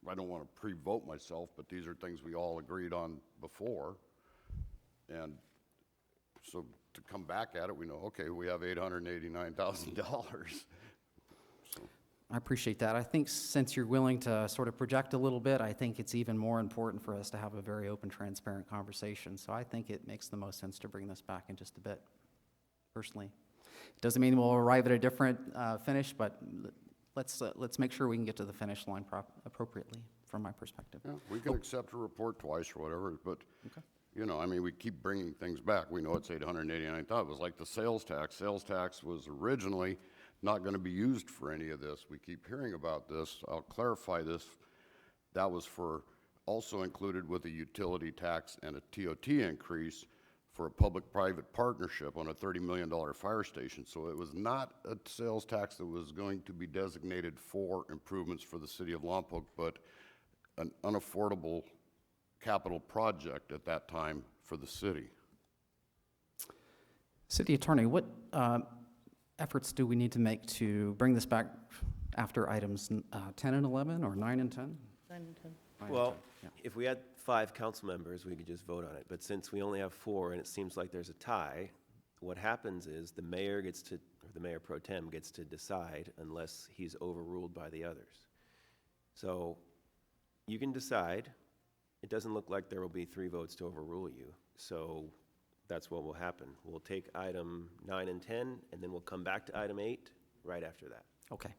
I don't want to pre-vote myself, but these are things we all agreed on before. And so to come back at it, we know, okay, we have $889,000. So. I appreciate that. I think since you're willing to sort of project a little bit, I think it's even more important for us to have a very open, transparent conversation. So I think it makes the most sense to bring this back in just a bit, personally. It doesn't mean we'll arrive at a different finish, but let's make sure we can get to the finish line appropriately, from my perspective. Yeah, we can accept a report twice or whatever, but, you know, I mean, we keep bringing things back. We know it's $889,000. It was like the sales tax. Sales tax was originally not going to be used for any of this. We keep hearing about this. I'll clarify this. That was also included with a utility tax and a TOT increase for a public-private partnership on a $30 million fire station. So it was not a sales tax that was going to be designated for improvements for the city of Lompoc, but an unaffordable capital project at that time for the city. City Attorney, what efforts do we need to make to bring this back after items 10 and 11, or 9 and 10? 9 and 10. Well, if we had 5 council members, we could just vote on it. But since we only have 4 and it seems like there's a tie, what happens is the mayor or the mayor pro tem gets to decide unless he's overruled by the others. So you can decide. It doesn't look like there will be 3 votes to overrule you. So that's what will happen. We'll take item 9 and 10, and then we'll come back to item 8 right after that. Okay,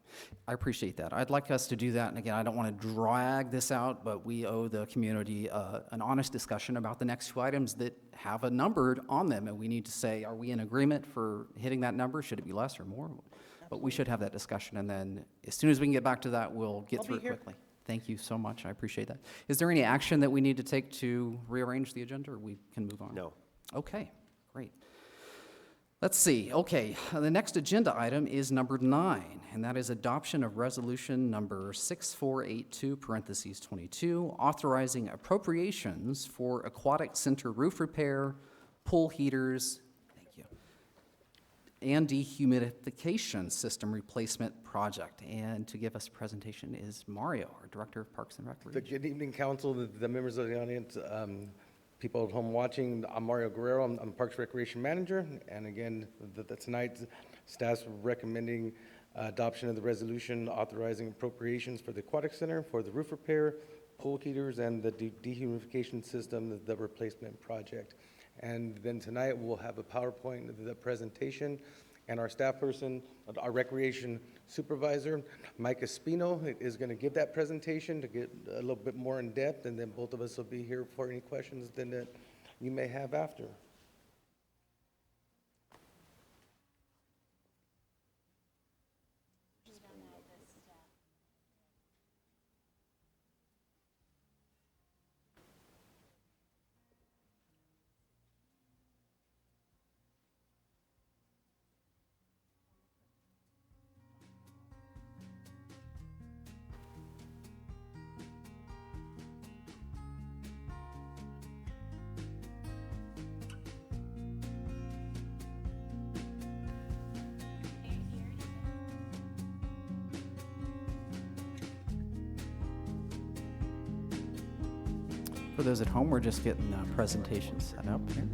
I appreciate that. I'd like us to do that, and again, I don't want to drag this out, but we owe the community an honest discussion about the next 2 items that have a number on them, and we need to say, are we in agreement for hitting that number? Should it be less or more? Absolutely. But we should have that discussion, and then as soon as we can get back to that, we'll get through it quickly. Thank you so much. I appreciate that. Is there any action that we need to take to rearrange the agenda, or we can move on? No. Okay, great. Let's see. Okay, the next agenda item is number 9, and that is adoption of resolution number 6482, parentheses 22, authorizing appropriations for aquatic center roof repair, pool heaters, thank you, and dehumidification system replacement project. And to give us a presentation is Mario, our Director of Parks and Recreation. Good evening, Council, the members of the audience, people at home watching. I'm Mario Guerrero. I'm Parks Recreation Manager. And again, tonight, staff's recommending adoption of the resolution authorizing appropriations for the Aquatic Center for the roof repair, pool heaters and the dehumidification system, the replacement project. And then tonight, we'll have a PowerPoint of the presentation, and our staff person, our recreation supervisor, Mike Espino, is going to give that presentation to get a little bit more in depth, and then both of us will be here for any questions then that you may have after. For those at home, we're just getting presentations set up here.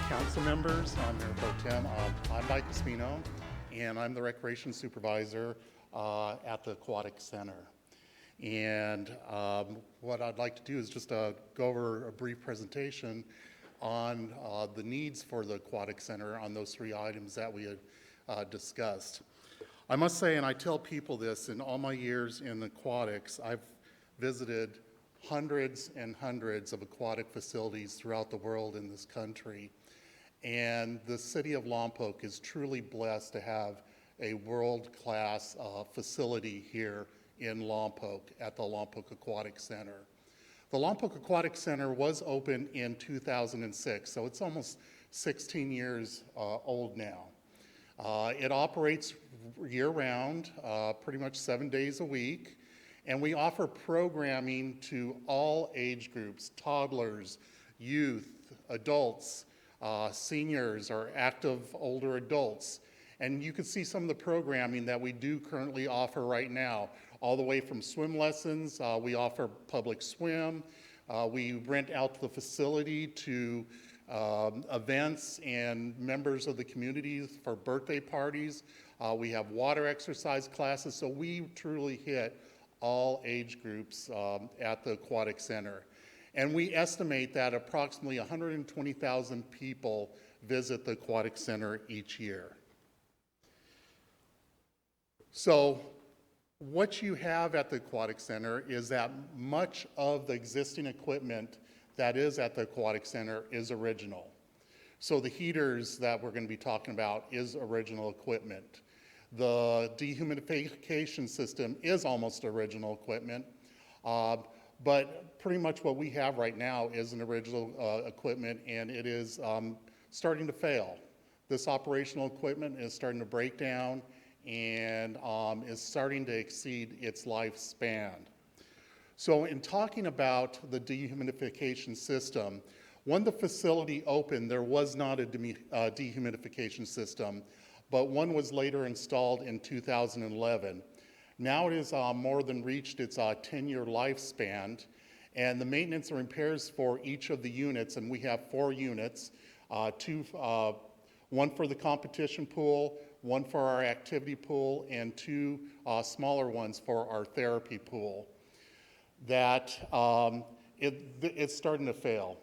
Council members, I'm Mayor Pro Tem. I'm Mike Espino, and I'm the Recreation Supervisor at the Aquatic Center. And what I'd like to do is just go over a brief presentation on the needs for the Aquatic Center on those three items that we had discussed. I must say, and I tell people this, in all my years in aquatics, I've visited hundreds and hundreds of aquatic facilities throughout the world in this country. And the city of Lompoc is truly blessed to have a world-class facility here in Lompoc at the Lompoc Aquatic Center. The Lompoc Aquatic Center was opened in 2006, so it's almost 16 years old now. It operates year-round, pretty much 7 days a week, and we offer programming to all age groups, toddlers, youth, adults, seniors, or active older adults. And you can see some of the programming that we do currently offer right now, all the way from swim lessons. We offer public swim. We rent out the facility to events and members of the community for birthday parties. We have water exercise classes, so we truly hit all age groups at the Aquatic Center. And we estimate that approximately 120,000 people visit the Aquatic Center each year. So what you have at the Aquatic Center is that much of the existing equipment that is at the Aquatic Center is original. So the heaters that we're going to be talking about is original equipment. The dehumidification system is almost original equipment, but pretty much what we have right now is an original equipment, and it is starting to fail. This operational equipment is starting to break down and is starting to exceed its lifespan. So in talking about the dehumidification system, when the facility opened, there was not a dehumidification system, but one was later installed in 2011. Now it has more than reached its 10-year lifespan, and the maintenance and repairs for each of the units, and we have 4 units, one for the competition pool, one for our activity pool, and 2 smaller ones for our therapy pool, that it's starting to fail,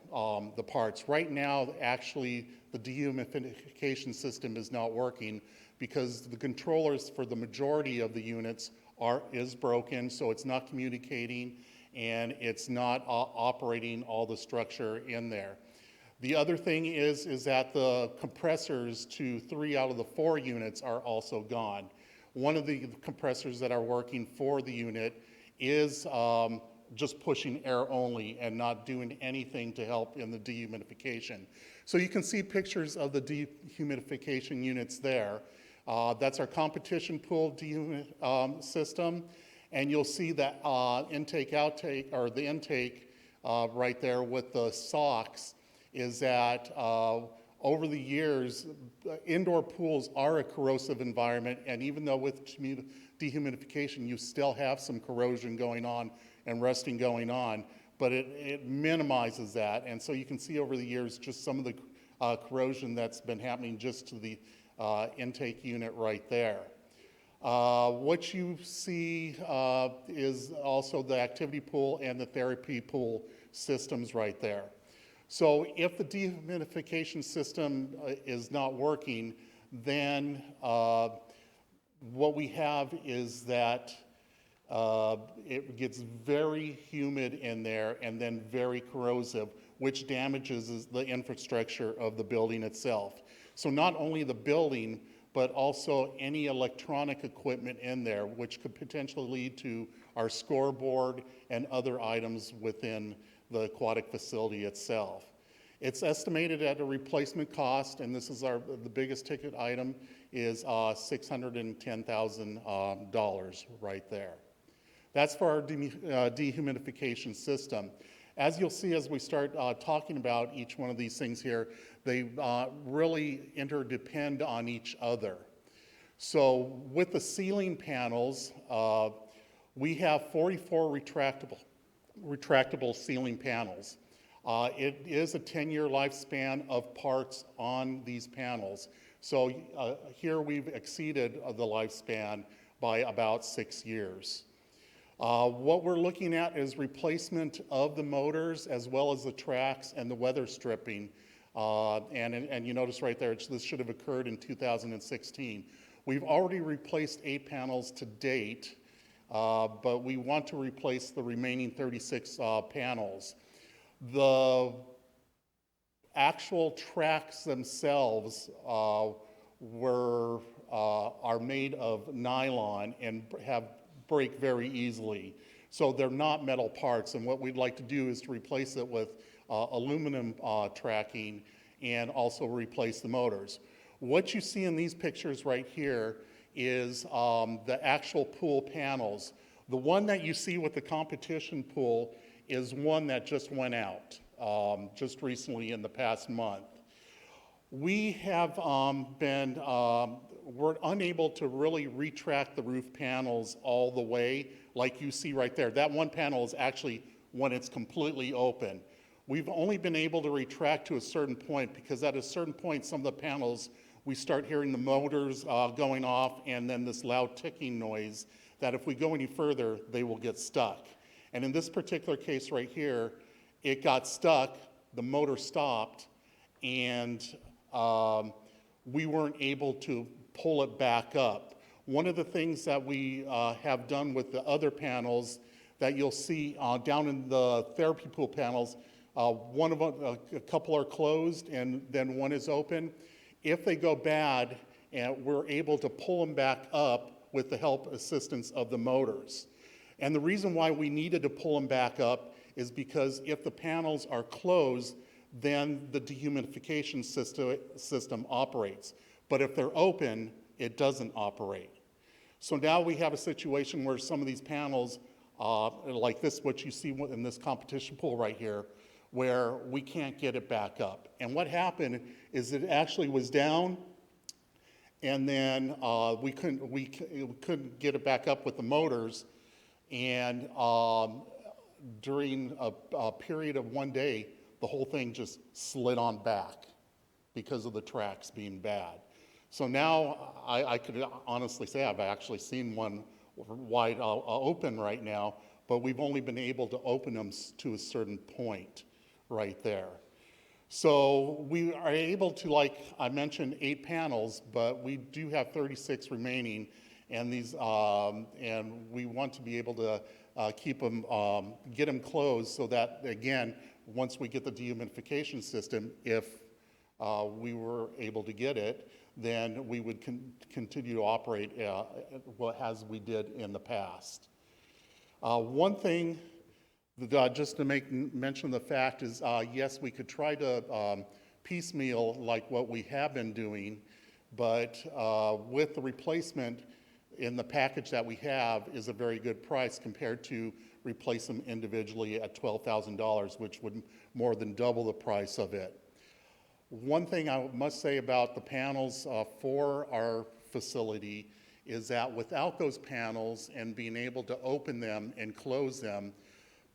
the parts. Right now, actually, the dehumidification system is not working because the controllers for the majority of the units is broken, so it's not communicating and it's not operating all the structure in there. The other thing is that the compressors to 3 out of the 4 units are also gone. One of the compressors that are working for the unit is just pushing air only and not doing anything to help in the dehumidification. So you can see pictures of the dehumidification units there. That's our competition pool system, and you'll see that intake-outtake, or the intake right there with the socks, is that over the years, indoor pools are a corrosive environment, and even though with dehumidification, you still have some corrosion going on and rusting going on, but it minimizes that. And so you can see over the years just some of the corrosion that's been happening just to the intake unit right there. What you see is also the activity pool and the therapy pool systems right there. So if the dehumidification system is not working, then what we have is that it gets very humid in there and then very corrosive, which damages the infrastructure of the building itself. So not only the building, but also any electronic equipment in there, which could potentially lead to our scoreboard and other items within the aquatic facility itself. It's estimated at a replacement cost, and this is the biggest ticket item, is $610,000 right there. That's for our dehumidification system. As you'll see as we start talking about each one of these things here, they really interdepend on each other. So with the ceiling panels, we have 44 retractable ceiling panels. It is a 10-year lifespan of parts on these panels. So here we've exceeded the lifespan by about 6 years. What we're looking at is replacement of the motors as well as the tracks and the weather stripping. And you notice right there, this should have occurred in 2016. We've already replaced 8 panels to date, but we want to replace the remaining 36 panels. The actual tracks themselves are made of nylon and break very easily. So they're not metal parts, and what we'd like to do is to replace it with aluminum tracking and also replace the motors. What you see in these pictures right here is the actual pool panels. The one that you see with the competition pool is one that just went out just recently in the past month. We have we're unable to really retract the roof panels all the way like you see right there. That one panel is actually when it's completely open. We've only been able to retract to a certain point because at a certain point, some of the panels, we start hearing the motors going off and then this loud ticking noise that if we go any further, they will get stuck. And in this particular case right here, it got stuck, the motor stopped, and we weren't able to pull it back up. One of the things that we have done with the other panels that you'll see down in the therapy pool panels, one of them, a couple are closed and then one is open. If they go bad, and we're able to pull them back up with the assistance of the motors. And the reason why we needed to pull them back up is because if the panels are closed, then the dehumidification system operates. But if they're open, it doesn't operate. So now we have a situation where some of these panels, like this, what you see in this competition pool right here, where we can't get it back up. And what happened is it actually was down, and then we couldn't get it back up with the motors. And during a period of one day, the whole thing just slid on back because of the tracks being bad. So now I could honestly say I've actually seen one wide open right now, but we've only been able to open them to a certain point right there. So we are able to, like I mentioned, 8 panels, but we do have 36 remaining, and these and we want to be able to keep them, get them closed, so that again, once we get the dehumidification system, if we were able to get it, then we would continue to operate as we did in the past. One thing, just to mention the fact is, yes, we could try to piecemeal like what we have been doing, but with the replacement in the package that we have is a very good price compared to replace them individually at $12,000, which would more than double the price of it. One thing I must say about the panels for our facility is that without those panels and being able to open them and close them,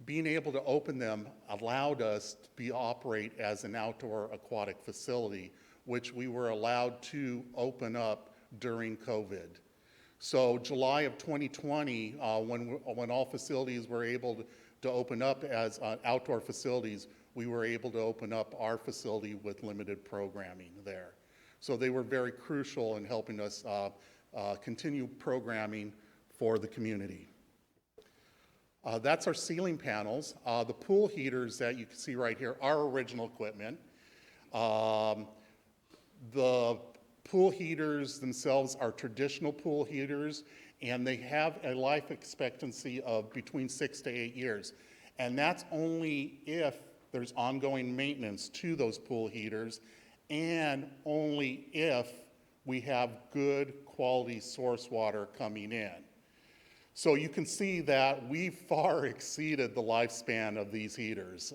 being able to open them allowed us to operate as an outdoor aquatic facility, which we were allowed to open up during COVID. So July of 2020, when all facilities were able to open up as outdoor facilities, we were able to open up our facility with limited programming there. So they were very crucial in helping us continue programming for the community. That's our ceiling panels. The pool heaters that you can see right here are original equipment. The pool heaters themselves are traditional pool heaters, and they have a life expectancy of between 6 to 8 years. And that's only if there's ongoing maintenance to those pool heaters, and only if we have good quality source water coming in. So you can see that we far exceeded the lifespan of these heaters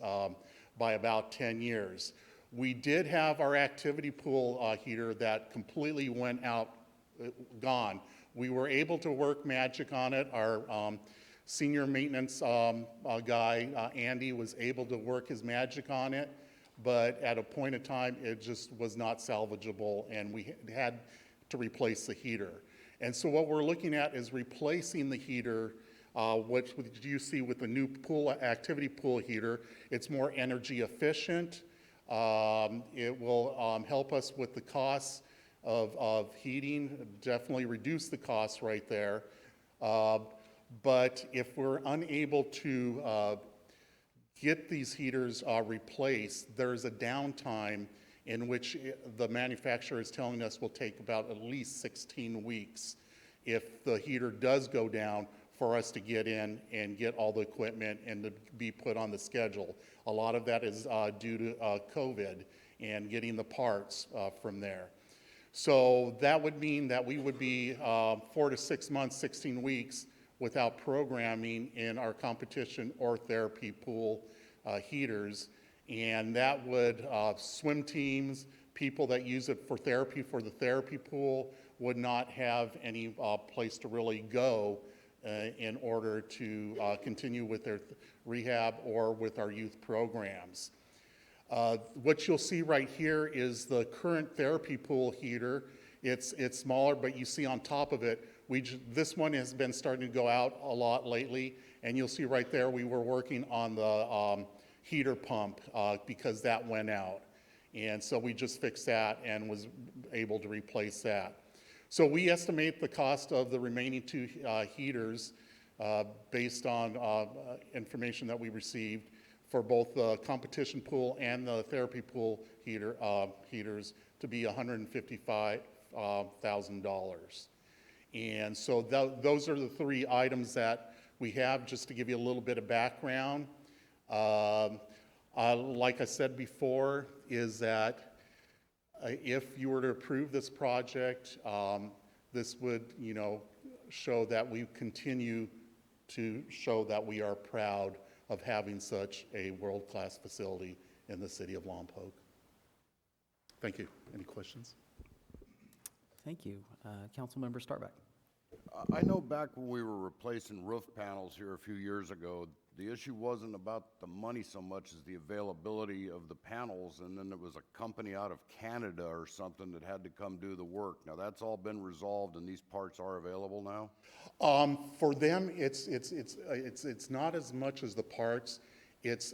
by about 10 years. We did have our activity pool heater that completely went out, gone. We were able to work magic on it. Our senior maintenance guy, Andy, was able to work his magic on it, but at a point in time, it just was not salvageable, and we had to replace the heater. And so what we're looking at is replacing the heater, which you see with the new pool activity pool heater. It's more energy efficient. It will help us with the costs of heating, definitely reduce the costs right there. But if we're unable to get these heaters replaced, there's a downtime in which the manufacturer is telling us will take about at least 16 weeks if the heater does go down for us to get in and get all the equipment and to be put on the schedule. A lot of that is due to COVID and getting the parts from there. So that would mean that we would be 4 to 6 months, 16 weeks without programming in our competition or therapy pool heaters. And that would, swim teams, people that use it for the therapy pool, would not have any place to really go in order to continue with their rehab or with our youth programs. What you'll see right here is the current therapy pool heater. It's smaller, but you see on top of it, this one has been starting to go out a lot lately, and you'll see right there we were working on the heater pump because that went out. And so we just fixed that and was able to replace that. So we estimate the cost of the remaining 2 heaters based on information that we received for both the competition pool and the therapy pool heaters to be $155,000. And so those are the 3 items that we have, just to give you a little bit of background. Like I said before, is that if you were to approve this project, this would, show that we continue to show that we are proud of having such a world-class facility in the city of Lompoc. Thank you. Any questions? Thank you. Councilmember Starbuck. I know back when we were replacing roof panels here a few years ago, the issue wasn't about the money so much as the availability of the panels, and then there was a company out of Canada or something that had to come do the work. Now that's all been resolved, and these parts are available now? For them, it's not as much as the parts. It's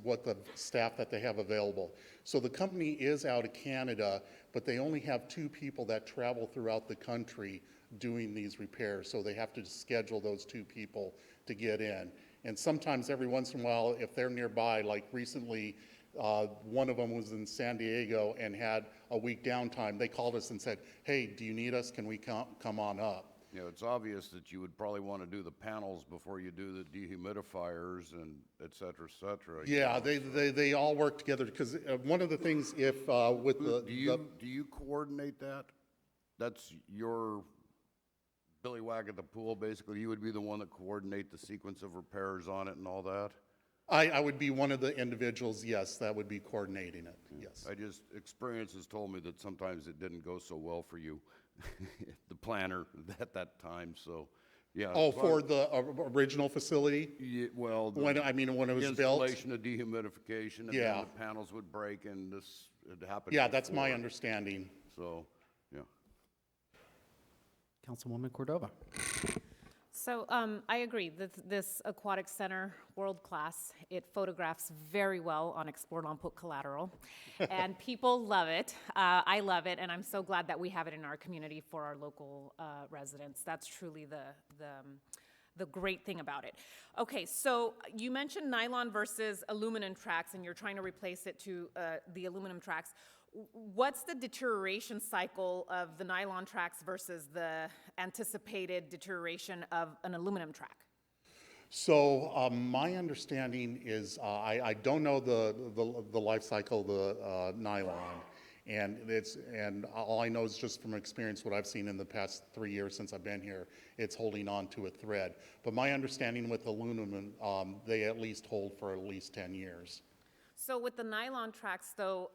what the staff that they have available. So the company is out of Canada, but they only have 2 people that travel throughout the country doing these repairs. So they have to schedule those 2 people to get in. And sometimes every once in a while, if they're nearby, like recently, one of them was in San Diego and had a week downtime. They called us and said, hey, do you need us? Can we come on up? You know, it's obvious that you would probably want to do the panels before you do the dehumidifiers and et cetera, et cetera. Yeah, they all work together, because one of the things, if with do you coordinate that? That's your Billy Wag at the pool, basically. You would be the one that coordinate the sequence of repairs on it and all that? I would be one of the individuals, yes, that would be coordinating it, yes. Experience has told me that sometimes it didn't go so well for you, the planner at that time, so, yeah. Oh, for the original facility? Yeah, well, When it was built? installation of dehumidification, and then Yeah. the panels would break, and this had happened Yeah, that's my before. understanding. So, yeah. Councilwoman Cordova. So I agree that this aquatic center, world-class, it photographs very well on Explore Lompoc collateral, and people love it. I love it, and I'm so glad that we have it in our community for our local residents. That's truly the great thing about it. Okay, so you mentioned nylon versus aluminum tracks, and you're trying to replace it to the aluminum tracks. What's the deterioration cycle of the nylon tracks versus the anticipated deterioration of an aluminum track? So my understanding is, I don't know the life cycle of the nylon, and all I know is just from experience what I've seen in the past 3 years since I've been here, it's holding on to a thread. But my understanding with aluminum, they at least hold for at least 10 years. So with the nylon tracks, though,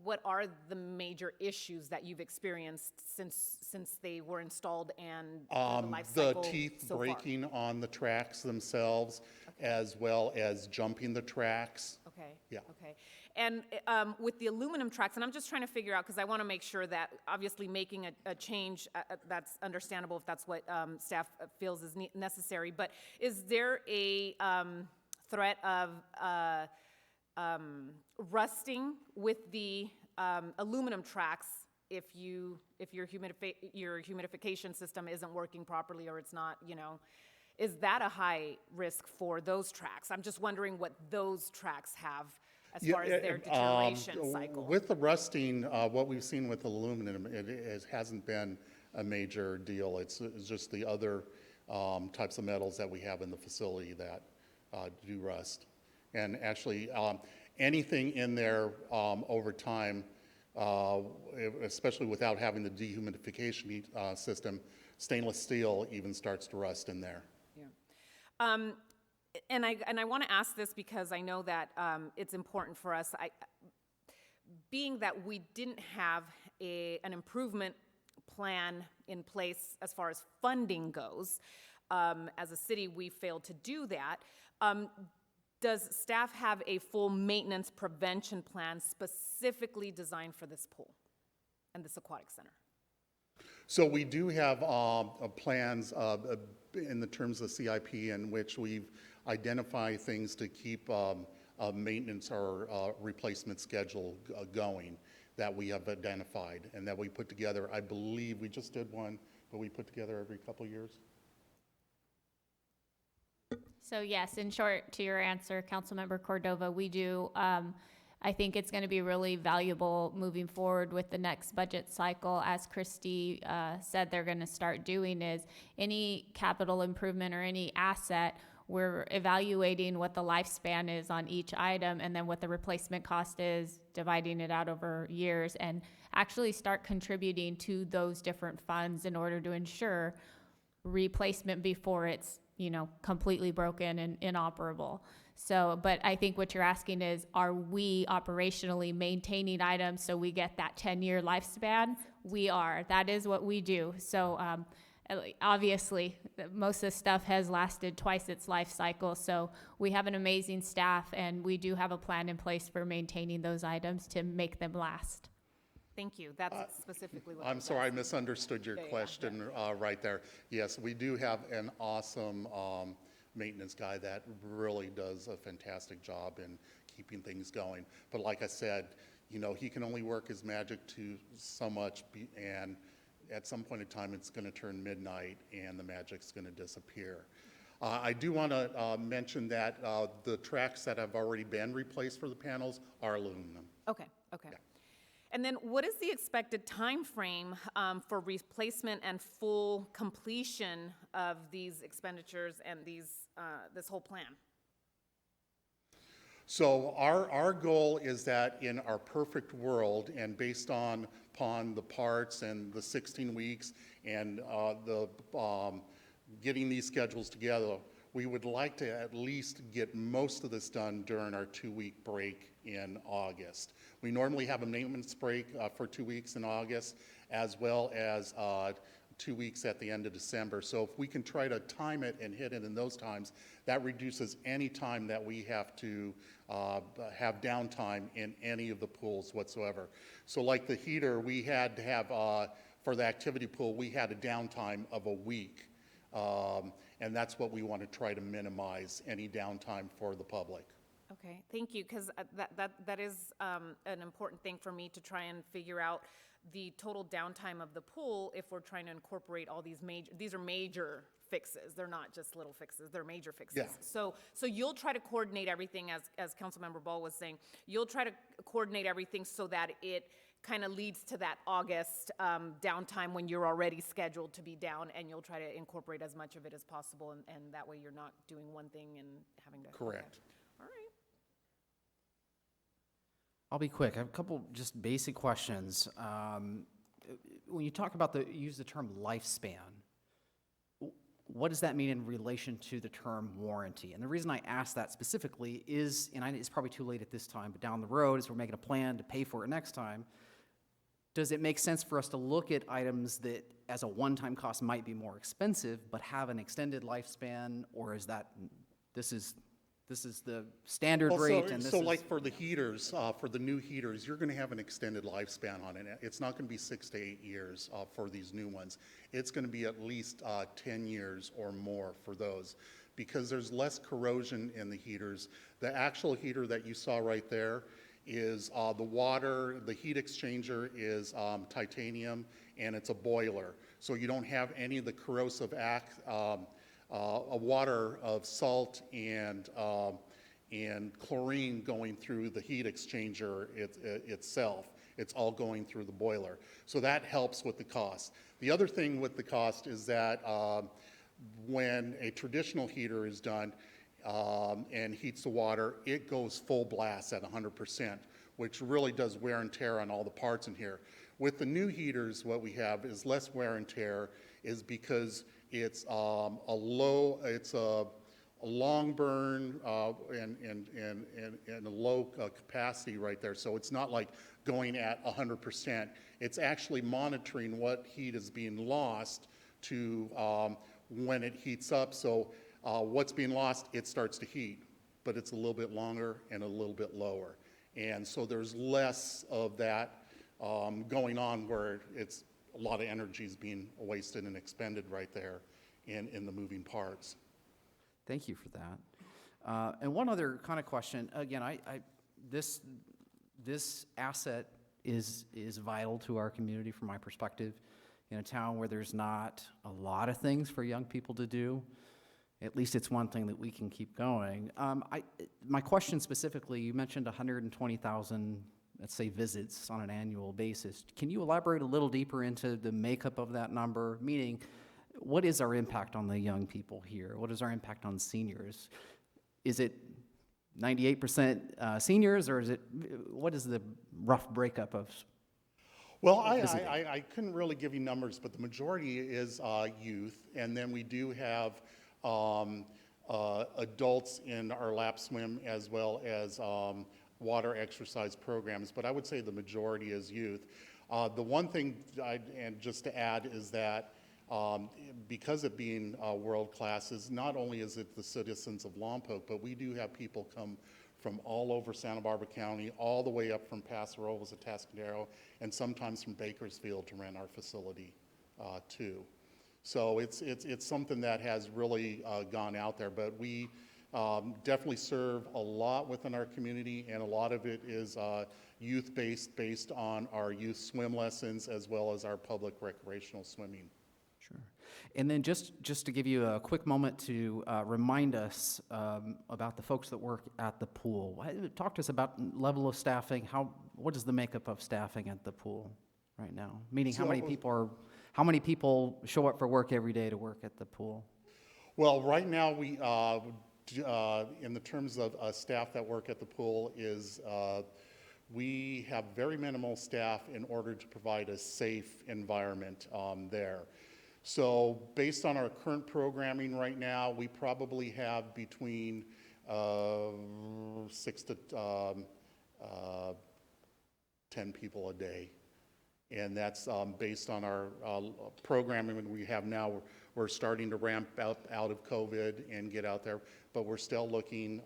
what are the major issues that you've experienced since they were installed and the life cycle The teeth so far? breaking on the tracks themselves, as well as jumping the tracks. Okay. Yeah. Okay. And with the aluminum tracks, and I'm just trying to figure out, because I want to make sure that obviously making a change, that's understandable if that's what staff feels is necessary, but is there a threat of rusting with the aluminum tracks if your humidification system isn't working properly, or it's not, is that a high risk for those tracks? I'm just wondering what those tracks have as far as their deterioration cycle. With the rusting, what we've seen with aluminum, it hasn't been a major deal. It's just the other types of metals that we have in the facility that do rust. And actually, anything in there over time, especially without having the dehumidification system, stainless steel even starts to rust in there. Yeah. And I want to ask this because I know that it's important for us. Being that we didn't have an improvement plan in place as far as funding goes, as a city, we failed to do that. Does staff have a full maintenance prevention plan specifically designed for this pool and this aquatic center? So we do have plans in the terms of CIP in which we've identified things to keep a maintenance or replacement schedule going that we have identified and that we put together. I believe we just did one, but we put together every couple of years. So yes, in short, to your answer, Councilmember Cordova, we do. I think it's going to be really valuable moving forward with the next budget cycle. As Christy said, they're going to start doing is any capital improvement or any asset, we're evaluating what the lifespan is on each item and then what the replacement cost is, dividing it out over years, and actually start contributing to those different funds in order to ensure replacement before it's completely broken and inoperable. So, but I think what you're asking is, are we operationally maintaining items so we get that 10-year lifespan? We are. That is what we do. So, obviously, most of the stuff has lasted twice its life cycle. So we have an amazing staff, and we do have a plan in place for maintaining those items to make them last. Thank you. That's specifically what I'm sorry, I misunderstood your question right there. Yes, we do have an awesome maintenance guy that really does a fantastic job in keeping things going. But like I said, he can only work his magic to so much, and at some point in time, it's going to turn midnight and the magic's going to disappear. I do want to mention that the tracks that have already been replaced for the panels are aluminum. Okay. Yeah. And then what is the expected time frame for replacement and full completion of these expenditures and this whole plan? So our goal is that in our perfect world, and based upon the parts and the 16 weeks and getting these schedules together, we would like to at least get most of this done during our 2-week break in August. We normally have a maintenance break for 2 weeks in August, as well as 2 weeks at the end of December. So if we can try to time it and hit it in those times, that reduces any time that we have to have downtime in any of the pools whatsoever. So like the heater, we had to have, for the activity pool, we had a downtime of a week. And that's what we want to try to minimize, any downtime for the public. Okay, thank you, because that is an important thing for me to try and figure out the total downtime of the pool if we're trying to incorporate all these these are major fixes. They're not just little fixes, they're major fixes. Yeah. So you'll try to coordinate everything, as Councilmember Ball was saying, you'll try to coordinate everything so that it kind of leads to that August downtime when you're already scheduled to be down, and you'll try to incorporate as much of it as possible, and that way you're not doing one thing and having to. Correct. All right. I'll be quick. I have a couple just basic questions. When you talk about use the term lifespan, what does that mean in relation to the term warranty? And the reason I ask that specifically is, and it's probably too late at this time, but down the road, as we're making a plan to pay for it next time, does it make sense for us to look at items that as a one-time cost might be more expensive, but have an extended lifespan, or is that, this is the standard rate, and this so is... like for the heaters, for the new heaters, you're going to have an extended lifespan on it. It's not going to be 6 to 8 years for these new ones. It's going to be at least 10 years or more for those, because there's less corrosion in the heaters. The actual heater that you saw right there is the heat exchanger is titanium, and it's a boiler. So you don't have any of the corrosive a water of salt and chlorine going through the heat exchanger itself. It's all going through the boiler. So that helps with the cost. The other thing with the cost is that when a traditional heater is done and heats the water, it goes full blast at 100%, which really does wear and tear on all the parts in here. With the new heaters, what we have is less wear and tear, is because it's a long burn and a low capacity right there. So it's not like going at 100%. It's actually monitoring what heat is being lost to when it heats up. So what's being lost, it starts to heat, but it's a little bit longer and a little bit lower. And so there's less of that going on where it's a lot of energy is being wasted and expended right there in the moving parts. Thank you for that. And one other kind of question. Again, this asset is vital to our community from my perspective. In a town where there's not a lot of things for young people to do, at least it's one thing that we can keep going. My question specifically, you mentioned 120,000, let's say, visits on an annual basis. Can you elaborate a little deeper into the makeup of that number? Meaning, what is our impact on the young people here? What is our impact on seniors? Is it 98% seniors, or what is the rough breakup of? Well, I couldn't really give you numbers, but the majority is youth, and then we do have adults in our lap swim as well as water exercise programs, but I would say the majority is youth. The one thing, and just to add, is that because of being world-class, is not only is it the citizens of Lompoc, but we do have people come from all over Santa Barbara County, all the way up from Paso Robles to Atascadero, and sometimes from Bakersfield to rent our facility too. So it's something that has really gone out there, but we definitely serve a lot within our community, and a lot of it is youth-based, based on our youth swim lessons as well as our public recreational swimming. Sure. And then just to give you a quick moment to remind us about the folks that work at the pool. Talk to us about level of staffing. What is the makeup of staffing at the pool right now? Meaning, how many people show up for work every day to work at the pool? Well, right now we, in the terms of staff that work at the pool, is we have very minimal staff in order to provide a safe environment there. So based on our current programming right now, we probably have between 6 to 10 people a day. And that's based on our programming that we have now. We're starting to ramp up out of COVID and get out there, but we're still looking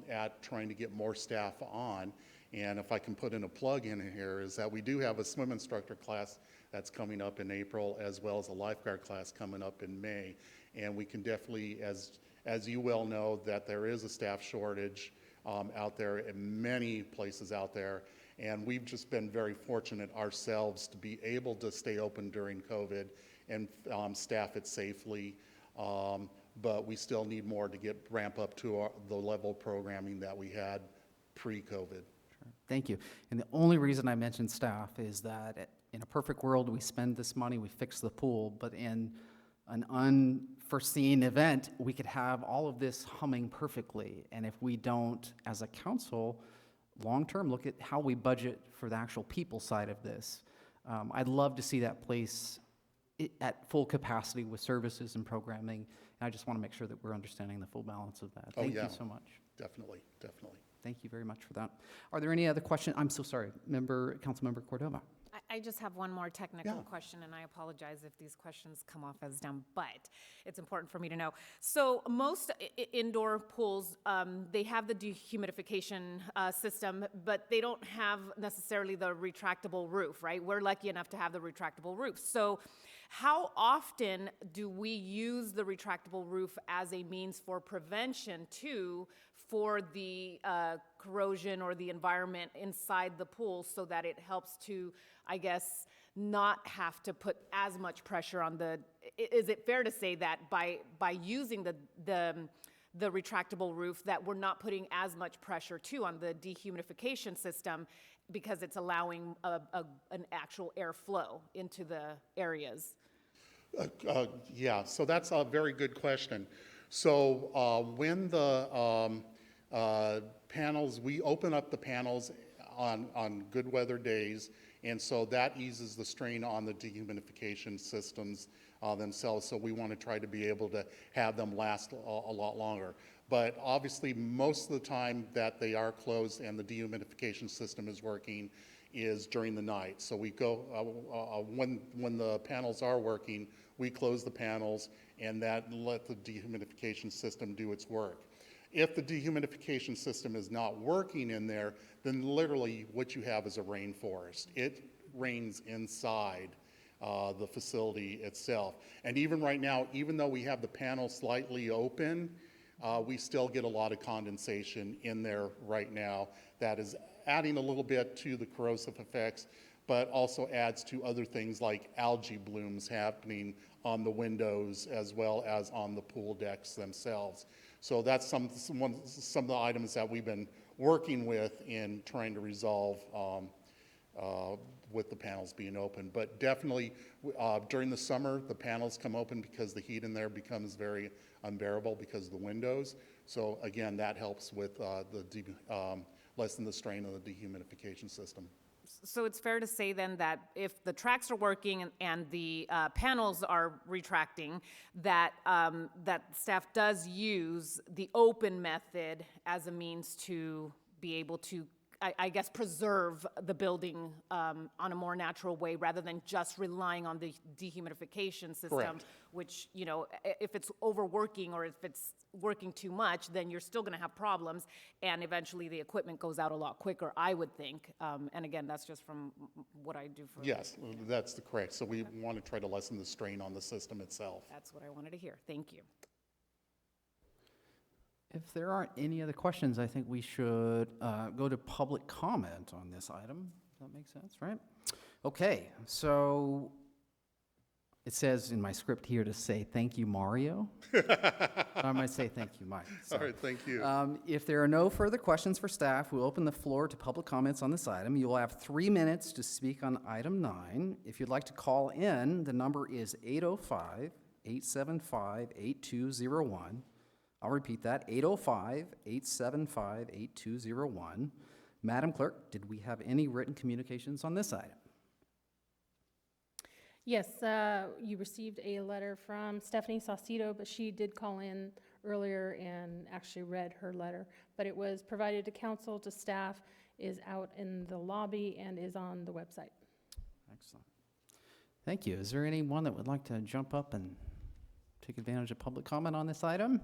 at trying to get more staff on. And if I can put in a plug in here, is that we do have a swim instructor class that's coming up in April, as well as a lifeguard class coming up in May. And we can definitely, as you well know, that there is a staff shortage out there in many places out there. And we've just been very fortunate ourselves to be able to stay open during COVID and staff it safely. But we still need more to ramp up to the level of programming that we had pre-COVID. Thank you. And the only reason I mentioned staff is that in a perfect world, we spend this money, we fix the pool, but in an unforeseen event, we could have all of this humming perfectly. And if we don't, as a council, long-term, look at how we budget for the actual people side of this. I'd love to see that place at full capacity with services and programming. And I just want to make sure that we're understanding the full balance of that. Thank you so much. Definitely, definitely. Thank you very much for that. Are there any other questions? I'm so sorry, Councilmember Cordova. I just have one more technical question, and I apologize if these questions come off as dumb, but it's important for me to know. So most indoor pools, they have the dehumidification system, but they don't have necessarily the retractable roof, right? We're lucky enough to have the retractable roof. So how often do we use the retractable roof as a means for prevention for the corrosion or the environment inside the pool, so that it helps to, I guess, not have to put as much pressure on the, is it fair to say that by using the retractable roof that we're not putting as much pressure on the dehumidification system, because it's allowing an actual airflow into the areas? Yeah, so that's a very good question. So when the panels, we open up the panels on good weather days, and so that eases the strain on the dehumidification systems themselves. So we want to try to be able to have them last a lot longer. But obviously, most of the time that they are closed and the dehumidification system is working is during the night. So we go, when the panels are working, we close the panels and that let the dehumidification system do its work. If the dehumidification system is not working in there, then literally what you have is a rainforest. It rains inside the facility itself. And even right now, even though we have the panel slightly open, we still get a lot of condensation in there right now that is adding a little bit to the corrosive effects, but also adds to other things like algae blooms happening on the windows as well as on the pool decks themselves. So that's some of the items that we've been working with in trying to resolve with the panels being open. But definitely during the summer, the panels come open because the heat in there becomes very unbearable because of the windows. So again, that helps with lessen the strain on the dehumidification system. So it's fair to say then that if the tracks are working and the panels are retracting, that that staff does use the open method as a means to be able to, I guess, preserve the building on a more natural way, rather than just relying on the dehumidification system. Correct. Which, you know, if it's overworking or if it's working too much, then you're still going to have problems, and eventually the equipment goes out a lot quicker, I would think. And again, that's just from what I do for. Yes, that's correct. So we want to try to lessen the strain on the system itself. That's what I wanted to hear. Thank you. If there aren't any other questions, I think we should go to public comment on this item. Does that make sense, right? Okay, so it says in my script here to say thank you, Mario. I might say thank you, Mike. So, all right, thank you. If there are no further questions for staff, we'll open the floor to public comments on this item. You will have 3 minutes to speak on item 9. If you'd like to call in, the number is 805-875-8201. I'll repeat that, 805-875-8201. Madam Clerk, did we have any written communications on this item? Yes, you received a letter from Stephanie Saucedo, but she did call in earlier and actually read her letter. But it was provided to council, to staff, is out in the lobby, and is on the website. Excellent. Thank you. Is there anyone that would like to jump up and take advantage of public comment on this item?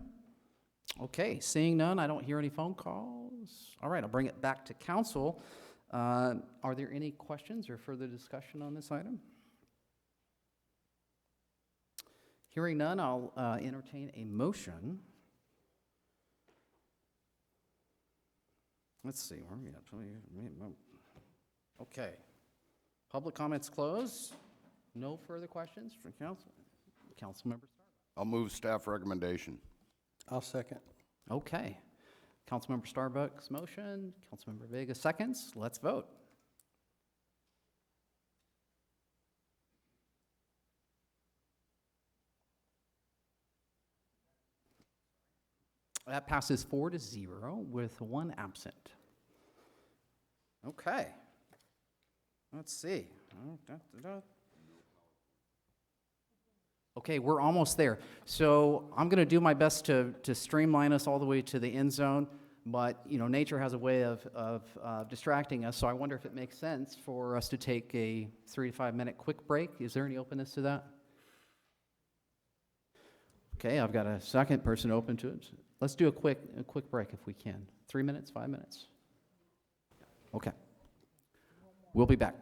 Okay, seeing none, I don't hear any phone calls. All right, I'll bring it back to council. Are there any questions or further discussion on this item? Hearing none, I'll entertain a motion. Let's see, where are we at? Okay. Public comments closed. No further questions from council. Council members? I'll move staff recommendation. I'll second. Okay. Councilmember Starbuck's motion, Councilmember Vega seconds. Let's vote. That passes 4-0 with 1 absent. Okay. Let's see. Okay, we're almost there. So I'm going to do my best to streamline us all the way to the end zone, but you know, nature has a way of distracting us. So I wonder if it makes sense for us to take a 3 to 5 minute quick break. Is there any openness to that? Okay, I've got a second person open to it. Let's do a quick break if we can. 3 minutes, 5 minutes? Okay. We'll be back.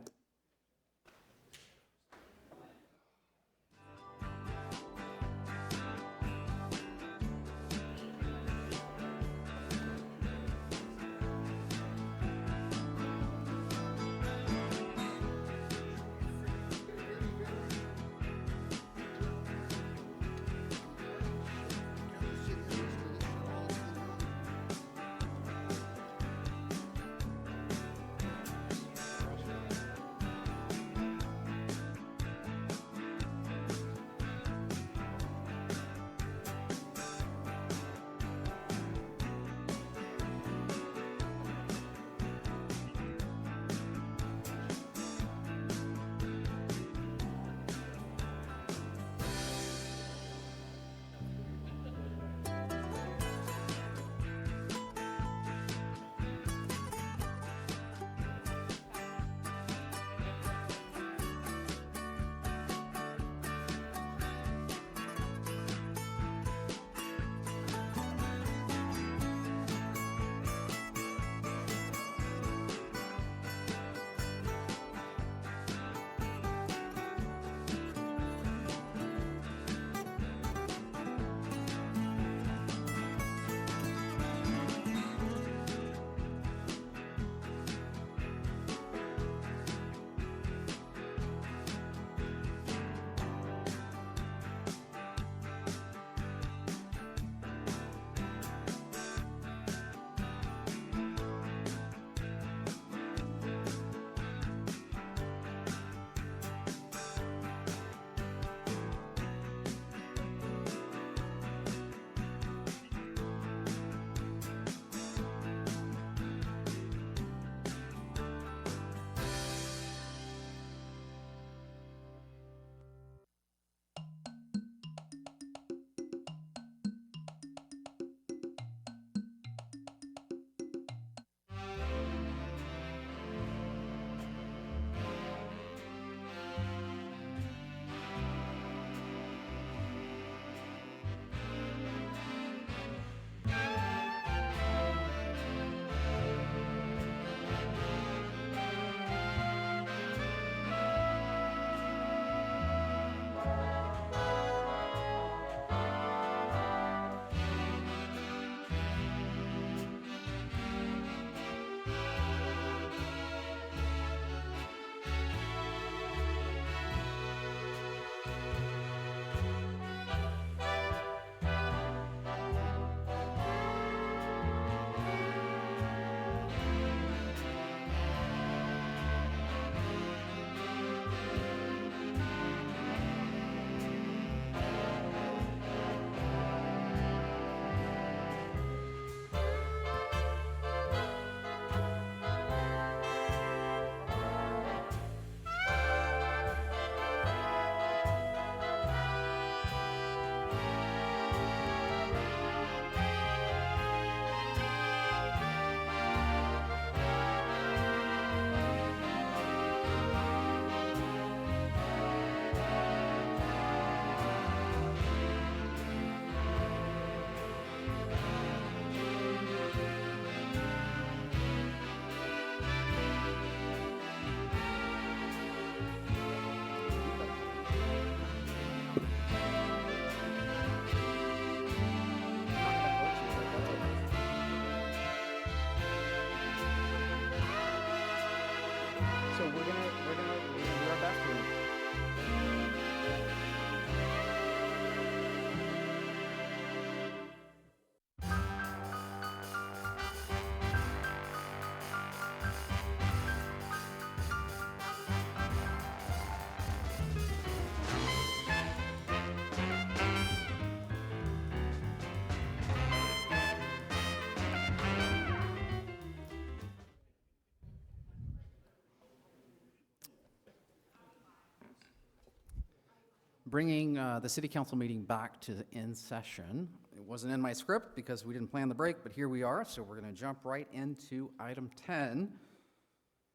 bringing the city council meeting back to the in session. It wasn't in my script because we didn't plan the break, but here we are. So we're going to jump right into item 10,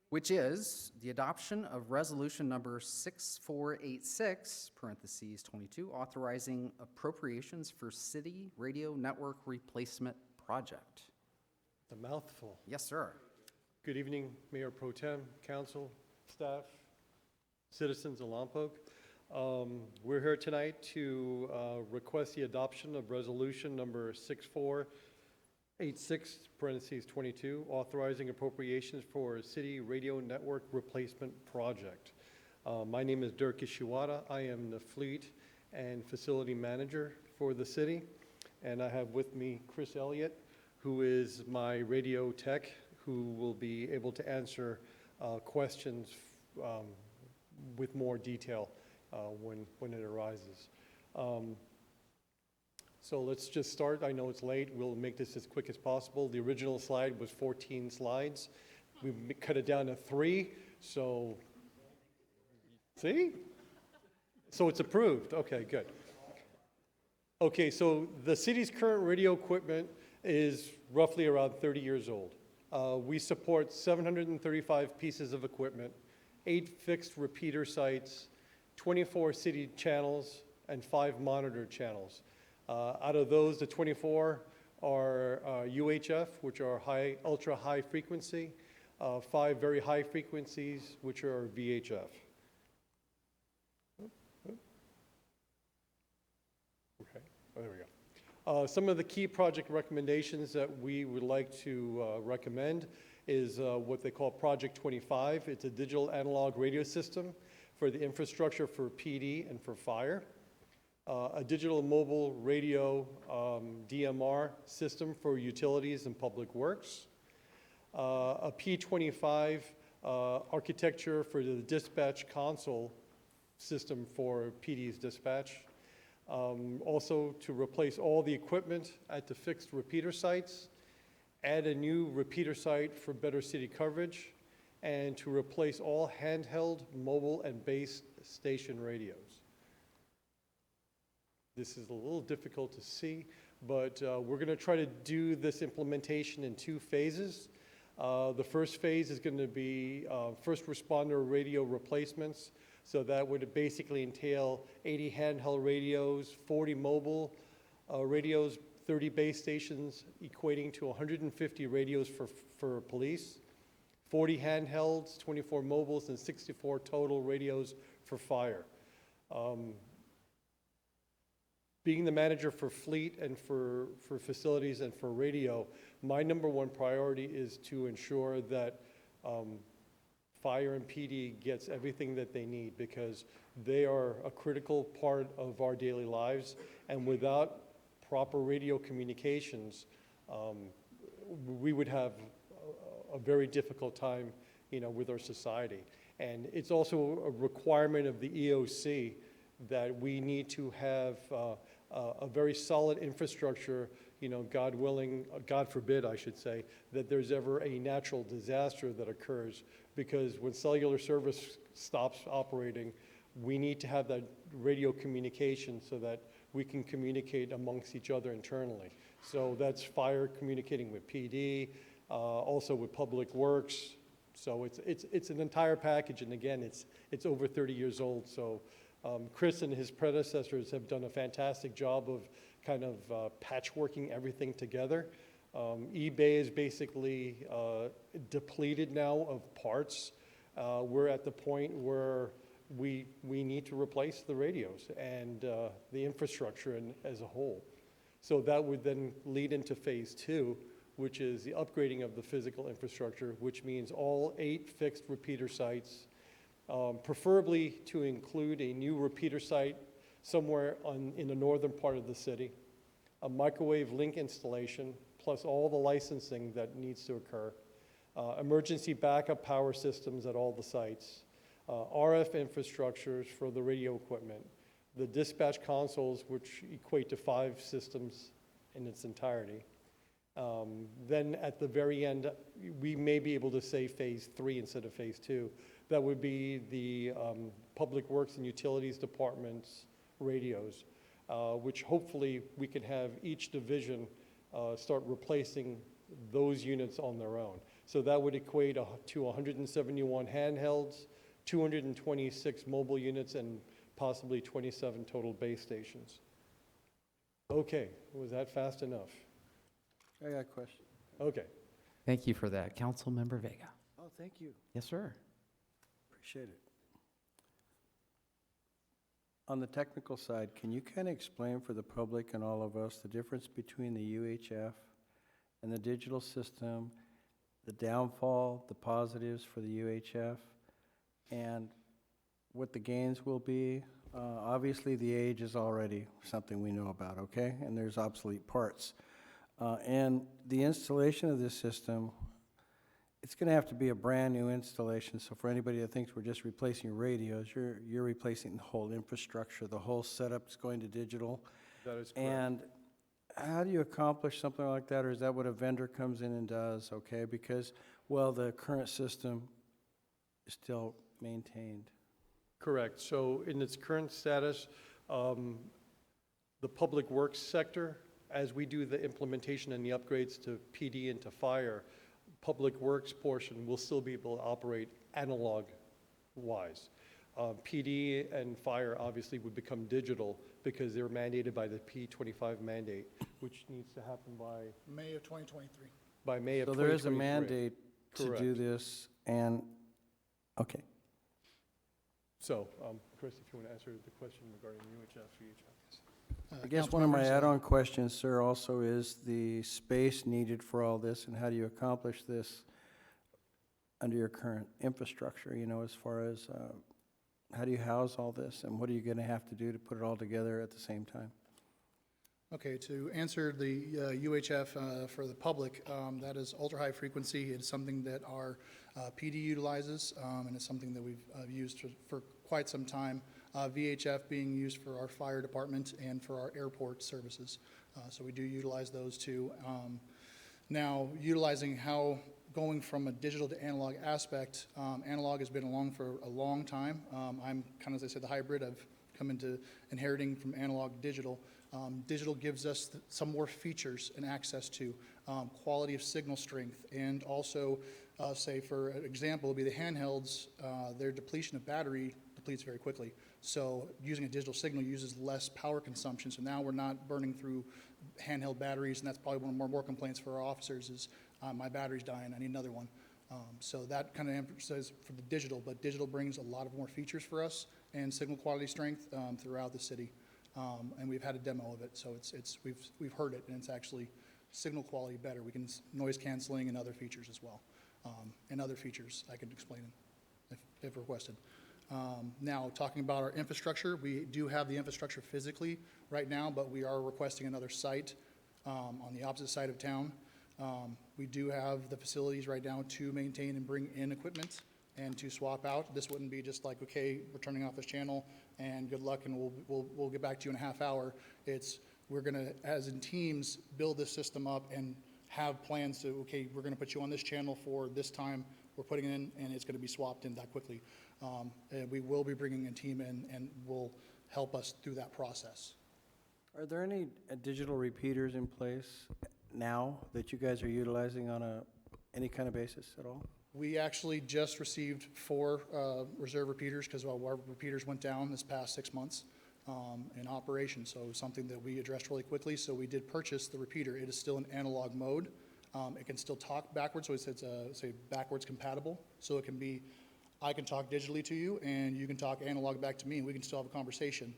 which is the adoption of resolution number 6486, parentheses 22, authorizing appropriations for city radio network replacement project. It's a mouthful. Yes, sir. Good evening, Mayor Pro Tem, council, staff, citizens of Lompoc. We're here tonight to request the adoption of resolution number 6486, parentheses 22, authorizing appropriations for a city radio network replacement project. My name is Dirk Ishiwata. I am the fleet and facility manager for the city. And I have with me Chris Elliott, who is my radio tech, who will be able to answer questions with more detail when it arises. So let's just start. I know it's late. We'll make this as quick as possible. The original slide was 14 slides. We cut it down to 3, so, see? So it's approved. Okay, good. Okay, so the city's current radio equipment is roughly around 30 years old. We support 735 pieces of equipment, 8 fixed repeater sites, 24 city channels, and 5 monitor channels. Out of those, the 24 are UHF, which are ultra high frequency, 5 very high frequencies, which are VHF. Okay, oh, there we go. Some of the key project recommendations that we would like to recommend is what they call Project 25. It's a digital analog radio system for the infrastructure for PD and for fire. A digital mobile radio DMR system for utilities and public works. A P25 architecture for the dispatch console system for PD's dispatch. Also to replace all the equipment at the fixed repeater sites, add a new repeater site for better city coverage, and to replace all handheld, mobile, and base station radios. This is a little difficult to see, but we're going to try to do this implementation in 2 phases. The first phase is going to be first responder radio replacements. So that would basically entail 80 handheld radios, 40 mobile radios, 30 base stations, equating to 150 radios for police, 40 handhelds, 24 mobiles, and 64 total radios for fire. Being the manager for fleet and for facilities and for radio, my #1 priority is to ensure that Fire and PD gets everything that they need, because they are a critical part of our daily lives, and without proper radio communications, we would have a very difficult time, with our society. And it's also a requirement of the EOC that we need to have a very solid infrastructure, God willing, God forbid, I should say, that there's ever a natural disaster that occurs. Because when cellular service stops operating, we need to have that radio communication so that we can communicate amongst each other internally. So that's fire communicating with PD, also with public works. So it's an entire package, and again, it's over 30 years old. So Chris and his predecessors have done a fantastic job of kind of patchworking everything together. eBay is basically depleted now of parts. We're at the point where we need to replace the radios and the infrastructure as a whole. So that would then lead into phase 2, which is the upgrading of the physical infrastructure, which means all 8 fixed repeater sites, preferably to include a new repeater site somewhere in the northern part of the city, a microwave link installation, plus all the licensing that needs to occur, emergency backup power systems at all the sites, RF infrastructures for the radio equipment, the dispatch consoles, which equate to 5 systems in its entirety. Then at the very end, we may be able to say phase 3 instead of phase 2. That would be the Public Works and Utilities Department's radios, which hopefully we can have each division start replacing those units on their own. So that would equate to 171 handhelds, 226 mobile units, and possibly 27 total base stations. Okay, was that fast enough? I got a question. Okay. Thank you for that. Councilmember Vega. Oh, thank you. Yes, sir. Appreciate it. On the technical side, can you kind of explain for the public and all of us the difference between the UHF and the digital system, the downfall, the positives for the UHF, and what the gains will be? Obviously, the age is already something we know about, okay? And there's obsolete parts. And the installation of this system, it's going to have to be a brand-new installation. So for anybody that thinks we're just replacing radios, you're replacing the whole infrastructure. The whole setup's going to digital. That is correct. And how do you accomplish something like that, or is that what a vendor comes in and does, okay? Because, well, the current system is still maintained. Correct. So in its current status, the public works sector, as we do the implementation and the upgrades to PD and to fire, public works portion will still be able to operate analog-wise. PD and fire obviously would become digital because they're mandated by the P25 mandate, which needs to happen by May of 2023. By May of 2023. So there is a mandate to do Correct. this, and, okay. So, Chris, if you want to answer the question regarding UHF, VHF. I guess one of my add-on questions, sir, also is the space needed for all this, and how do you accomplish this under your current infrastructure, you know, as far as how do you house all this, and what are you going to have to do to put it all together at the same time? Okay, to answer the UHF for the public, that is ultra-high frequency. It's something that our PD utilizes, and it's something that we've used for quite some time. VHF being used for our fire department and for our airport services. So we do utilize those two. Now, utilizing how going from a digital to analog aspect, analog has been along for a long time. I'm kind of, as I said, the hybrid. I've come into inheriting from analog to digital. Digital gives us some more features and access to quality of signal strength, and also, say for example, would be the handhelds, their depletion of battery depletes very quickly. So using a digital signal uses less power consumption. So now we're not burning through handheld batteries, and that's probably one of the more complaints for our officers is my battery's dying, I need another one. So that kind of emphasizes for the digital, but digital brings a lot of more features for us and signal quality strength throughout the city. And we've had a demo of it, so we've heard it, and it's actually signal quality better. We can noise canceling and other features as well, and other features I can explain if requested. Now, talking about our infrastructure, we do have the infrastructure physically right now, but we are requesting another site on the opposite side of town. We do have the facilities right now to maintain and bring in equipment and to swap out. This wouldn't be just like, okay, we're turning off this channel and good luck and we'll get back to you in a half hour. We're gonna, as in teams, build this system up and have plans to, okay, we're gonna put you on this channel for this time, we're putting it in, and it's gonna be swapped in that quickly. And we will be bringing a team in and will help us through that process. Are there any digital repeaters in place now that you guys are utilizing on any kind of basis at all? We actually just received 4 reserve repeaters because our repeaters went down this past 6 months in operation. So it was something that we addressed really quickly. So we did purchase the repeater. It is still in analog mode. It can still talk backwards, so it's say backwards compatible. So it can be, I can talk digitally to you and you can talk analog back to me and we can still have a conversation.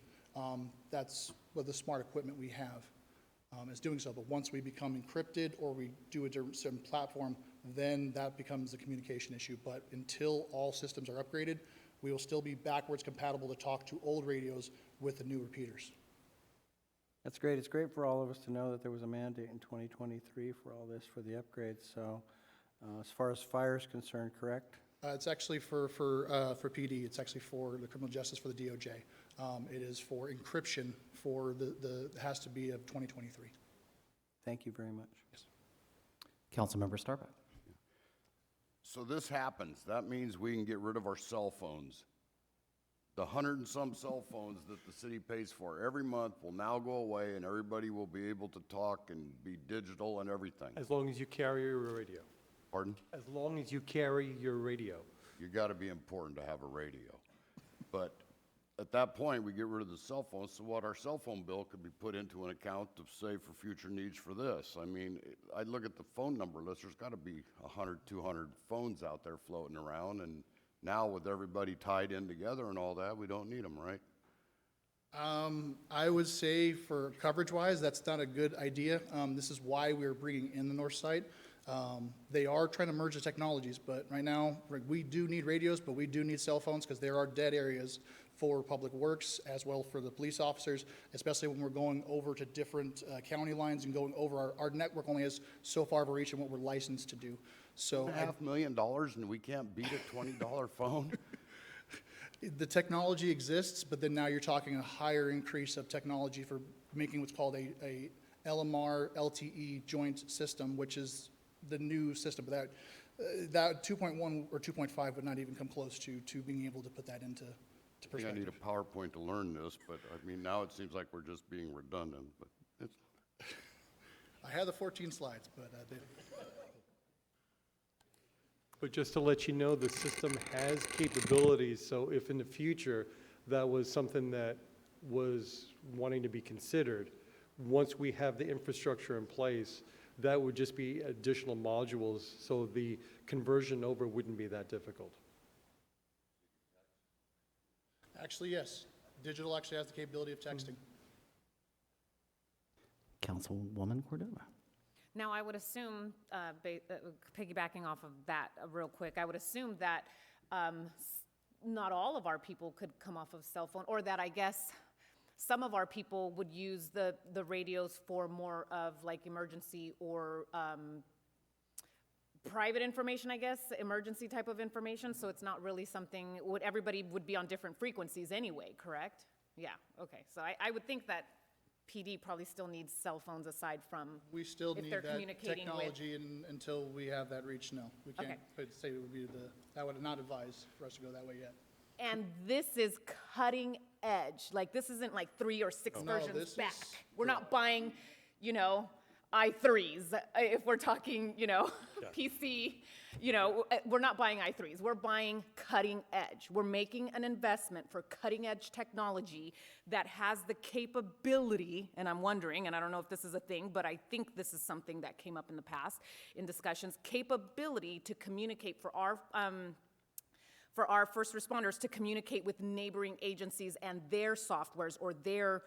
That's what the smart equipment we have is doing so. But once we become encrypted or we do a certain platform, then that becomes a communication issue. But until all systems are upgraded, we will still be backwards compatible to talk to old radios with the new repeaters. That's great. It's great for all of us to know that there was a mandate in 2023 for all this, for the upgrades. So as far as fire is concerned, correct? It's actually for PD. It's actually for the criminal justice for the DOJ. It is for encryption for it has to be of 2023. Thank you very much. Yes. Councilmember Starbuck. So this happens. That means we can get rid of our cell phones The 100 and some cell phones that the city pays for every month will now go away, and everybody will be able to talk and be digital and everything. As long as you carry your radio. Pardon? As long as you carry your radio. You gotta be important to have a radio. But at that point, we get rid of the cell phones, so what, our cell phone bill could be put into an account to save for future needs for this. I mean, I look at the phone number list, there's gotta be 100, 200 phones out there floating around, and now with everybody tied in together and all that, we don't need them, right? I would say for coverage-wise, that's not a good idea. This is why we're bringing in the north side. They are trying to merge the technologies, but right now, we do need radios, but we do need cell phones because there are dead areas for public works as well for the police officers, especially when we're going over to different county lines and going over. Our network only has so far of a reach in what we're licensed to do. So $2.5 million and we can't beat a $20 phone? the technology exists, but then now you're talking a higher increase of technology for making what's called a LMR LTE joint system, which is the new system. But that 2.1 or 2.5 would not even come close to being able to put that into I think I need a PowerPoint to learn this, but I mean, now it seems like we're just being redundant, but it's. I have the 14 slides, but But just to let you know, the system has capabilities, so if in the future that was something that was wanting to be considered, once we have the infrastructure in place, that would just be additional modules, so the conversion over wouldn't be that difficult. actually, yes. Digital actually has the capability of texting. Councilwoman Cordova. Now, I would assume, piggybacking off of that real quick, I would assume that not all of our people could come off of cell phone, or that I guess some of our people would use the radios for more of like emergency or private information, I guess, emergency type of information, so it's not really something, everybody would be on different frequencies anyway, correct? Yeah, okay, so I would think that PD probably still needs cell phones aside from We still if need they're that communicating with. technology until we have that reach, no. We can't Okay. say it would be I would not advise for us to go that way yet. And this is cutting edge. Like, this isn't like 3 or 6 No, versions this back. is- We're not buying, i3s, if we're talking, PC, we're not buying i3s. We're buying cutting edge. We're making an investment for cutting edge technology that has the capability, and I'm wondering, and I don't know if this is a thing, but I think this is something that came up in the past in discussions, capability to communicate for our first responders to communicate with neighboring agencies and their softwares or their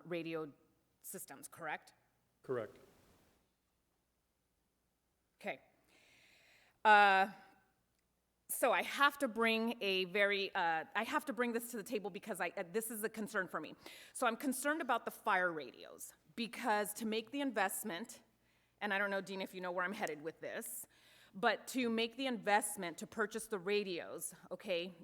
radio systems, correct? Correct. Okay. So I have to bring I have to bring this to the table because this is a concern for me. So I'm concerned about the fire radios because to make the investment, and I don't know, Dean, if you know where I'm headed with this, but to make the investment to purchase the radios, okay,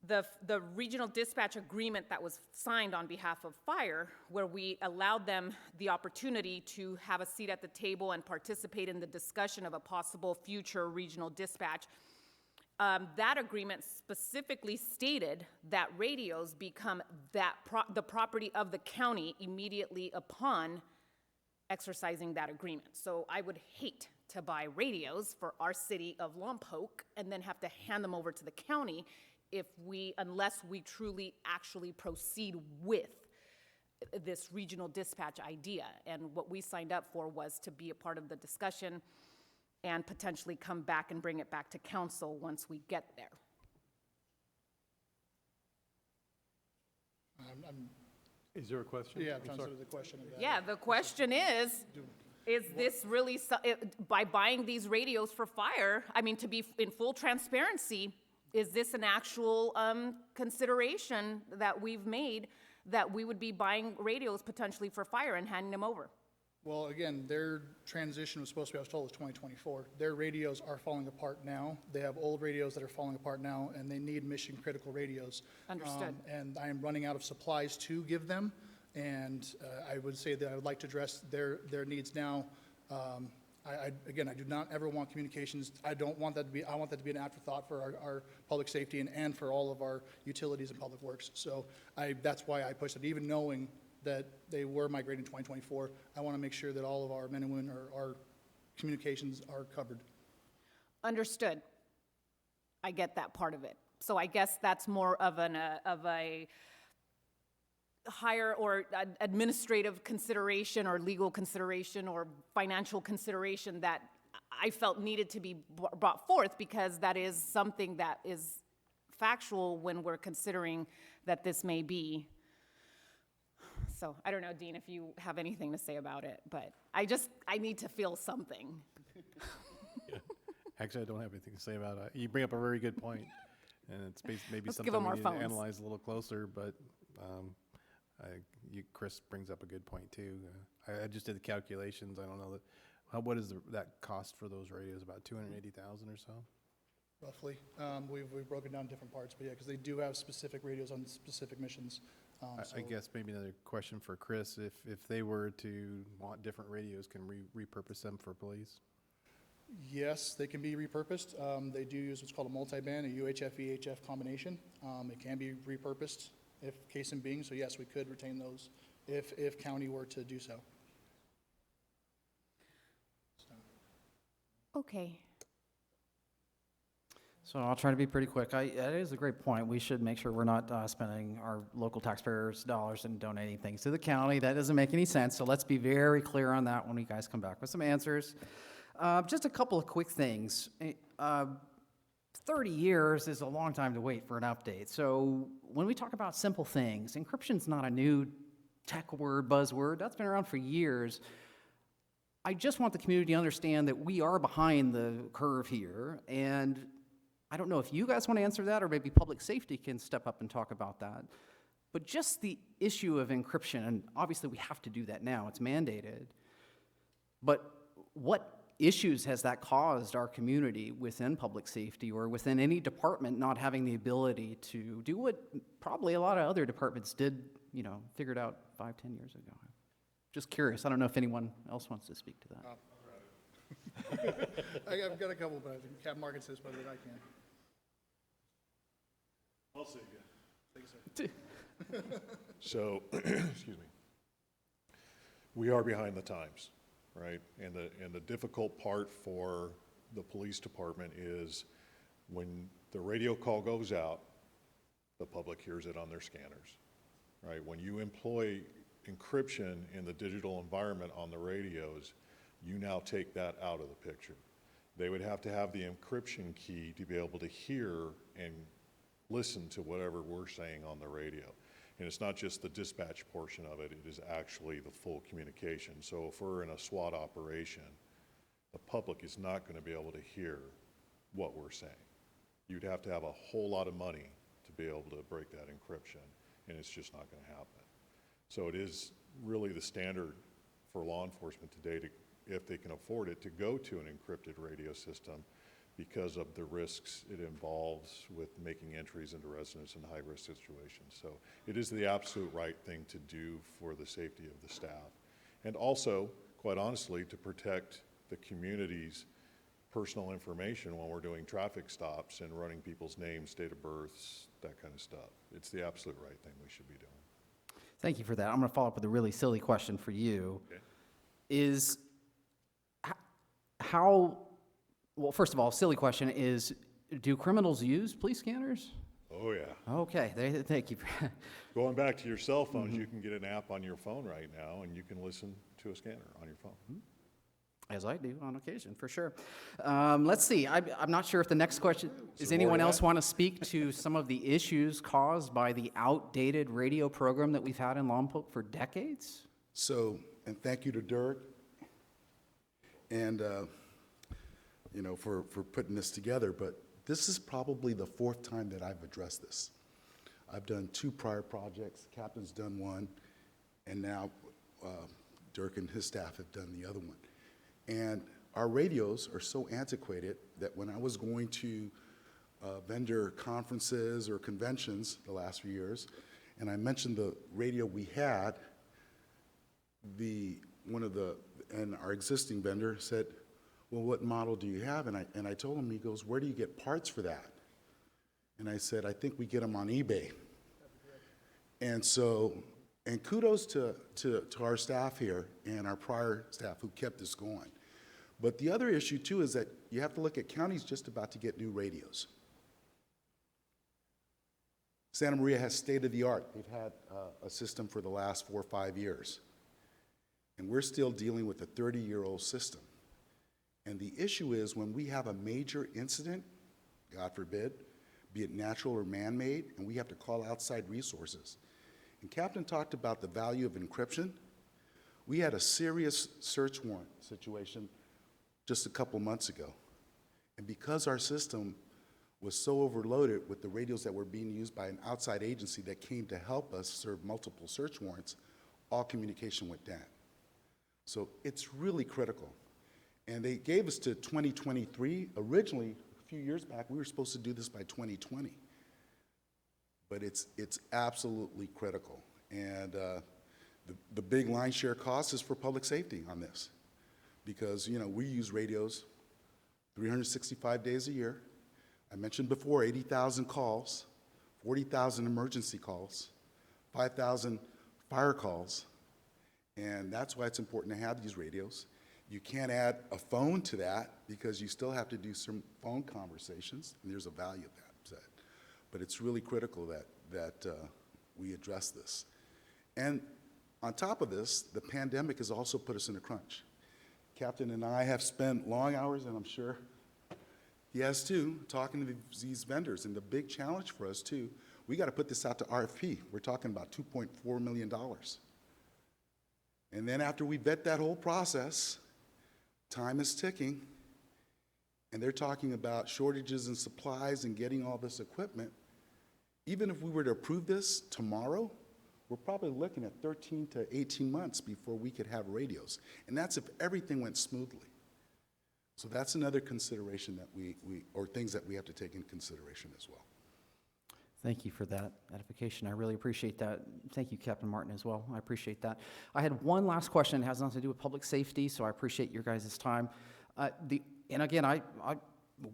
the regional dispatch agreement that was signed on behalf of fire, where we allowed them the opportunity to have a seat at the table and participate in the discussion of a possible future regional dispatch, that agreement specifically stated that radios become the property of the county immediately upon exercising that agreement. So I would hate to buy radios for our city of Lompoc and then have to hand them over to the county unless we truly actually proceed with this regional dispatch idea. And what we signed up for was to be a part of the discussion and potentially come back and bring it back to council once we get there. Is there a question? Yeah, I'm I'm trying to sorry. answer the question of that. Yeah, the question is this really, by buying these radios for fire, I mean, to be in full transparency, is this an actual consideration that we've made that we would be buying radios potentially for fire and handing them over? Well, again, their transition was supposed to be, I was told, was 2024. Their radios are falling apart now. They have old radios that are falling apart now, and they need mission-critical radios. Understood. And I am running out of supplies to give them, and I would say that I would like to address their needs now Again, I do not ever want communications, I don't want that to be, I want that to be an afterthought for our public safety and for all of our utilities and public works. So that's why I pushed it, even knowing that they were migrating in 2024. I want to make sure that all of our men and women, our communications are covered. Understood. I get that part of it. So I guess that's more of a higher or administrative consideration or legal consideration or financial consideration that I felt needed to be brought forth, because that is something that is factual when we're considering that this may be. So I don't know, Dean, if you have anything to say about it, but I need to feel something. Actually, I don't have anything to say about it. You bring up a very good point, and it's maybe Let's give something them we our need to phones. analyze a little closer, but Chris brings up a good point too. I just did the calculations. I don't know what is that cost for those radios? About 280,000 or so? Roughly. We've broken down different parts, but yeah, because they do have specific radios on specific missions. I guess maybe another question for Chris, if they were to want different radios, can we repurpose them for police? Yes, they can be repurposed. They do use what's called a multi-band, a UHF-VHF combination. It can be repurposed if case in being, so yes, we could retain those if county were to do so. Okay. So I'll try to be pretty quick. That is a great point. We should make sure we're not spending our local taxpayers' dollars and donating things to the county. That doesn't make any sense. So let's be very clear on that when you guys come back with some answers. Just a couple of quick things. 30 years is a long time to wait for an update. So when we talk about simple things, encryption's not a new tech word, buzzword. That's been around for years. I just want the community to understand that we are behind the curve here, and I don't know if you guys want to answer that, or maybe public safety can step up and talk about that. But just the issue of encryption, and obviously we have to do that now, it's mandated. But what issues has that caused our community within public safety or within any department not having the ability to do what probably a lot of other departments did, figured out 5-10 years ago? Just curious. I don't know if anyone else wants to speak to that. I've got a couple, but I think Captain Morgan says better than I can. I'll say again. Thank you, sir. So, excuse me. We are behind the times, right? And the difficult part for the police department is when the radio call goes out, the public hears it on their scanners, right? When you employ encryption in the digital environment on the radios, you now take that out of the picture. They would have to have the encryption key to be able to hear and listen to whatever we're saying on the radio. And it's not just the dispatch portion of it, it is actually the full communication. So if we're in a SWAT operation, the public is not going to be able to hear what we're saying. You'd have to have a whole lot of money to be able to break that encryption, and it's just not going to happen. So it is really the standard for law enforcement today, if they can afford it, to go to an encrypted radio system because of the risks it involves with making entries into residence in high-risk situations. So it is the absolute right thing to do for the safety of the staff. And also, quite honestly, to protect the community's personal information when we're doing traffic stops and running people's names, date of births, that kind of stuff. It's the absolute right thing we should be doing. Thank you for that. I'm going to follow up with a really silly question for you. Okay. Is how, well, first of all, silly question is, do criminals use police scanners? Oh, yeah. Okay, thank you. Going back to your cell phones, you can get an app on your phone right now, and you can listen to a scanner on your phone. As I do on occasion, for sure. Let's see, I'm not sure if the next question, does anyone else want to speak to some of the issues caused by the outdated radio program that we've had in Lompoc for decades? So, and thank you to Dirk and, for putting this together, but this is probably the fourth time that I've addressed this. I've done 2 prior projects, the captain's done one, and now Dirk and his staff have done the other one. And our radios are so antiquated that when I was going to vendor conferences or conventions the last few years, and I mentioned the radio we had, and our existing vendor said, well, what model do you have? And I told him, he goes, where do you get parts for that? And I said, I think we get them on eBay. And so, and kudos to our staff here and our prior staff who kept this going. But the other issue too is that you have to look at counties just about to get new radios. Santa Maria has state-of-the-art. They've had a system for the last 4 or 5 years. And we're still dealing with a 30-year-old system. And the issue is when we have a major incident, God forbid, be it natural or man-made, and we have to call outside resources. And Captain talked about the value of encryption. We had a serious search warrant situation just a couple months ago. And because our system was so overloaded with the radios that were being used by an outside agency that came to help us serve multiple search warrants, all communication went down. So it's really critical. And they gave us to 2023. Originally, a few years back, we were supposed to do this by 2020. But it's absolutely critical. And the big line share cost is for public safety on this. Because, you know, we use radios 365 days a year. I mentioned before 80,000 calls, 40,000 emergency calls, 5,000 fire calls. And that's why it's important to have these radios. You can't add a phone to that because you still have to do some phone conversations, and there's a value of that. But it's really critical that we address this. And on top of this, the pandemic has also put us in a crunch. Captain and I have spent long hours, and I'm sure he has too, talking to these vendors. And the big challenge for us too, we got to put this out to RFP. We're talking about $2.4 million. And then after we vet that whole process, time is ticking, and they're talking about shortages in supplies and getting all this equipment. Even if we were to approve this tomorrow, we're probably looking at 13 to 18 months before we could have radios. And that's if everything went smoothly. So that's another consideration that or things that we have to take into consideration as well. Thank you for that edification. I really appreciate that. Thank you, Captain Martin, as well. I appreciate that. I had one last question. It has nothing to do with public safety, so I appreciate your guys' time. And again,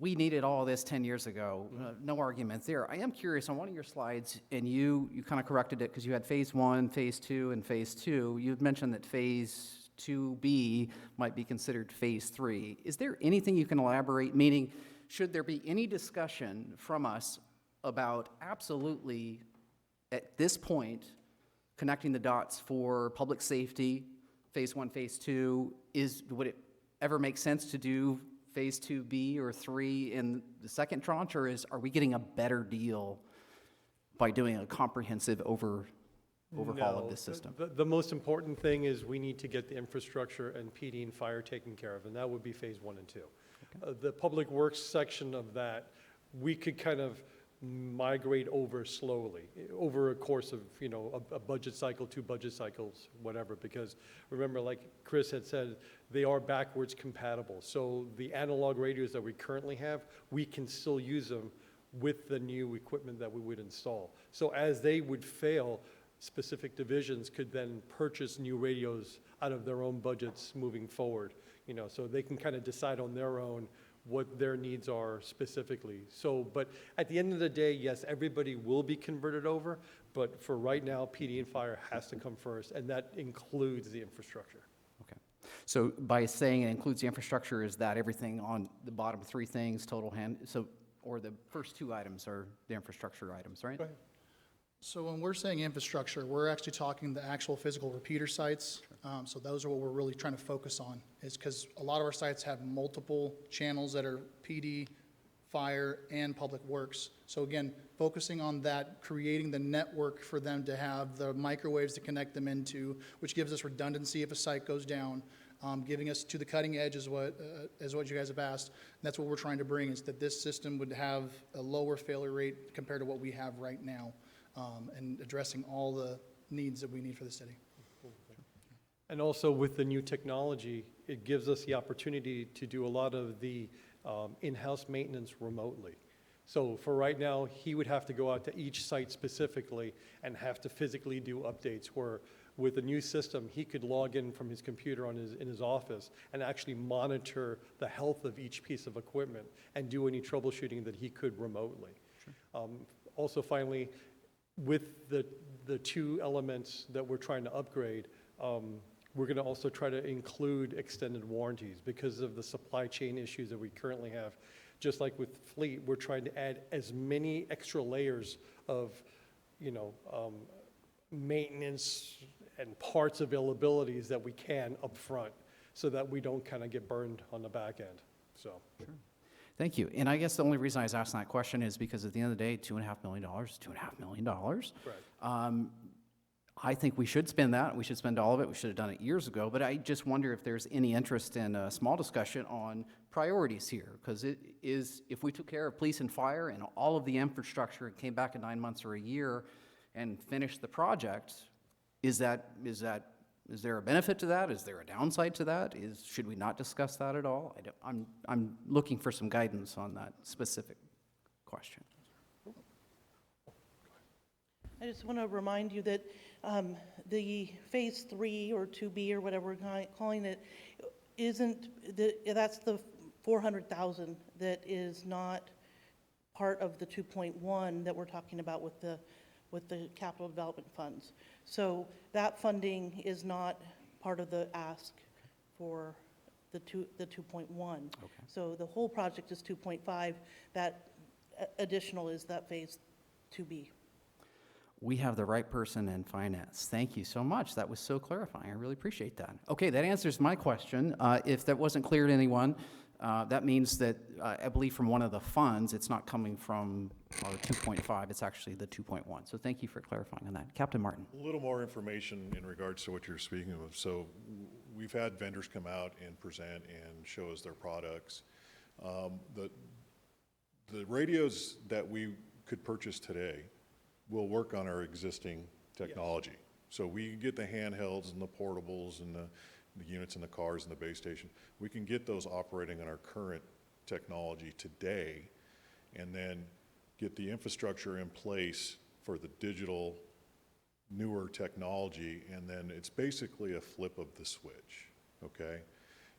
we needed all of this 10 years ago. No argument there. I am curious, on one of your slides, and you kind of corrected it because you had phase 1, phase 2, and phase 2. You had mentioned that phase 2B might be considered phase 3. Is there anything you can elaborate, meaning should there be any discussion from us about absolutely, at this point, connecting the dots for public safety, phase 1, phase 2? Would it ever make sense to do phase 2B or 3 in the second tranche, or are we getting a better deal by doing a comprehensive overhaul of this system? The most important thing is we need to get the infrastructure and PD and fire taken care of, and that would be phase 1 and 2. Okay. The public works section of that, we could kind of migrate over slowly, over a course of, you know, a budget cycle, 2 budget cycles, whatever, because remember, like Chris had said, they are backwards compatible. So the analog radios that we currently have, we can still use them with the new equipment that we would install. So as they would fail, specific divisions could then purchase new radios out of their own budgets moving forward, you know, so they can kind of decide on their own what their needs are specifically. So, but at the end of the day, yes, everybody will be converted over, but for right now, PD and fire has to come first, and that includes the infrastructure. Okay. So by saying it includes the infrastructure, is that everything on the bottom 3 things, or the first 2 items are the infrastructure items, right? Go ahead. So when we're saying infrastructure, we're actually talking the actual physical repeater sites. So those are what we're really trying to focus on, is because a lot of our sites have multiple channels that are PD, fire, and public works. So again, focusing on that, creating the network for them to have the microwaves to connect them into, which gives us redundancy if a site goes down, giving us to the cutting edge is what you guys have asked. And that's what we're trying to bring, is that this system would have a lower failure rate compared to what we have right now. And addressing all the needs that we need for the city. And also with the new technology, it gives us the opportunity to do a lot of the in-house maintenance remotely. So for right now, he would have to go out to each site specifically and have to physically do updates, where with the new system, he could log in from his computer in his office and actually monitor the health of each piece of equipment and do any troubleshooting that he could remotely. Also, finally, with the two elements that we're trying to upgrade, we're going to also try to include extended warranties because of the supply chain issues that we currently have. Just like with fleet, we're trying to add as many extra layers of, maintenance and parts availabilities that we can up front, so that we don't kind of get burned on the back end, so. Sure. Thank you. And I guess the only reason I was asking that question is because at the end of the day, $2.5 million is $2.5 million. Right. I think we should spend that. We should spend all of it. We should have done it years ago. But I just wonder if there's any interest in a small discussion on priorities here. Because it is, if we took care of police and fire and all of the infrastructure and came back in 9 months or a year and finished the project, is there a benefit to that? Is there a downside to that? Should we not discuss that at all? I'm looking for some guidance on that specific question. I just want to remind you that the Phase 3 or 2B or whatever we're calling it that's the 400,000 that is not part of the 2.1 that we're talking about with the capital development funds. So that funding is not part of the ask for the 2.1. Okay. So the whole project is 2.5. That additional is that Phase 2B. We have the right person in finance. Thank you so much. That was so clarifying. I really appreciate that. Okay, that answers my question. If that wasn't clear to anyone, that means that I believe from one of the funds, it's not coming from our 2.5, it's actually the 2.1. So thank you for clarifying on that. Captain Martin. A little more information in regards to what you're speaking of. So we've had vendors come out and present and show us their products. The radios that we could purchase today will work on our existing technology. Yes. So we can get the handhelds and the portables and the units in the cars and the base station. We can get those operating on our current technology today, and then get the infrastructure in place for the digital newer technology, and then it's basically a flip of the switch, okay?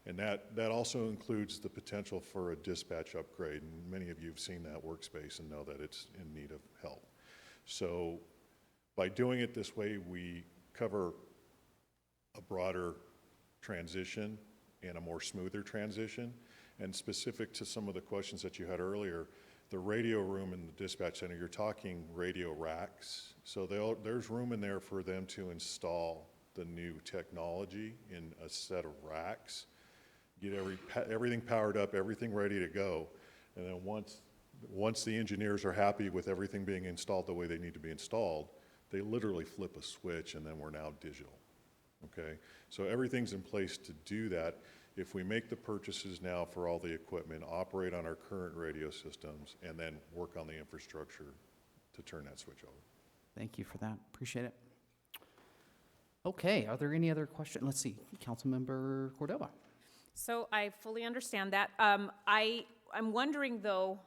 And that also includes the potential for a dispatch upgrade, and many of you have seen that workspace and know that it's in need of help. So by doing it this way, we cover a broader transition and a more smoother transition. And specific to some of the questions that you had earlier, the radio room in the dispatch center, you're talking radio racks. So there's room in there for them to install the new technology in a set of racks, get everything powered up, everything ready to go. And then once the engineers are happy with everything being installed the way they need to be installed, they literally flip a switch and then we're now digital, okay? So everything's in place to do that. If we make the purchases now for all the equipment, operate on our current radio systems, and then work on the infrastructure to turn that switch over. Thank you for that. Appreciate it. Okay, are there any other questions? Let's see, Councilmember Cordova. So I fully understand that. I'm wondering though,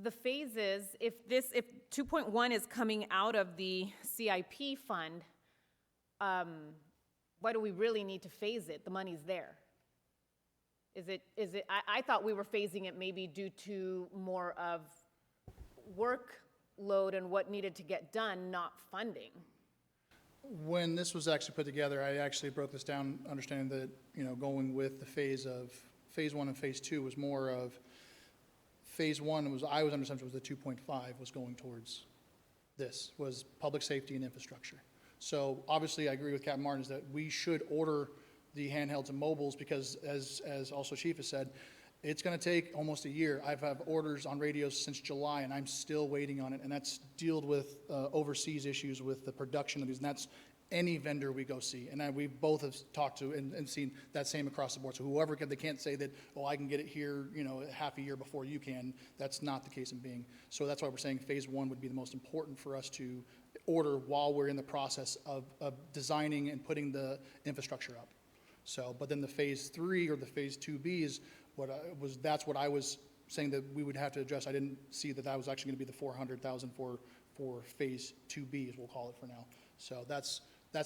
the phases, if 2.1 is coming out of the CIP fund, why do we really need to phase it? The money's there. I thought we were phasing it maybe due to more of workload and what needed to get done, not funding. When this was actually put together, I actually broke this down, understanding that, going with the phase 1 and phase 2 was more of phase 1 was, I was under assumption was the 2.5 was going towards this, was public safety and infrastructure. So obviously I agree with Captain Martin is that we should order the handhelds and mobiles because as also Chief has said, it's going to take almost a year. I've had orders on radios since July and I'm still waiting on it, and that's dealt with overseas issues with the production of these, and that's any vendor we go see. And we both have talked to and seen that same across the board. So whoever they can't say that, oh, I can get it here, half a year before you can. That's not the case in being. So that's why we're saying phase 1 would be the most important for us to order while we're in the process of designing and putting the infrastructure up. So, but then the phase 3 or the phase 2B is that's what I was saying that we would have to address. I didn't see that that was actually going to be the 400,000 for phase 2B, as we'll call it for now. So that's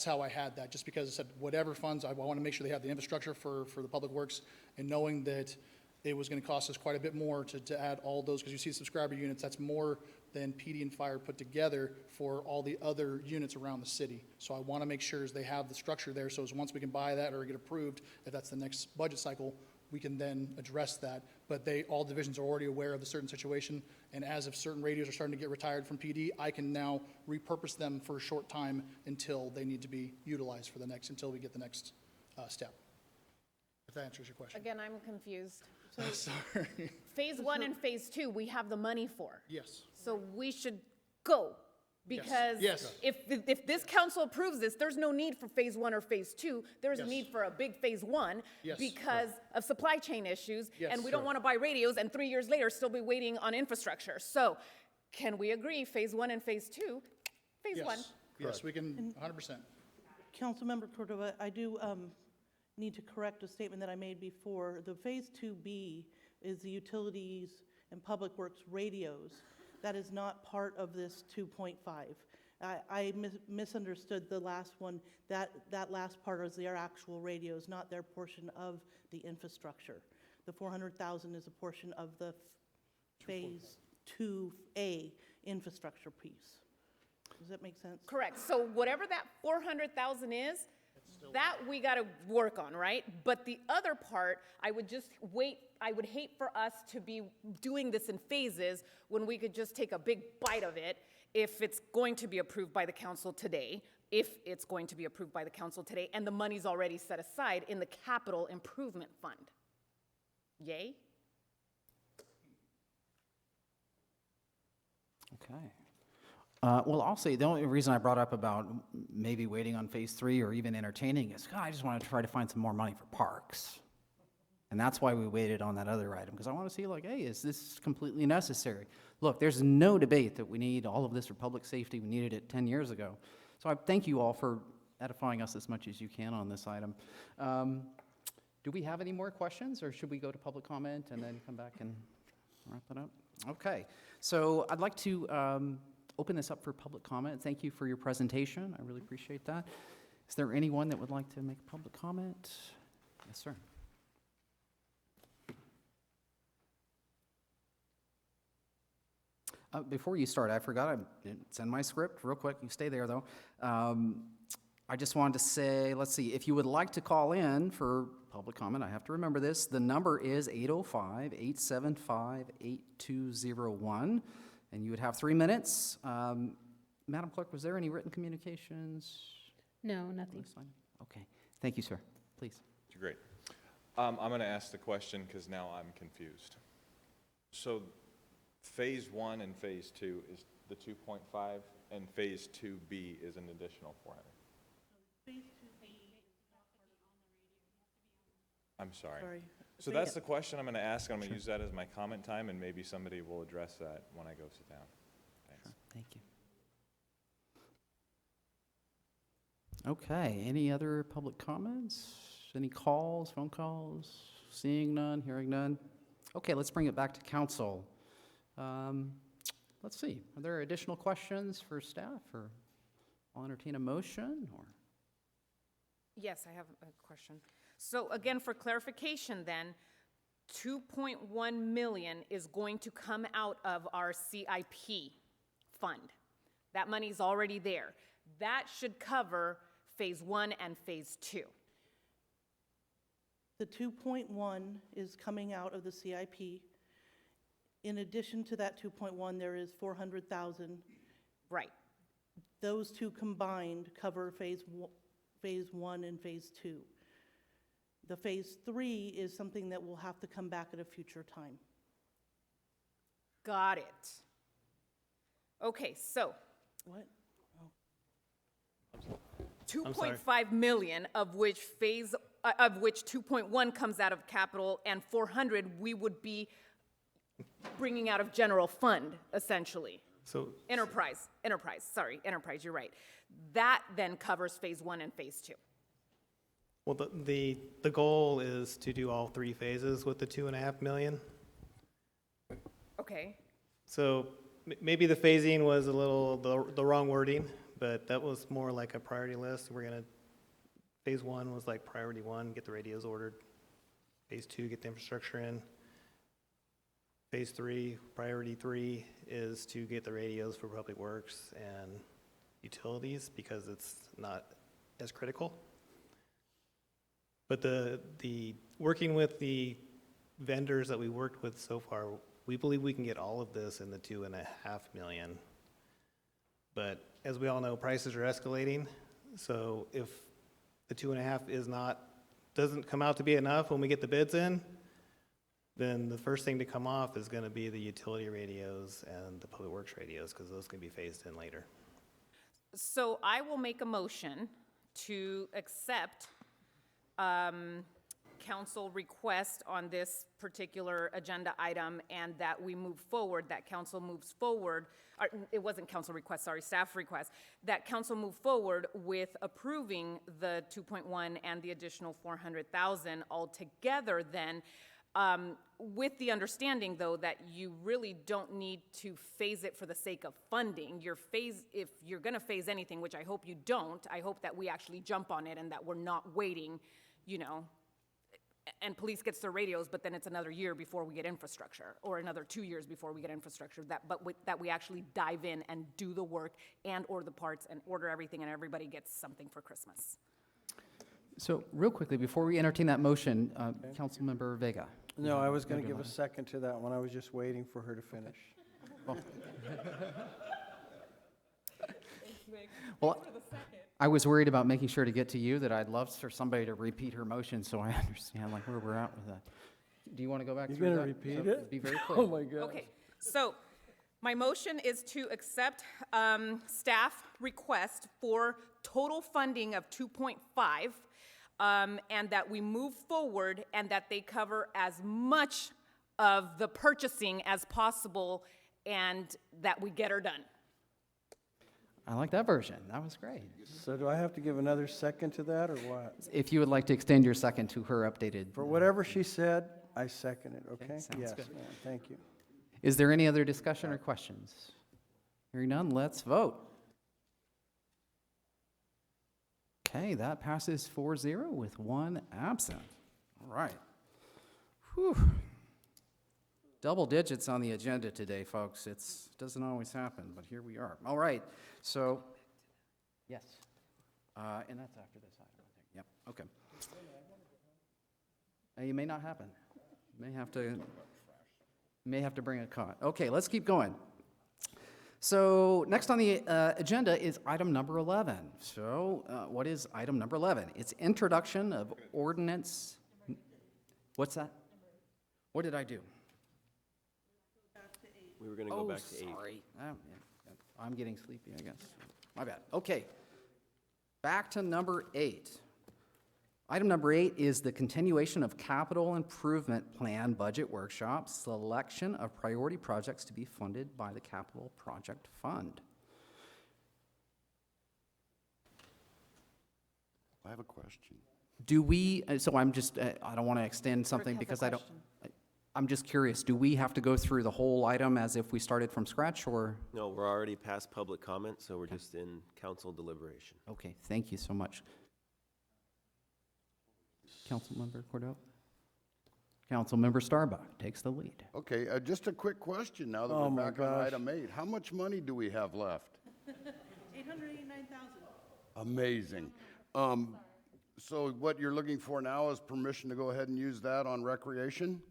how I had that, just because I said whatever funds, I want to make sure they have the infrastructure for the public works, and knowing that it was going to cost us quite a bit more to add all those, because you see subscriber units, that's more than PD and fire put together for all the other units around the city. So I want to make sure they have the structure there, so as once we can buy that or get approved, if that's the next budget cycle, we can then address that. But all divisions are already aware of the certain situation, and as if certain radios are starting to get retired from PD, I can now repurpose them for a short time until they need to be utilized for until we get the next step. If that answers your question. Again, I'm confused. Sorry. Phase 1 and phase 2, we have the money for. Yes. So we should go. Because Yes. if this council approves this, there's no need for phase 1 or phase 2. There's a Yes. need for a big phase 1 Yes. because of supply chain issues. Yes. And we don't want to buy radios and 3 years later still be waiting on infrastructure. So can we agree, phase 1 and phase 2, phase 1? Yes, we can, 100%. Councilmember Cordova, I do need to correct a statement that I made before. The Phase 2B is the utilities and public works radios. That is not part of this 2.5. I misunderstood the last one. That last part is their actual radios, not their portion of the infrastructure. The 400,000 is a portion of the Phase 2A infrastructure piece. Does that make sense? Correct. So whatever that 400,000 is, that we got to work on, right? But the other part, I would hate for us to be doing this in phases when we could just take a big bite of it if it's going to be approved by the council today, and the money's already set aside in the capital improvement fund. Yay? Okay. Well, I'll say the only reason I brought up about maybe waiting on phase 3 or even entertaining is I just want to try to find some more money for parks. And that's why we waited on that other item, because I want to see, like, hey, is this completely necessary? Look, there's no debate that we need all of this for public safety. We needed it 10 years ago. So I thank you all for edifying us as much as you can on this item. Do we have any more questions, or should we go to public comment and then come back and wrap it up? Okay. So I'd like to open this up for public comment. Thank you for your presentation. I really appreciate that. Is there anyone that would like to make a public comment? Yes, sir. Before you start, I forgot, it's in my script, real quick, you stay there though. I just wanted to say, let's see, if you would like to call in for public comment, I have to remember this, the number is 805-875-8201, and you would have 3 minutes. Madam Clerk, was there any written communications? No, nothing. Okay, thank you, sir, please. Great. I'm going to ask the question because now I'm confused. So phase 1 and phase 2 is the 2.5, and phase 2B is an additional 400. I'm sorry. So that's the question I'm going to ask. I'm going to use that as my comment time, and maybe somebody will address that when I go sit down. Thanks. Sure. Thank you. Okay, any other public comments? Any calls, phone calls? Seeing none, hearing none? Okay, let's bring it back to council. Let's see, are there additional questions for staff, or I'll entertain a motion, or? Yes, I have a question. So again, for clarification then, 2.1 million is going to come out of our CIP fund. That money's already there. That should cover phase 1 and phase 2. The 2.1 is coming out of the CIP. In addition to that 2.1, there is 400,000. Right. Those two combined cover phase 1 and phase 2. The phase 3 is something that will have to come back at a future time. Got it. Okay, so. What? Oh. 2.5 million, of which 2.1 comes out of capital, and 400 we would be bringing out of general fund, essentially. So enterprise, you're right. That then covers phase 1 and phase 2. Well, the goal is to do all 3 phases with the 2.5 million. Okay. So maybe the phasing was a little, the wrong wording, but that was more like a priority list. Phase 1 was like priority 1, get the radios ordered. Phase 2, get the infrastructure in. Phase 3, priority 3 is to get the radios for public works and utilities because it's not as critical. But the working with the vendors that we worked with so far, we believe we can get all of this in the $2.5 million. But as we all know, prices are escalating. So if the 2.5 doesn't come out to be enough when we get the bids in, then the first thing to come off is going to be the utility radios and the public works radios, because those can be phased in later. So I will make a motion to accept council request on this particular agenda item, and that we move forward, that council moves forward, it wasn't council request, sorry, staff request, that council move forward with approving the 2.1 and the additional 400,000 altogether then, with the understanding though that you really don't need to phase it for the sake of funding. If you're gonna phase anything, which I hope you don't, I hope that we actually jump on it and that we're not waiting, you know, and police gets their radios, but then it's another year before we get infrastructure, or another 2 years before we get infrastructure, that we actually dive in and do the work and order the parts and order everything and everybody gets something for Christmas. So real quickly, before we entertain that motion, Councilmember Vega. No, I was going to give a second to that one. I was just waiting for her to finish. Well, I was worried about making sure to get to you, that I'd love for somebody to repeat her motion so I understand like where we're at with that. Do you want to go back through that? You're going to repeat it? Be very clear. Oh, my God. Okay, so my motion is to accept staff request for total funding of 2.5, and that we move forward and that they cover as much of the purchasing as possible and that we get her done. I like that version. That was great. So do I have to give another second to that, or what? If you would like to extend your second to her updated. For whatever she said, I second it, okay? sounds Yes, good. ma'am. Thank you. Is there any other discussion or questions? Hearing none, let's vote. Okay, that passes 4-0 with one absent. All right. Whew. Double digits on the agenda today, folks. It doesn't always happen, but here we are. All right, so, yes. And that's after this item, I think. Yep, okay. You may not happen. May have to bring a cot. Okay, let's keep going. So next on the agenda is item number 11. So what is item number 11? It's introduction of ordinance. What's that? What did I do? We were going to go back to 8. Sorry. I'm getting sleepy, I guess. My bad. Okay. Back to number 8. Item number 8 is the continuation of capital improvement plan budget workshop, selection of priority projects to be funded by the capital project fund. I have a question. Do we, so I'm just, I don't want to extend something because I'm just curious, do we have to go through the whole item as if we started from scratch, or? No, we're already past public comment, so we're just in council deliberation. Okay, thank you so much. Councilmember Cordova? Councilmember Starbuck takes the lead. Okay, just a quick question now that Oh, we're my back on gosh. item 8. How much money do we have left? 889,000. Amazing. So what you're looking for now is permission to go ahead and use that on recreation?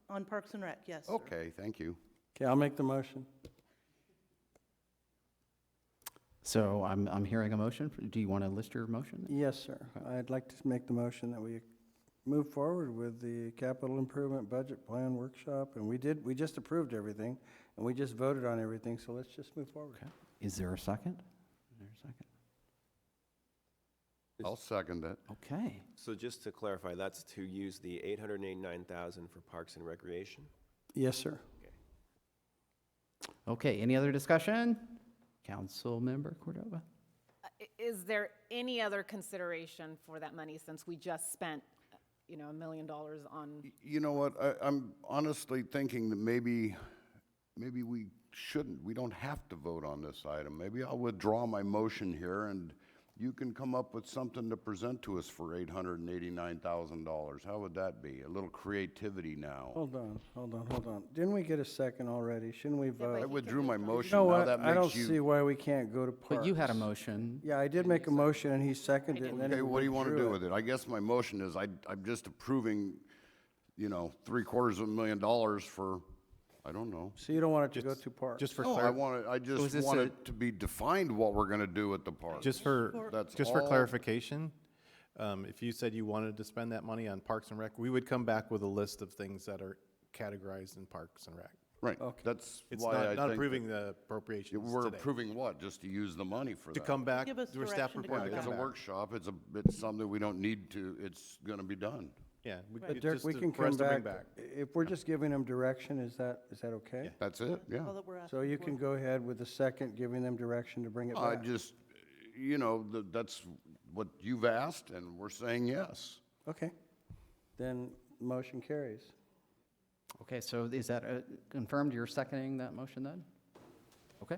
On Parks and Rec, yes. sir. Okay, thank you. Okay, I'll make the motion. So I'm hearing a motion. Do you want to list your motion? Yes, sir. I'd like to make the motion that we move forward with the capital improvement budget plan workshop. And we just approved everything, and we just voted on everything, so let's just move forward. Okay. Is there a second? Is there a second? I'll second it. Okay. So just to clarify, that's to use the $889,000 for Parks and Recreation? Yes, sir. Okay, any other discussion? Councilmember Cordova? Is there any other consideration for that money since we just spent, $1 million on? You know what, I'm honestly thinking that maybe maybe we shouldn't, we don't have to vote on this item. Maybe I'll withdraw my motion here, and you can come up with something to present to us for $889,000. How would that be? A little creativity now. Hold on. Didn't we get a second already? Shouldn't we vote? I withdrew my motion. You know Now what? that I don't makes you. see why we can't go to Parks. But you had a motion. Yeah, I did make a motion, and he seconded it, and then he Okay, what do you want to withdrew do with it? I guess my motion is I'm just approving, $750,000 for, I don't know. So you don't want it to go to Parks? Just for No, I just this want a- it to be defined what we're going to do at the park. Just for That's all. clarification, if you said you wanted to spend that money on Parks and Rec, we would come back with a list of things that are categorized in Parks and Rec. Right, that's It's why I think. not approving the appropriations We're today. approving what? Just to use the money for To that? come back, Give us do a staff direction to report come to It's come a back. workshop, it's something we don't need to, it's going to be done. Yeah. But Dirk, we can for us come to bring back. If we're just giving them direction, is that okay? Yeah. That's it, yeah. All that we're So asking you for. can go ahead with the second, giving them direction to bring it I back? just, that's what you've asked, and we're saying yes. Okay. Then motion carries. Okay, so is that confirmed? You're seconding that motion then? Okay,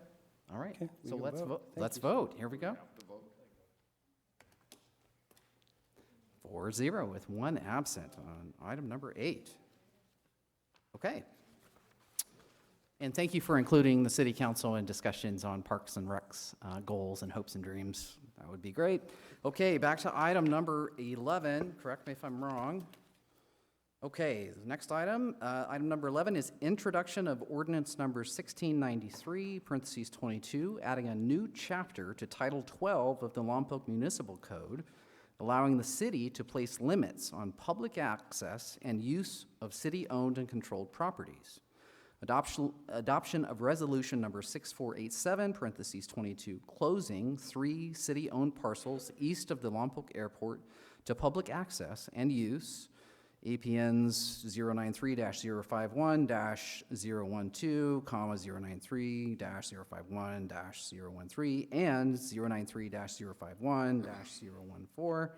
all right. Okay, we So can let's vote. vote. Thank Let's you. vote. Here we go. 4-0 with one absent on item number 8. Okay. And thank you for including the city council in discussions on Parks and Recs goals and hopes and dreams. That would be great. Okay, back to item number 11. Correct me if I'm wrong. Okay, the next item, item number 11 is introduction of ordinance number 1693, parentheses 22, adding a new chapter to Title 12 of the Lompoc Municipal Code, allowing the city to place limits on public access and use of city-owned and controlled properties. Adoption of resolution number 6487, parentheses 22, closing 3 city-owned parcels east of the Lompoc Airport to public access and use, APNs 093-051-012, 093-051-013, and 093-051-014,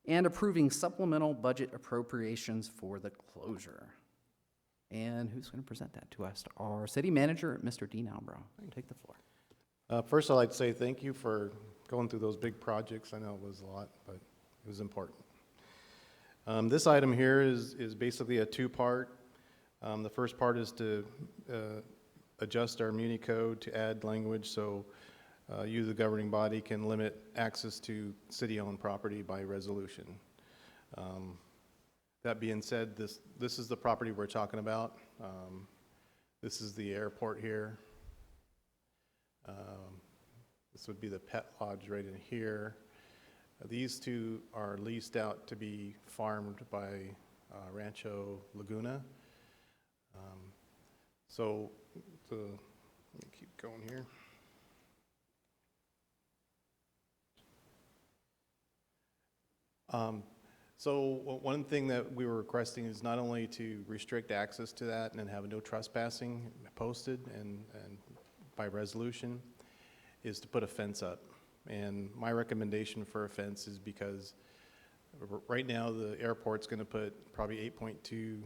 and approving supplemental budget appropriations for the closure. And who's going to present that to us? Our city manager, Mr. Dean Albrow. Take the floor. First, I'd like to say thank you for going through those big projects. I know it was a lot, but it was important. This item here is basically a two-part. The first part is to adjust our Muni code to add language so you, the governing body, can limit access to city-owned property by resolution. That being said, this is the property we're talking about. This is the airport here. This would be the pet lodge right in here. These two are leased out to be farmed by Rancho Laguna. Let me keep going here. So one thing that we were requesting is not only to restrict access to that and then have no trespassing posted and by resolution, is to put a fence up. And my recommendation for a fence is because right now the airport's going to put probably $8.2 to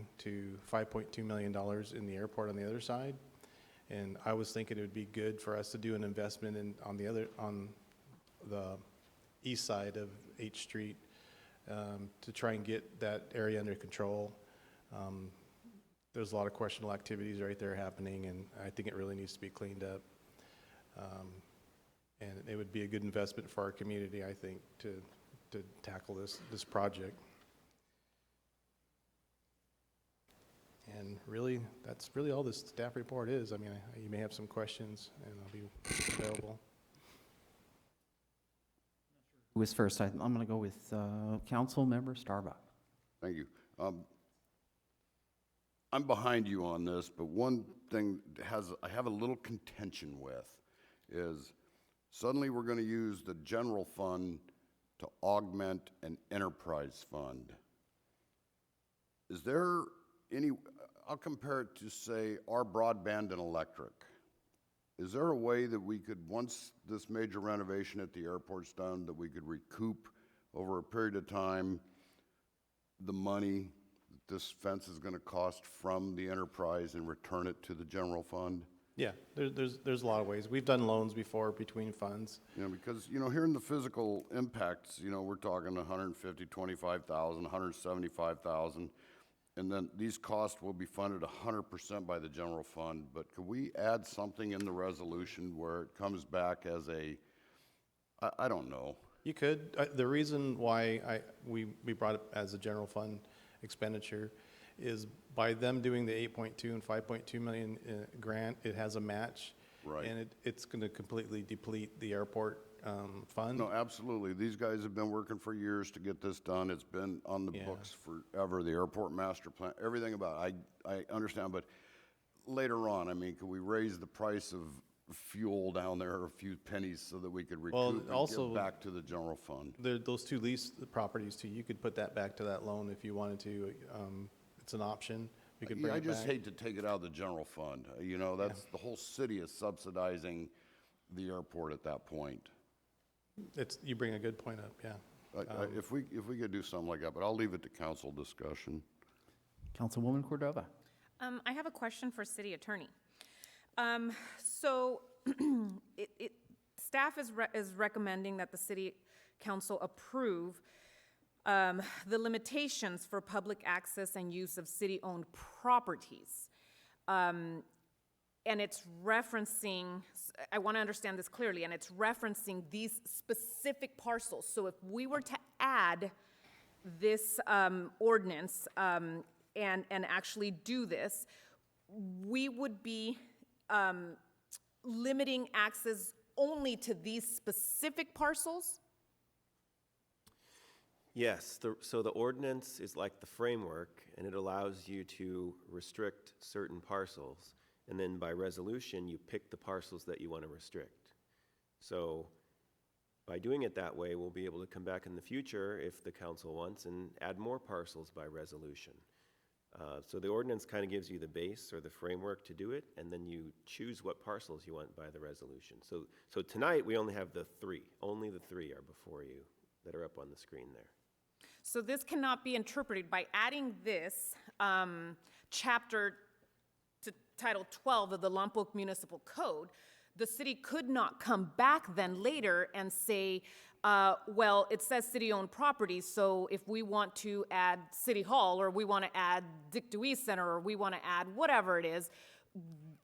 $5.2 million in the airport on the other side. And I was thinking it would be good for us to do an investment on the east side of H Street to try and get that area under control. There's a lot of questionable activities right there happening, and I think it really needs to be cleaned up. And it would be a good investment for our community, I think, to tackle this project. And really, that's really all this staff report is. I mean, you may have some questions, and I'll be available. Who is first? I'm going to go with Council Member Starbuck. Thank you. I'm behind you on this, but one thing I have a little contention with is suddenly we're going to use the general fund to augment an enterprise fund. Is there any, I'll compare it to, say, our broadband and electric. Is there a way that we could, once this major renovation at the airport's done, that we could recoup over a period of time the money this fence is gonna cost from the enterprise and return it to the general fund? Yeah, there's a lot of ways. We've done loans before between funds. You know, because, you know, here in the physical impacts, you know, we're talking 150, 25,000, 175,000. And then these costs will be funded 100% by the general fund. But could we add something in the resolution where it comes back as I don't know. You could. The reason why we brought it as a general fund expenditure is by them doing the 8.2 and 5.2 million grant, it has a match. Right. And it's going to completely deplete the airport fund. No, absolutely. These guys have been working for years to get this done. It's been on the books forever, the airport master plan, everything about it. I understand, but later on, I mean, could we raise the price of fuel down there a few pennies so that we could recoup and give back to the general fund? Those two lease properties too, you could put that back to that loan if you wanted to. It's an option. We could bring I it back. just hate to take it out of the general fund. You know, that's, the whole city is subsidizing the airport at that point. You bring a good point up, yeah. If we could do something like that, but I'll leave it to council discussion. Councilwoman Cordova. I have a question for city attorney. So staff is recommending that the city council approve the limitations for public access and use of city-owned properties. And it's referencing, I want to understand this clearly, and it's referencing these specific parcels. So if we were to add this ordinance and actually do this, we would be limiting access only to these specific parcels? Yes, so the ordinance is like the framework, and it allows you to restrict certain parcels, and then by resolution, you pick the parcels that you want to restrict. So by doing it that way, we'll be able to come back in the future, if the council wants, and add more parcels by resolution. So the ordinance kind of gives you the base or the framework to do it, and then you choose what parcels you want by the resolution. So tonight, we only have the three. Only the three are before you that are up on the screen there. So this cannot be interpreted by adding this chapter to Title 12 of the Lompoc Municipal Code. The city could not come back then later and say, well, it says city-owned property, so if we want to add City Hall, or we want to add Dick Dewey Center, or we want to add whatever it is,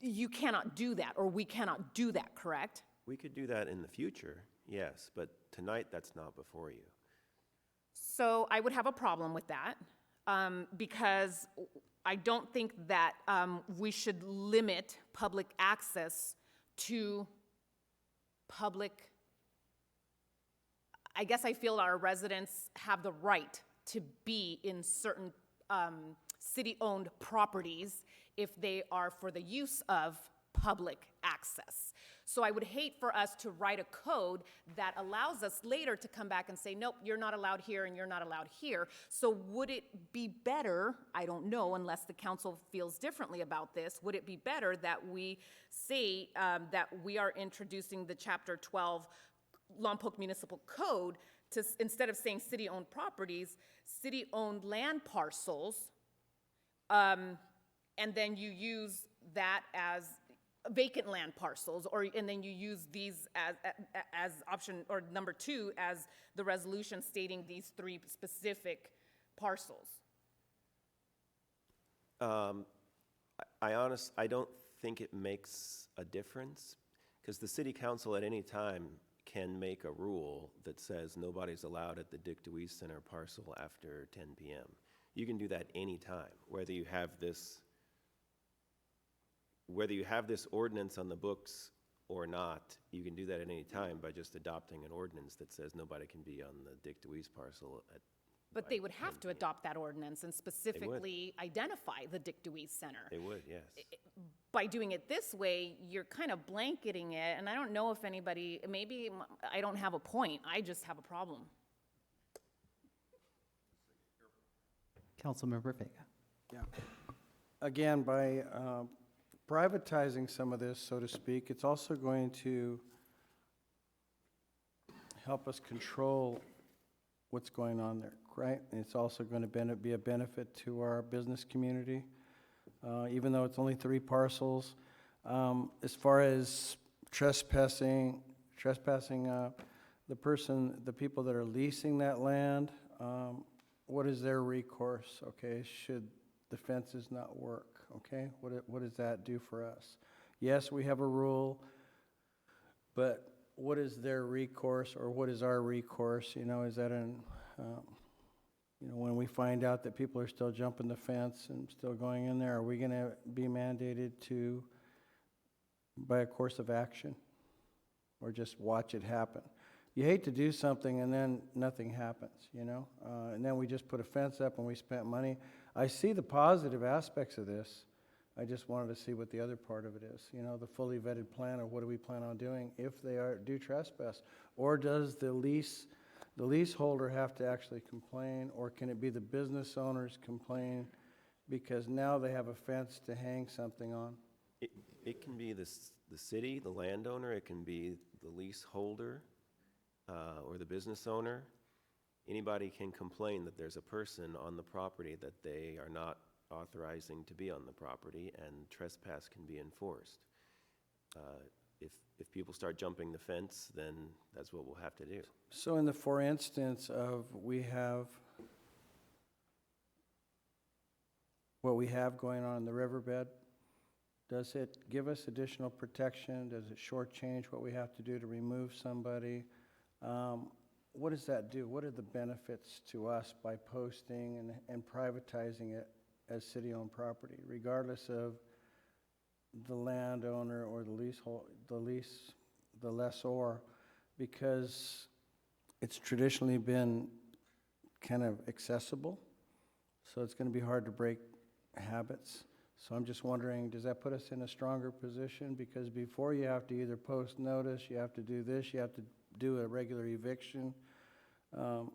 you cannot do that, or we cannot do that, correct? We could do that in the future, yes, but tonight, that's not before you. So I would have a problem with that, because I don't think that we should limit public access to public. I guess I feel our residents have the right to be in certain city-owned properties if they are for the use of public access. So I would hate for us to write a code that allows us later to come back and say, nope, you're not allowed here and you're not allowed here. So would it be better, I don't know, unless the council feels differently about this, would it be better that we say that we are introducing the Chapter 12 Lompoc Municipal Code to, instead of saying city-owned properties, city-owned land parcels, and then you use that as vacant land parcels, and then you use these as option, or number 2, as the resolution stating these 3 specific parcels? I don't think it makes a difference, because the city council at any time can make a rule that says nobody's allowed at the Dick Dewey Center parcel after 10 p.m. You can do that any time, whether you have this ordinance on the books or not. You can do that at any time by just adopting an ordinance that says nobody can be on the Dick Dewey's parcel at. But they would have to adopt that ordinance and specifically identify the Dick Dewey Center. They would, yes. By doing it this way, you're kind of blanketing it, and I don't know if anybody, maybe I don't have a point, I just have a problem. Councilmember Vega. Yeah. Again, by privatizing some of this, so to speak, it's also going to help us control what's going on there, right? And it's also going to be a benefit to our business community, even though it's only 3 parcels. As far as trespassing, the people that are leasing that land, what is their recourse, okay? Should the fences not work, okay? What does that do for us? Yes, we have a rule, but what is their recourse, or what is our recourse? You know, is that when we find out that people are still jumping the fence and still going in there, are we gonna be mandated by a course of action? Or just watch it happen? You hate to do something and then nothing happens, you know? And then we just put a fence up and we spent money. I see the positive aspects of this. I just wanted to see what the other part of it is. You know, the fully vetted plan of what do we plan on doing if they do trespass? Or does the leaseholder have to actually complain, or can it be the business owners complain because now they have a fence to hang something on? It can be the city, the landowner, it can be the leaseholder, or the business owner. Anybody can complain that there's a person on the property that they are not authorizing to be on the property, and trespass can be enforced. If people start jumping the fence, then that's what we'll have to do. So in the for instance of what we have going on in the riverbed, does it give us additional protection? Does it shortchange what we have to do to remove somebody? What does that do? What are the benefits to us by posting and privatizing it as city-owned property, regardless of the landowner or the lessor, because it's traditionally been kind of accessible, so it's going to be hard to break habits. So I'm just wondering, does that put us in a stronger position? Because before you have to either post notice, you have to do this, you have to do a regular eviction. Do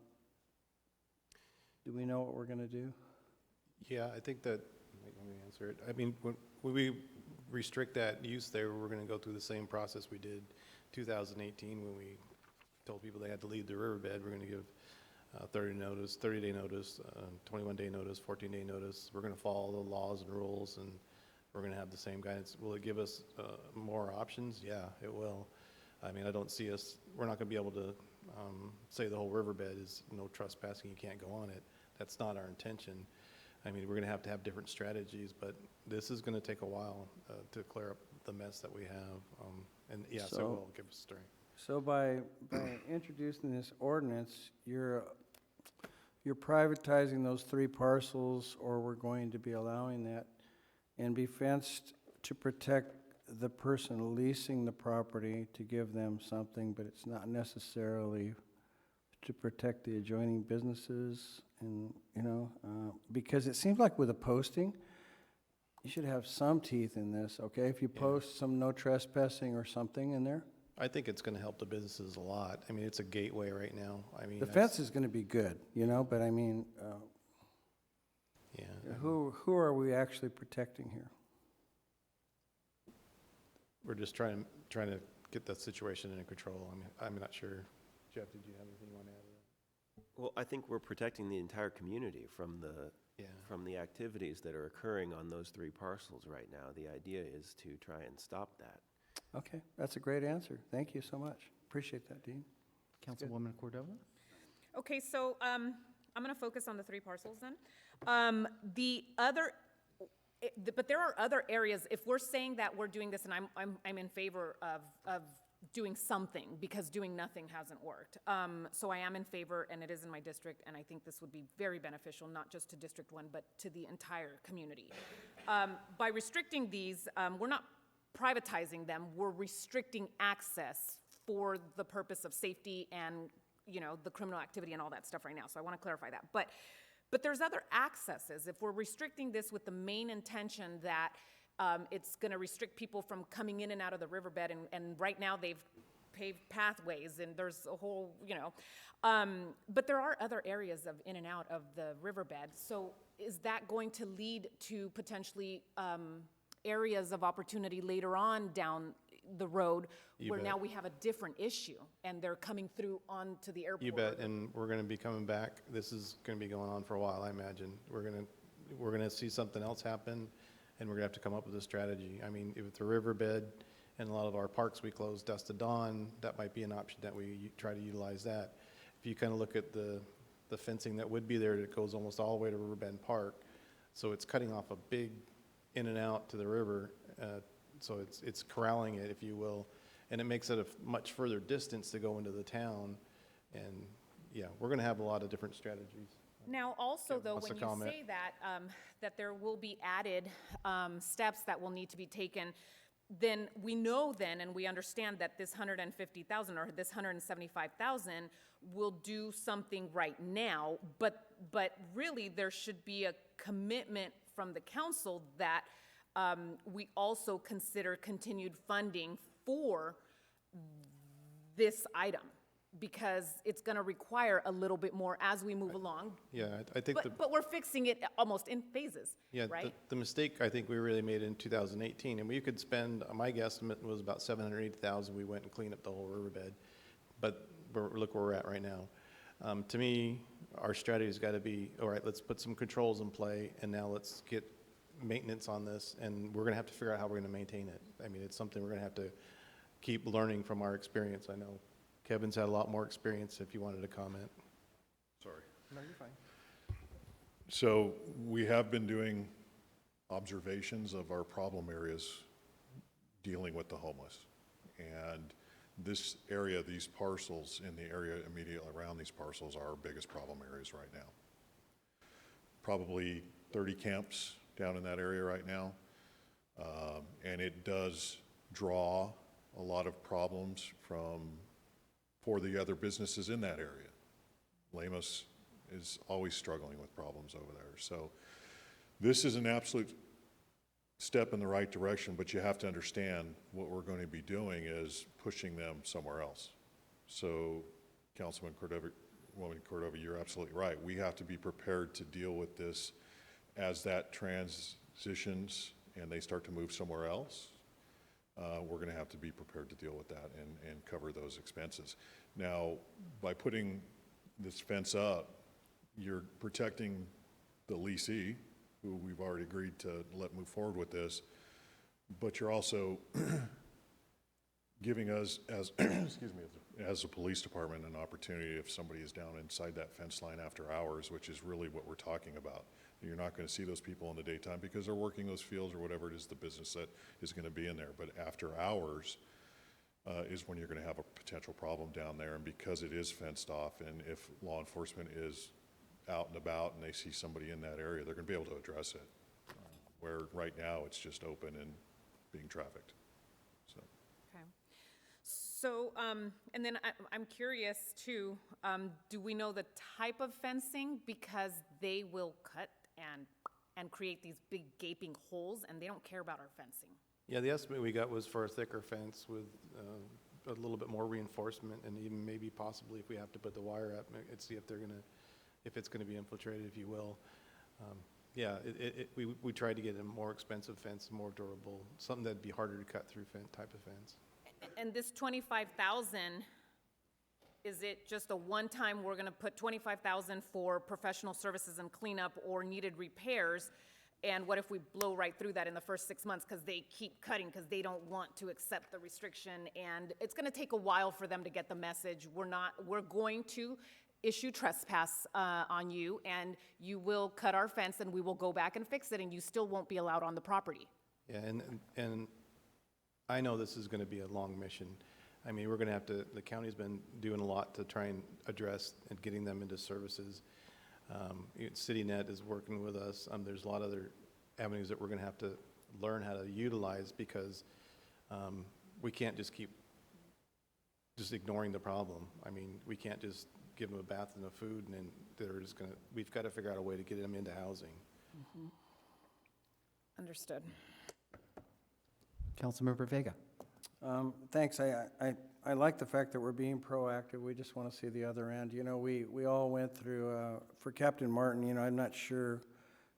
we know what we're going to do? Yeah, I think that, let me answer it. I mean, when we restrict that use there, we're going to go through the same process we did 2018 when we told people they had to leave the riverbed. We're going to give 30-day notice, 21-day notice, 14-day notice. We're going to follow the laws and rules, and we're going to have the same guidance. Will it give us more options? Yeah, it will. I mean, I don't see us, we're not going to be able to say the whole riverbed is no trespassing, you can't go on it. That's not our intention. I mean, we're going to have different strategies, but this is going to take a while to clear up the mess that we have. And yeah, so it will give us strength. So by introducing this ordinance, you're privatizing those 3 parcels, or we're going to be allowing that, and be fenced to protect the person leasing the property, to give them something, but it's not necessarily to protect the adjoining businesses, and because it seems like with a posting, you should have some teeth in this, okay? If you post some no trespassing or something in there. I think it's going to help the businesses a lot. I mean, it's a gateway right now. I mean, the fence is going to be good, but I mean, who are we actually protecting here? We're just trying to get that situation under control. I mean, I'm not sure. Jeff, did you have anything you want to add to that? Well, I think we're protecting the entire community from the activities that are occurring on those 3 parcels right now. The idea is to try and stop that. Okay, that's a great answer. Thank you so much. Appreciate that, Dean. Councilwoman Cordova? Okay, so I'm going to focus on the 3 parcels then. But there are other areas. If we're saying that we're doing this, and I'm in favor of doing something, because doing nothing hasn't worked. So I am in favor, and it is in my district, and I think this would be very beneficial, not just to District 1, but to the entire community. By restricting these, we're not privatizing them, we're restricting access for the purpose of safety and, the criminal activity and all that stuff right now. So I want to clarify that. But there's other accesses. If we're restricting this with the main intention that it's going to restrict people from coming in and out of the riverbed, and right now they've paved pathways, and there's a whole, but there are other areas of in and out of the riverbed. So is that going to lead to potentially areas of opportunity later on down the road, You where bet. now we have a different issue, and they're coming through onto the airport. You bet, and we're gonna be coming back. This is gonna be going on for a while, I imagine. We're gonna see something else happen, and we're gonna have to come up with a strategy. I mean, if the riverbed and a lot of our parks we close dusk to dawn, that might be an option that we try to utilize that. If you kind of look at the fencing that would be there, that goes almost all the way to Riverbend Park, so it's cutting off a big in and out to the river, so it's corralling it, if you will, and it makes it a much further distance to go into the town, and yeah, we're gonna have a lot of different strategies. Now, also, Kevin though, wants when to you comment. say that, that there will be added steps that will need to be taken, then we know then, and we understand that this 150,000 or this 175,000 will do something right now, but really, there should be a commitment from the council that we also consider continued funding for this item, because it's gonna require a little bit more as we move along. Yeah, I think But we're fixing it almost in phases, yeah, right? the mistake I think we really made in 2018, and we could spend, my guesstimate was about 780,000, we went and cleaned up the whole riverbed, but look where we're at right now. To me, our strategy's gotta be, all right, let's put some controls in play, and now let's get maintenance on this, and we're gonna have to figure out how we're gonna maintain it. I mean, it's something we're gonna have to keep learning from our experience. I know Kevin's had a lot more experience, if you wanted to comment. Sorry. No, you're fine. So we have been doing observations of our problem areas dealing with the homeless. And this area, these parcels in the area immediately around these parcels are our biggest problem areas right now. Probably 30 camps down in that area right now. And it does draw a lot of problems for the other businesses in that area. Lamos is always struggling with problems over there. So this is an absolute step in the right direction, but you have to understand what we're going to be doing is pushing them somewhere else. So Councilman Cordova, Woman Cordova, you're absolutely right. We have to be prepared to deal with this as that transitions and they start to move somewhere else. We're going to have to be prepared to deal with that and cover those expenses. Now, by putting this fence up, you're protecting the leasee, who we've already agreed to let move forward with this, but you're also giving us, as excuse me, as a police department, an opportunity if somebody is down inside that fence line after hours, which is really what we're talking about. You're not going to see those people in the daytime because they're working those fields or whatever it is the business that is going to be in there. But after hours is when you're going to have a potential problem down there. And because it is fenced off, and if law enforcement is out and about and they see somebody in that area, they're going to be able to address it. Where right now it's just open and being trafficked. So. Okay. So, and then I'm curious too, do we know the type of fencing? Because they will cut and create these big gaping holes, and they don't care about our fencing. Yeah, the estimate we got was for a thicker fence with a little bit more reinforcement, and even maybe possibly if we have to put the wire up, and see if if it's gonna be infiltrated, if you will. Yeah, we tried to get a more expensive fence, more durable, something that'd be harder to cut through type of fence. And this 25,000, is it just a one-time, we're gonna put 25,000 for professional services and cleanup or needed repairs? And what if we blow right through that in the first 6 months because they keep cutting because they don't want to accept the restriction? And it's gonna take a while for them to get the message. We're going to issue trespass on you, and you will cut our fence, and we will go back and fix it, and you still won't be allowed on the property. Yeah, and I know this is gonna be a long mission. I mean, we're gonna have to, the county's been doing a lot to try and address and getting them into services. CityNet is working with us. There's a lot of other avenues that we're gonna have to learn how to utilize because we can't just keep ignoring the problem. I mean, we can't just give them a bath and a food and then they're just gonna, we've got to figure out a way to get them into housing. Mm-hmm. Understood. Councilmember Vega. Thanks. I like the fact that we're being proactive. We just want to see the other end. You know, we all went through, for Captain Martin, you know, I'm not sure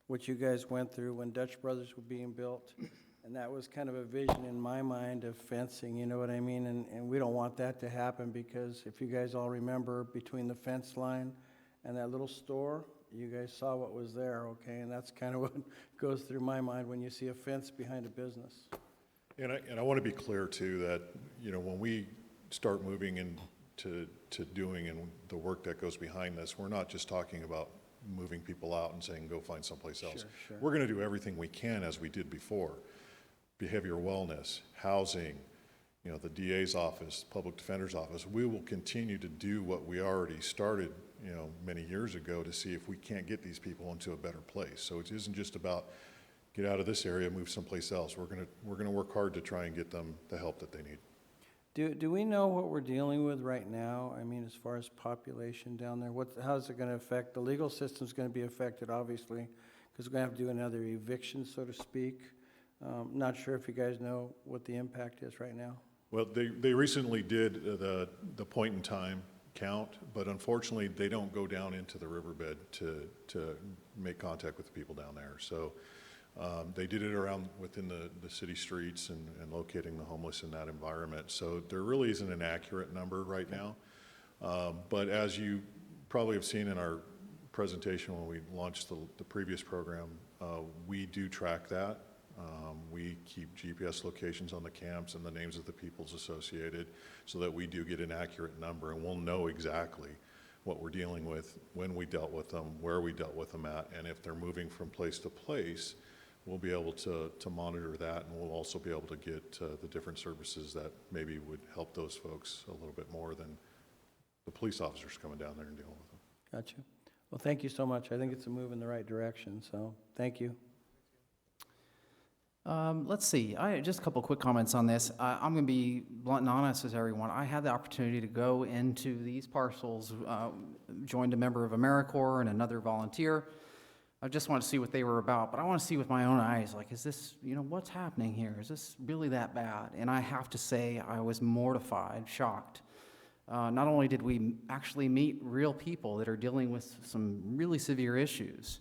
what you guys went through when Dutch Brothers were being built. And that was kind of a vision in my mind of fencing, you know what I mean? And we don't want that to happen, because if you guys all remember, between the fence line and that little store, you guys saw what was there, okay? And that's kind of what goes through my mind when you see a fence behind a business. And I want to be clear too that, you know, when we start moving into doing and the work that goes behind this, we're not just talking about moving people out and saying, go find someplace else. Sure. We're going to do everything we can, as we did before. Behavioral wellness, housing, you know, the DA's office, public defender's office. We will continue to do what we already started, you know, many years ago, to see if we can't get these people into a better place. So it isn't just about get out of this area, move someplace else. We're gonna work hard to try and get them the help that they need. Do we know what we're dealing with right now? I mean, as far as population down there, how's it gonna affect? The legal system's gonna be affected, obviously, because we're gonna have to do another eviction, so to speak. Not sure if you guys know what the impact is right now. Well, they recently did the point in time count, but unfortunately, they don't go down into the riverbed to make contact with the people down there. So they did it around within the city streets and locating the homeless in that environment. So there really isn't an accurate number right now. But as you probably have seen in our presentation when we launched the previous program, we do track that. We keep GPS locations on the camps and the names of the peoples associated, so that we do get an accurate number, and we'll know exactly what we're dealing with, when we dealt with them, where we dealt with them at, and if they're moving from place to place, we'll be able to monitor that, and we'll also be able to get the different services that maybe would help those folks a little bit more than the police officers coming down there and dealing with them. Gotcha. Well, thank you so much. I think it's a move in the right direction, so thank you. Let's see, just a couple quick comments on this. I'm going to be blunt and honest with everyone. I had the opportunity to go into these parcels, joined a member of AmeriCorps and another volunteer. I just want to see what they were about, but I want to see with my own eyes, like, is this, you know, what's happening here? Is this really that bad? And I have to say, I was mortified, shocked. Not only did we actually meet real people that are dealing with some really severe issues,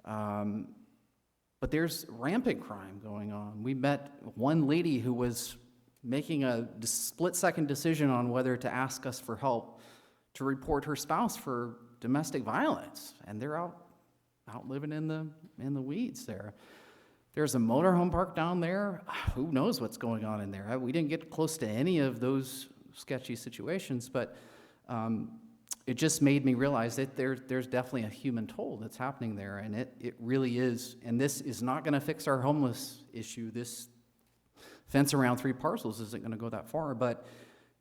but there's rampant crime going on. We met one lady who was making a split-second decision on whether to ask us for help to report her spouse for domestic violence, and they're out living in the weeds there. There's a motorhome park down there. Who knows what's going on in there? We didn't get close to any of those sketchy situations, but it just made me realize that there's definitely a human toll that's happening there, and it really is. And this is not going to fix our homeless issue. This fence around 3 parcels isn't going to go that far, but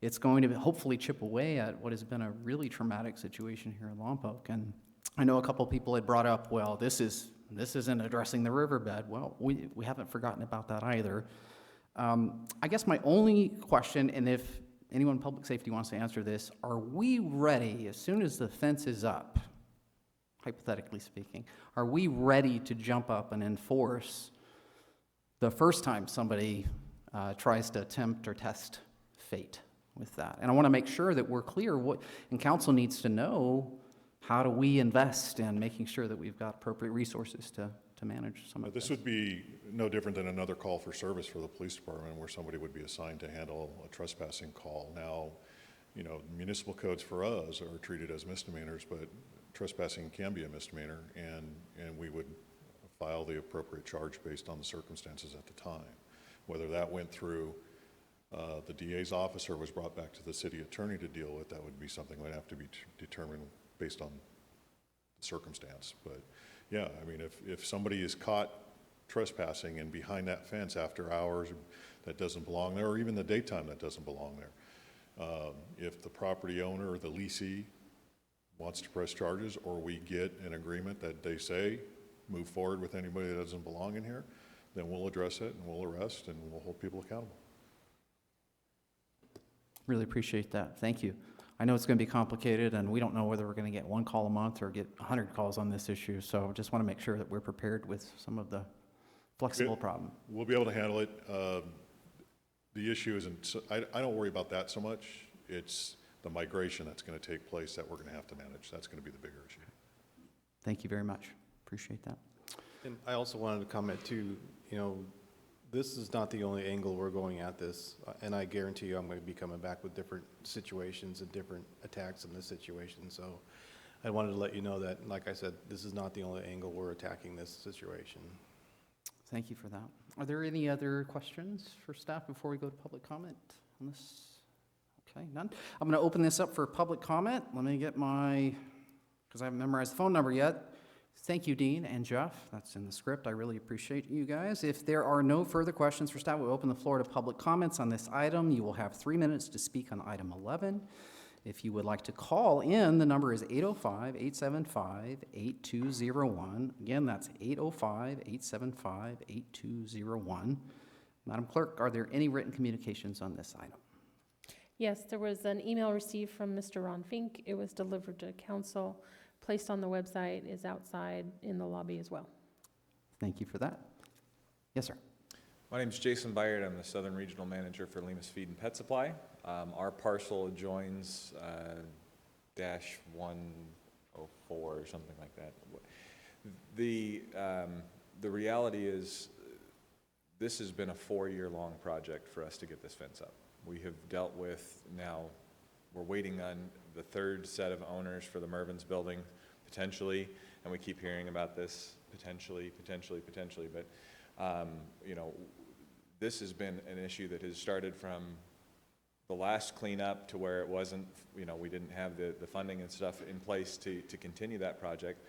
it's going to hopefully chip away at what has been a really traumatic situation here in Lompoc. And I know a couple people had brought up, well, this isn't addressing the riverbed. Well, we haven't forgotten about that either. I guess my only question, and if anyone in public safety wants to answer this, are we ready, as soon as the fence is up, hypothetically speaking, are we ready to jump up and enforce the first time somebody tries to attempt or test fate with that? And I want to make sure that we're clear and council needs to know, how do we invest in making sure that we've got appropriate resources to manage some of this? This would be no different than another call for service for the police department, where somebody would be assigned to handle a trespassing call. Now, you know, municipal codes for us are treated as misdemeanors, but trespassing can be a misdemeanor, and we would file the appropriate charge based on the circumstances at the time. Whether that went through the DA's office or was brought back to the city attorney to deal with, that would be something that would have to be determined based on the circumstance. But yeah, I mean, if somebody is caught trespassing and behind that fence after hours that doesn't belong there, or even the daytime that doesn't belong there, if the property owner or the leasee wants to press charges, or we get an agreement that they say, move forward with anybody that doesn't belong in here, then we'll address it and we'll arrest and we'll hold people accountable. Really appreciate that. Thank you. I know it's going to be complicated, and we don't know whether we're going to get 1 call a month or get 100 calls on this issue, so just want to make sure that we're prepared with some of the flexible problem. We'll be able to handle it. The issue isn't, I don't worry about that so much. It's the migration that's going to take place that we're going to have to manage. That's going to be the bigger issue. Thank you very much. Appreciate that. And I also wanted to comment too, you know, This is not the only angle we're going at this, and I guarantee you I'm going to be coming back with different situations and different attacks in this situation. So I wanted to let you know that, like I said, this is not the only angle we're attacking this situation. Thank you for that. Are there any other questions for staff before we go to public comment on this? Okay, none. I'm going to open this up for public comment. Let me get because I haven't memorized the phone number yet. Thank you, Dean and Jeff. That's in the script. I really appreciate you guys. If there are no further questions for staff, we'll open the floor to public comments on this item. You will have 3 minutes to speak on item 11. If you would like to call in, the number is 805-875-8201. Again, that's 805-875-8201. Madam Clerk, are there any written communications on this item? Yes, there was an email received from Mr. Ron Fink. It was delivered to council, placed on the website, is outside in the lobby as well. Thank you for that. Yes, sir. My name is Jason Byard. I'm the Southern Regional Manager for Lemus Feed and Pet Supply. Our parcel adjoins dash 104 or something like that. The reality is this has been a 4-year-long project for us to get this fence up. We have dealt with now, we're waiting on the 3rd set of owners for the Mervyn's building, potentially, and we keep hearing about this potentially, but you know, this has been an issue that has started from the last cleanup to where it wasn't, you know, we didn't have the funding and stuff in place to continue that project,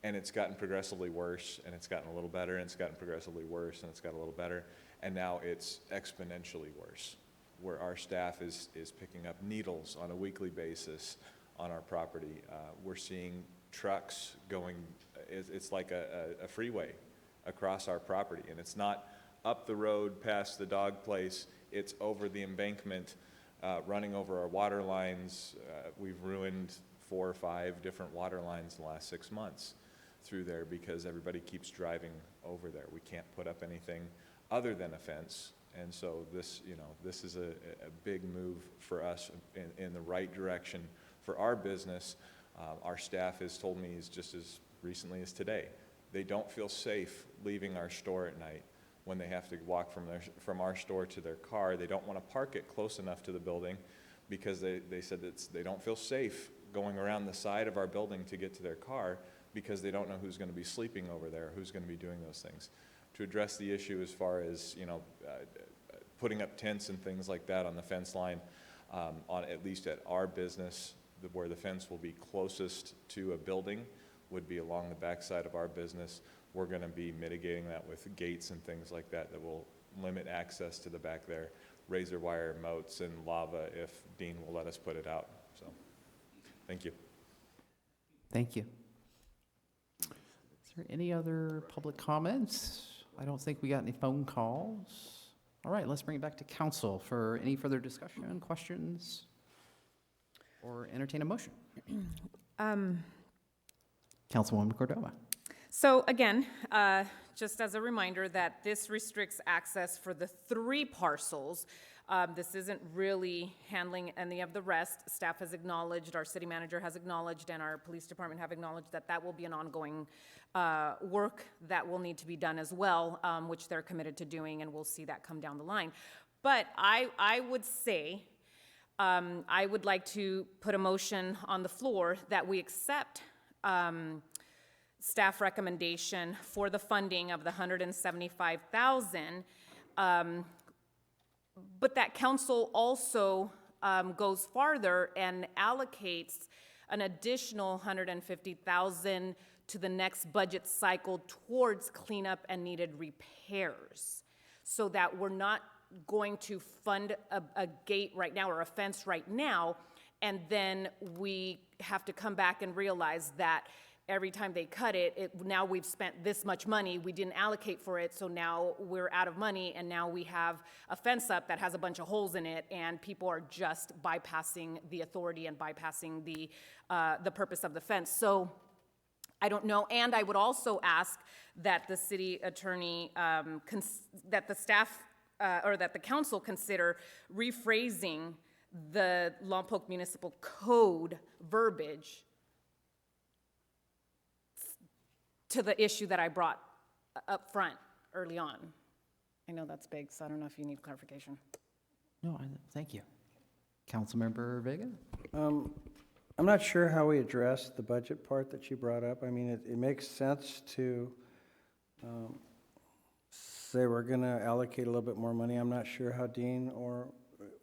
and it's gotten progressively worse, and it's gotten a little better, and it's gotten progressively worse, and it's got a little better, and now it's exponentially worse, where our staff is picking up needles on a weekly basis on our property. We're seeing trucks going, it's like a freeway across our property, and it's not up the road past the dog place, it's over the embankment, running over our water lines. We've ruined 4 or 5 different water lines in the last 6 months through there because everybody keeps driving over there. We can't put up anything other than a fence. And so this, you know, this is a big move for us in the right direction for our business. Our staff has told me, just as recently as today, they don't feel safe leaving our store at night when they have to walk from our store to their car. They don't want to park it close enough to the building because they said they don't feel safe going around the side of our building to get to their car because they don't know who's going to be sleeping over there, who's going to be doing those things. To address the issue as far as, you know, putting up tents and things like that on the fence line, on at least at our business, where the fence will be closest to a building would be along the backside of our business. We're going to be mitigating that with gates and things like that that will limit access to the back there, razor wire moats and lava if Dean will let us put it out. So, thank you. Thank you. Is there any other public comments? I don't think we got any phone calls. All right, let's bring it back to council for any further discussion, questions, or entertain a motion. Councilwoman Cordova. So again, just as a reminder that this restricts access for the 3 parcels. This isn't really handling any of the rest. Staff has acknowledged, our city manager has acknowledged, and our police department have acknowledged that that will be an ongoing work that will need to be done as well, which they're committed to doing, and we'll see that come down the line. But I would say, I would like to put a motion on the floor that we accept staff recommendation for the funding of the $175,000, but that council also goes farther and allocates an additional $150,000 to the next budget cycle towards cleanup and needed repairs, so that we're not going to fund a gate right now or a fence right now, and then we have to come back and realize that every time they cut it, now we've spent this much money, we didn't allocate for it, so now we're out of money, and now we have a fence up that has a bunch of holes in it, and people are just bypassing the authority and bypassing the purpose of the fence. So I don't know, and I would also ask that the city attorney, that the staff, or that the council consider rephrasing the Lompoc Municipal Code verbiage to the issue that I brought up front early on. I know that's big, so I don't know if you need clarification. No, thank you. Councilmember Vega? I'm not sure how we address the budget part that you brought up. I mean, it makes sense to say we're going to allocate a little bit more money. I'm not sure how Dean or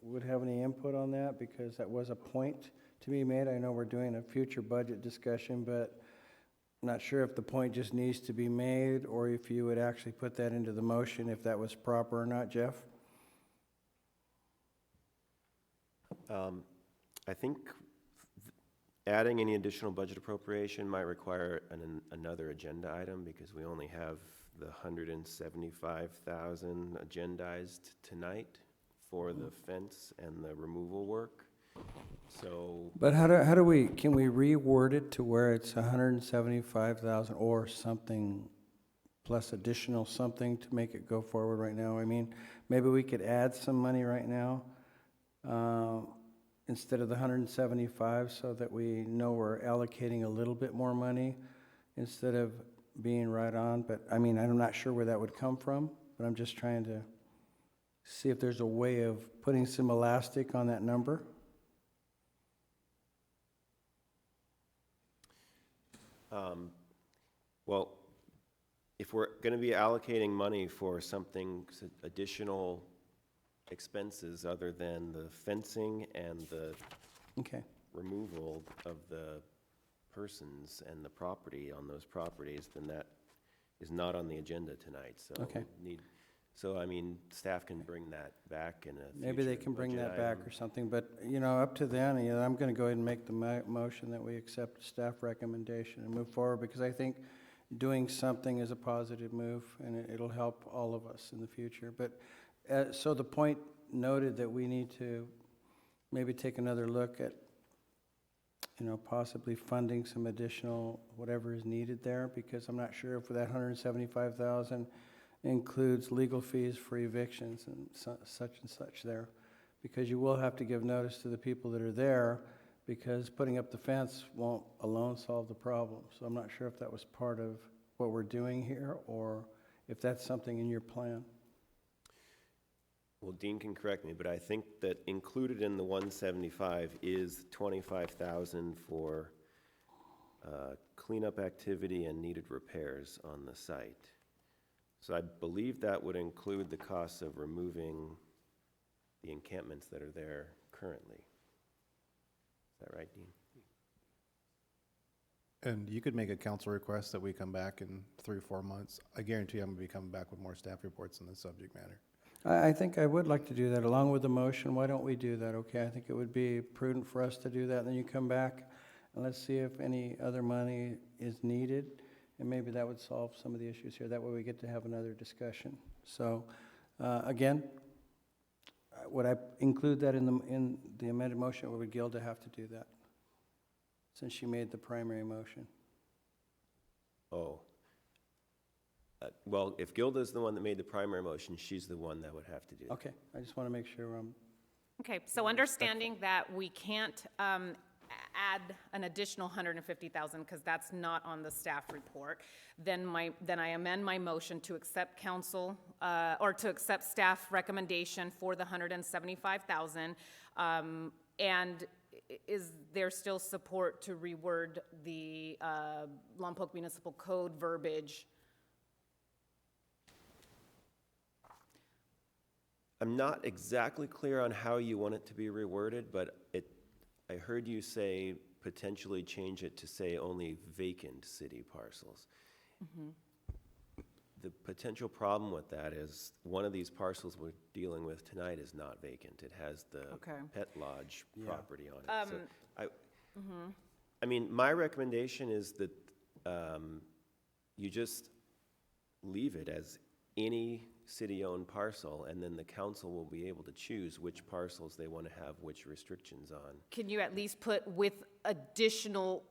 would have any input on that, because that was a point to be made. I know we're doing a future budget discussion, but I'm not sure if the point just needs to be made or if you would actually put that into the motion, if that was proper or not, Jeff? I think adding any additional budget appropriation might require another agenda item, because we only have the 175,000 agendized tonight for the fence and the removal work. So. But can we reword it to where it's 175,000 or something plus additional something to make it go forward right now? I mean, maybe we could add some money right now instead of the 175, so that we know we're allocating a little bit more money instead of being right on. But I mean, I'm not sure where that would come from, but I'm just trying to see if there's a way of putting some elastic on that number. Well, if we're going to be allocating money for something, additional expenses other than the fencing and the removal of the persons and the property on those properties, then that is not on the agenda tonight. So so I mean, staff can bring that back in a Maybe they can bring that back or something, but, you know, up to then, you know, I'm going to go ahead and make the motion that we accept the staff recommendation and move forward, because I think doing something is a positive move, and it'll help all of us in the future. But, so the point noted that we need to maybe take another look at, you know, possibly funding some additional whatever is needed there, because I'm not sure if that 175,000 includes legal fees for evictions and such and such there, because you will have to give notice to the people that are there, because putting up the fence won't alone solve the problem. So I'm not sure if that was part of what we're doing here, or if that's something in your plan. Well, Dean can correct me, but I think that included in the 175 is 25,000 for cleanup activity and needed repairs on the site. So I believe that would include the costs of removing the encampments that are there currently. Is that right, Dean? And you could make a council request that we come back in 3 or 4 months. I guarantee I'm going to be coming back with more staff reports on this subject matter. I think I would like to do that along with the motion. Why don't we do that, okay? I think it would be prudent for us to do that, and then you come back and let's see if any other money is needed, and maybe that would solve some of the issues here. That way we get to have another discussion. So, again, would I include that in the amended motion, or would Gilda have to do that, since she made the primary motion? Oh. Well, if Gilda's the one that made the primary motion, she's the one that would have to do it. Okay, I just want to make sure I'm... Okay, so understanding that we can't add an additional 150,000 because that's not on the staff report, then I amend my motion to accept council or to accept staff recommendation for the 175,000. And is there still support to reword the Lompoc Municipal Code verbiage? I'm not exactly clear on how you want it to be reworded, but I heard you say potentially change it to say only vacant city parcels. Mm-hmm. The potential problem with that is one of these parcels we're dealing with tonight is not vacant. It has the pet lodge property on it. So I mean, my recommendation is that you just leave it as any city-owned parcel, and then the council will be able to choose which parcels they want to have which restrictions on. Can you at least put with additional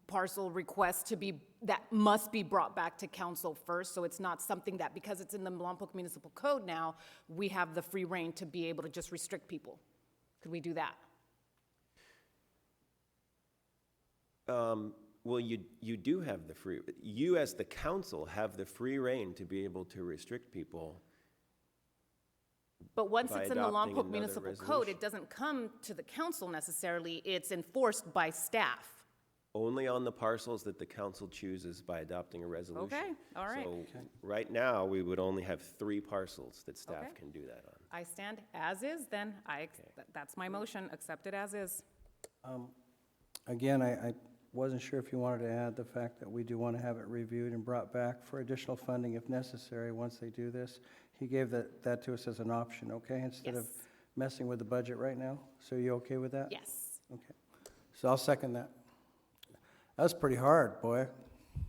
parcel requests to be, that must be brought back to council first, so it's not something that, because it's in the Lompoc Municipal Code now, we have the free reign to be able to just restrict people? Could we do that? Well, you do have the free, you as the council have the free reign to be able to restrict people. But once By it's in the adopting Lompoc another Municipal Code, resolution. it doesn't come to the council necessarily, it's enforced by staff. Only on the parcels that the council chooses by adopting a resolution. Okay, all right. So right now, we would only have 3 parcels that staff Okay. can do that on. I stand as is, then, that's my motion, accept it as is. Again, I wasn't sure if you wanted to add the fact that we do want to have it reviewed and brought back for additional funding if necessary once they do this. He gave that to us as an option, okay, instead of Yes. messing with the budget right now? So you okay with that? Yes. Okay. So I'll second that. That's pretty hard, boy.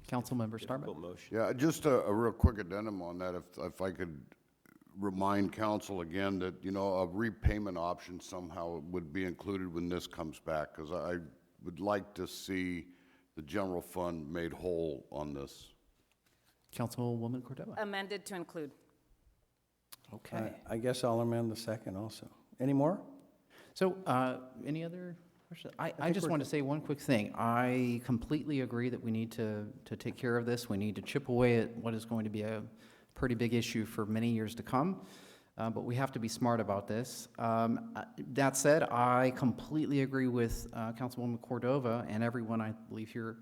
Councilmember Starbuck. Difficult motion. Yeah, just a real quick addendum on that, if I could remind council again that, you know, a repayment option somehow would be included when this comes back, because I would like to see the general fund made whole on this. Councilwoman Cordova. Amended to include. Okay. I guess I'll amend the second also. Any more? So, any other questions? I think just we're want to say one quick thing. I completely agree that we need to take care of this. We need to chip away at what is going to be a pretty big issue for many years to come, but we have to be smart about this. That said, I completely agree with Councilwoman Cordova and everyone I believe here.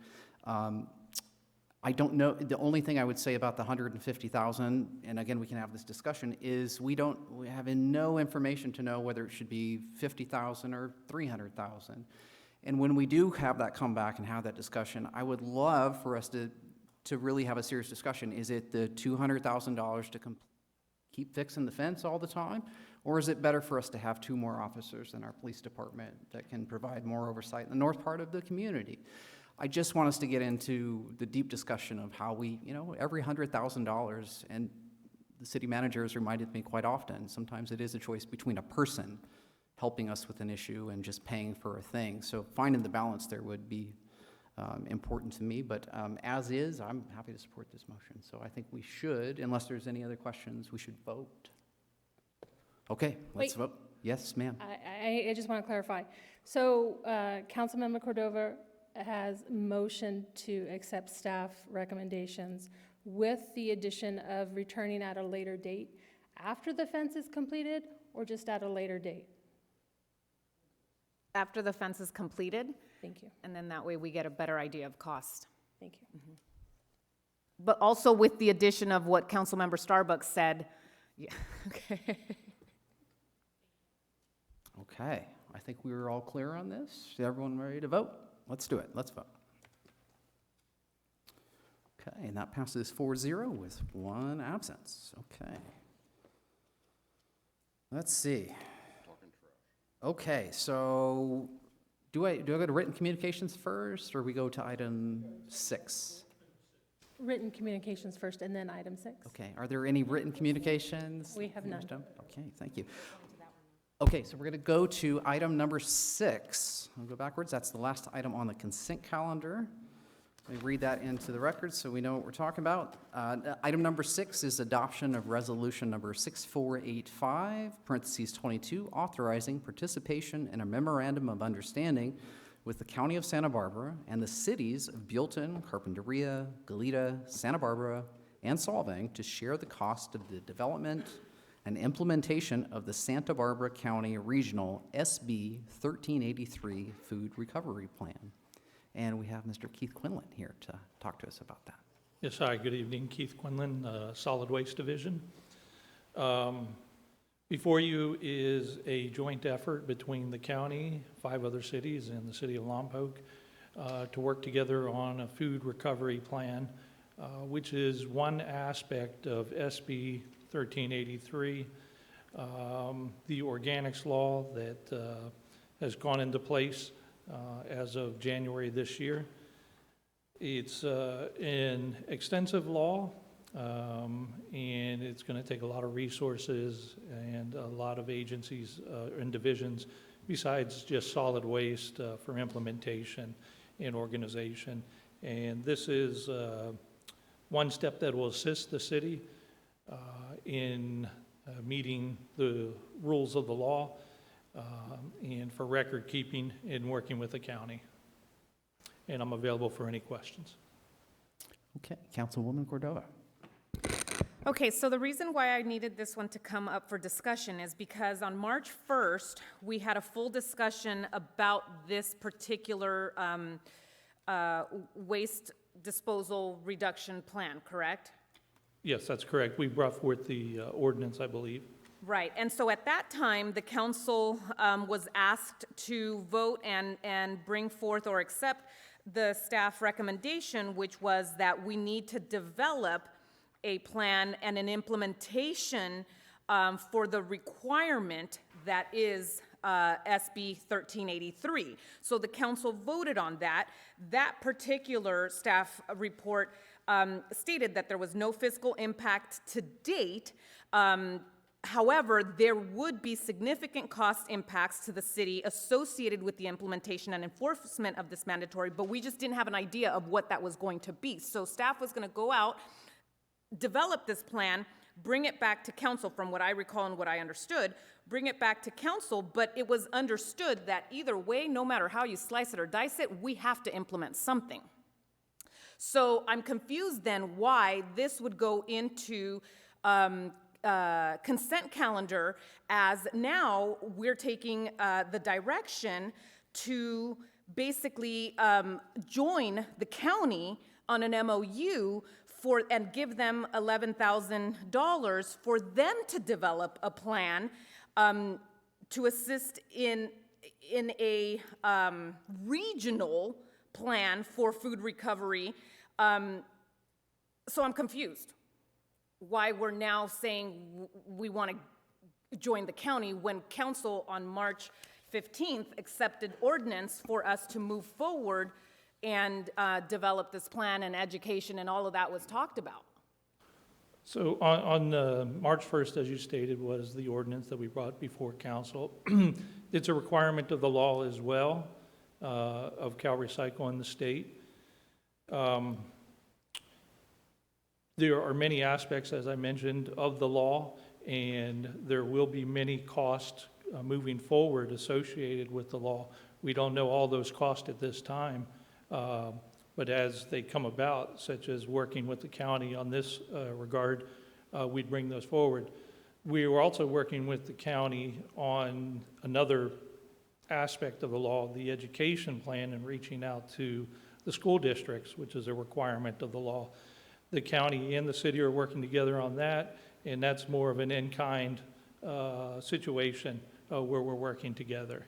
I don't know, the only thing I would say about the 150,000, and again, we can have this discussion, is we have no information to know whether it should be 50,000 or 300,000. And when we do have that come back and have that discussion, I would love for us to really have a serious discussion. Is it the $200,000 to keep fixing the fence all the time? Or is it better for us to have 2 more officers in our police department that can provide more oversight in the north part of the community? I just want us to get into the deep discussion of how we, every $100,000, and the city manager has reminded me quite often, sometimes it is a choice between a person helping us with an issue and just paying for a thing. So finding the balance there would be important to me, but as is, I'm happy to support this motion. So I think we should, unless there's any other questions, we should vote. Okay, let's vote. Yes, ma'am. I just want to clarify. So Councilmember Cordova has motioned to accept staff recommendations with the addition of returning at a later date after the fence is completed, or just at a later date? After the fence is completed, Thank you. and then that way we get a better idea of cost. Thank you. But also with the addition of what Councilmember Starbucks said, yeah, okay. Okay, I think we were all clear on this. Is everyone ready to vote? Let's do it. Let's vote. Okay, and that passes 4-0 with 1 absence. Okay. Let's see. Okay, so do I go to written communications first, or we go to item 6? Written communications first, and then item 6. Okay, are there any written communications? We have none. Okay, thank you. Okay, so we're going to go to item number 6. I'll go backwards. That's the last item on the consent calendar. Let me read that into the record so we know what we're talking about. Item number 6 is adoption of resolution number 6485, parentheses 22, authorizing participation in a memorandum of understanding with the County of Santa Barbara and the cities of Buellton, Carpinteria, Goleta, Santa Barbara, and Solvang to share the cost of the development and implementation of the Santa Barbara County Regional SB 1383 Food Recovery Plan. And we have Mr. Keith Quinlan here to talk to us about that. Yes, hi, good evening. Keith Quinlan, Solid Waste Division. Before you is a joint effort between the county, 5 other cities, and the city of Lompoc to work together on a food recovery plan, which is one aspect of SB 1383, the organics law that has gone into place as of January this year. It's an extensive law, and it's going to take a lot of resources and a lot of agencies and divisions besides just solid waste for implementation and organization. And this is one step that will assist the city in meeting the rules of the law and for record keeping and working with the county. and I'm available for any questions. Okay, Councilwoman Cordova. Okay, so the reason why I needed this one to come up for discussion is because on March 1st, we had a full discussion about this particular waste disposal reduction plan, correct? Yes, that's correct. We brought forth the ordinance, I believe. Right, and so at that time, the council was asked to vote and bring forth or accept the staff recommendation, which was that we need to develop a plan and an implementation for the requirement that is SB 1383. So the council voted on that. That particular staff report stated that there was no fiscal impact to date. However, there would be significant cost impacts to the city associated with the implementation and enforcement of this mandatory, but we just didn't have an idea of what that was going to be. So staff was going to go out, develop this plan, bring it back to council, from what I recall and what I understood, bring it back to council, but it was understood that either way, no matter how you slice it or dice it, we have to implement something. So I'm confused then why this would go into consent calendar, as now we're taking the direction to basically join the county on an MOU and give them $11,000 for them to develop a plan to assist in a regional plan for food recovery. So I'm confused why we're now saying we want to join the county when council on March 15th accepted ordinance for us to move forward and develop this plan, and education and all of that was talked about. So on March 1st, as you stated, was the ordinance that we brought before council. It's a requirement of the law as well, of Cal Recycle in the state. There are many aspects, as I mentioned, of the law, and there will be many costs moving forward associated with the law. We don't know all those costs at this time, but as they come about, such as working with the county on this regard, we'd bring those forward. We were also working with the county on another aspect of the law, the education plan, and reaching out to the school districts, which is a requirement of the law. The county and the city are working together on that, and that's more of an in-kind situation where we're working together.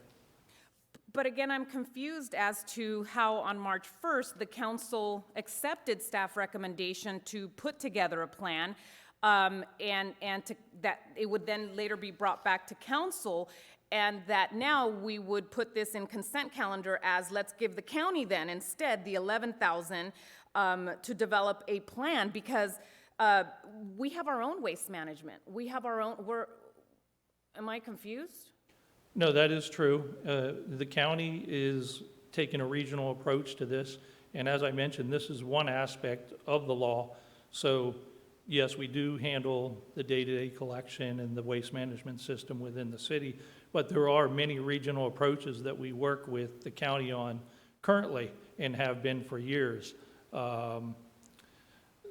But again, I'm confused as to how on March 1st, the council accepted staff recommendation to put together a plan, and that it would then later be brought back to council, and that now we would put this in consent calendar as, let's give the county then instead the $11,000 to develop a plan, because we have our own waste management. We have our own, am I confused? No, that is true. The county is taking a regional approach to this, and as I mentioned, this is one aspect of the law. So yes, we do handle the day-to-day collection and the waste management system within the city, but there are many regional approaches that we work with the county on currently and have been for years.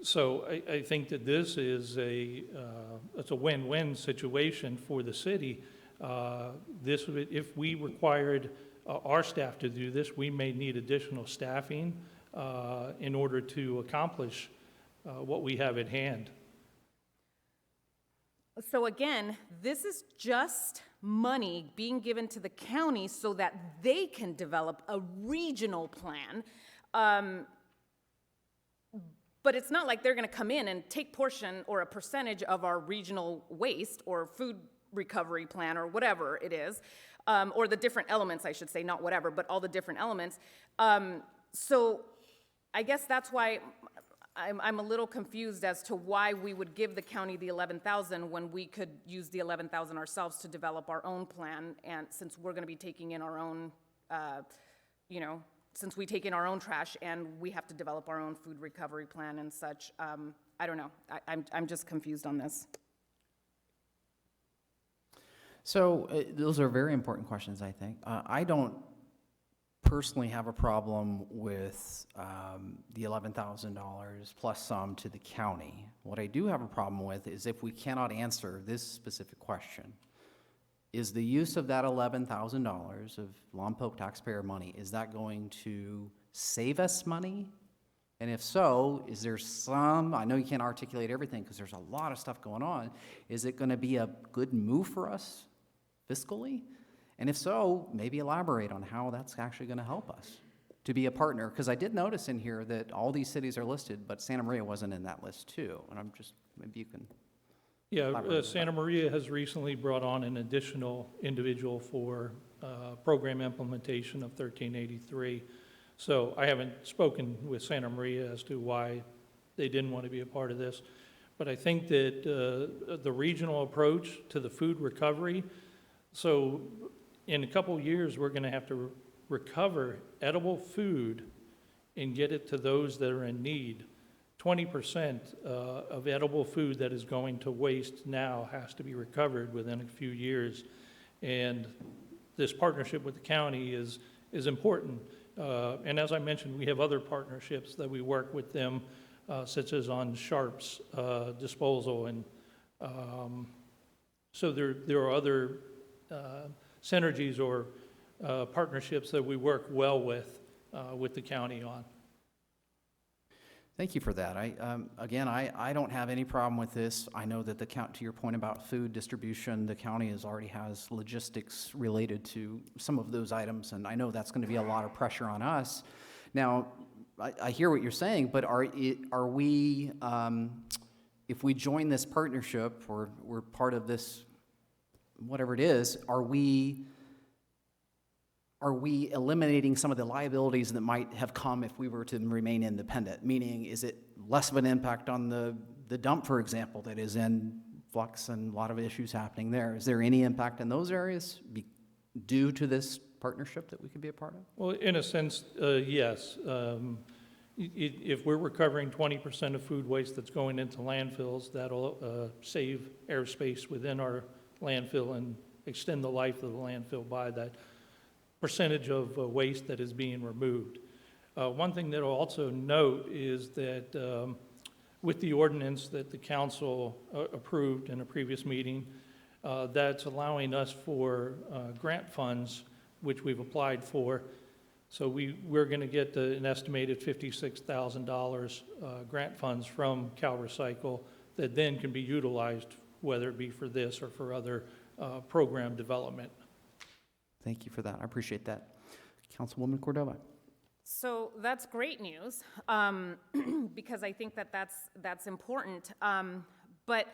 So I think that this is it's a win-win situation for the city. If we required our staff to do this, we may need additional staffing in order to accomplish what we have at hand. So again, this is just money being given to the county so that they can develop a regional plan. But it's not like they're going to come in and take portion or a percentage of our regional waste or food recovery plan or whatever it is, or the different elements, I should say, not whatever, but all the different elements. So I guess that's why I'm a little confused as to why we would give the county the $11,000 when we could use the $11,000 ourselves to develop our own plan, and since we're going to be taking in our own, since we take in our own trash and we have to develop our own food recovery plan and such. I don't know. I'm just confused on this. So those are very important questions, I think. I don't personally have a problem with the $11,000 plus some to the county. What I do have a problem with is if we cannot answer this specific question. Is the use of that $11,000 of Lompoc taxpayer money, is that going to save us money? And if so, is there some, I know you can't articulate everything because there's a lot of stuff going on, is it going to be a good move for us fiscally? And if so, maybe elaborate on how that's actually going to help us to be a partner. Because I did notice in here that all these cities are listed, but Santa Maria wasn't in that list too. And I'm just, maybe you can. Yeah, Santa Maria has recently brought on an additional individual for program implementation of 1383. So I haven't spoken with Santa Maria as to why they didn't want to be a part of this. But I think that the regional approach to the food recovery, so in a couple years, we're going to have to recover edible food and get it to those that are in need. 20% of edible food that is going to waste now has to be recovered within a few years. And this partnership with the county is important. And as I mentioned, we have other partnerships that we work with them, such as on sharps disposal. And so there are other synergies or partnerships that we work well with the county on. Thank you for that. Again, I don't have any problem with this. I know that to your point about food distribution, the county already has logistics related to some of those items, and I know that's going to be a lot of pressure on us. Now, I hear what you're saying, but are we, if we join this partnership or we're part of this, whatever it is, are we eliminating some of the liabilities that might have come if we were to remain independent? Meaning, is it less of an impact on the dump, for example, that is in flux and a lot of issues happening there? Is there any impact in those areas due to this partnership that we could be a part of? Well, in a sense, yes. If we're recovering 20% of food waste that's going into landfills, that'll save airspace within our landfill and extend the life of the landfill by that percentage of waste that is being removed. One thing that I'll also note is that with the ordinance that the council approved in a previous meeting, that's allowing us for grant funds, which we've applied for. So we're going to get an estimated $56,000 grant funds from CalRecycle that then can be utilized, whether it be for this or for other program development. Thank you for that. I appreciate that. Councilwoman Cordova. So that's great news, because I think that that's important. But,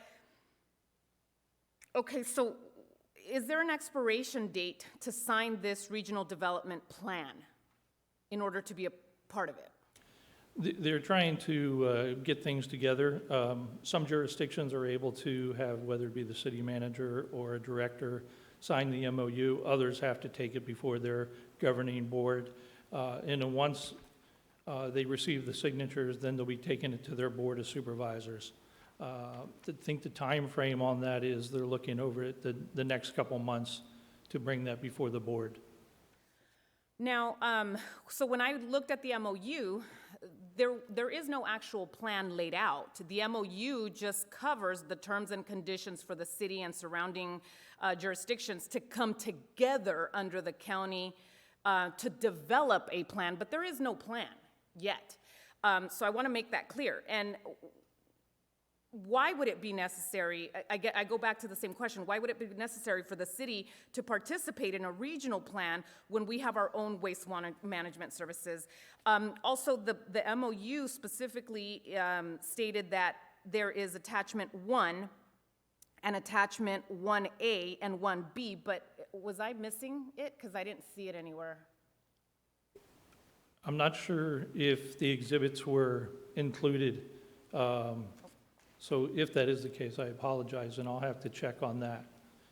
okay, so is there an expiration date to sign this regional development plan in order to be a part of it? They're trying to get things together. Some jurisdictions are able to have, whether it be the city manager or a director, sign the MOU. Others have to take it before their governing board. And then once they receive the signatures, then they'll be taking it to their board of supervisors. I think the time frame on that is they're looking over it the next couple months to bring that before the board. Now, so when I looked at the MOU, there is no actual plan laid out. The MOU just covers the terms and conditions for the city and surrounding jurisdictions to come together under the county to develop a plan, but there is no plan yet. So I want to make that clear. And why would it be necessary, I go back to the same question, why would it be necessary for the city to participate in a regional plan when we have our own wastewater management services? Also, the MOU specifically stated that there is attachment 1 and attachment 1A and 1B, but was I missing it? Because I didn't see it anywhere. I'm not sure if the exhibits were included. So if that is the case, I apologize, and I'll have to check on that.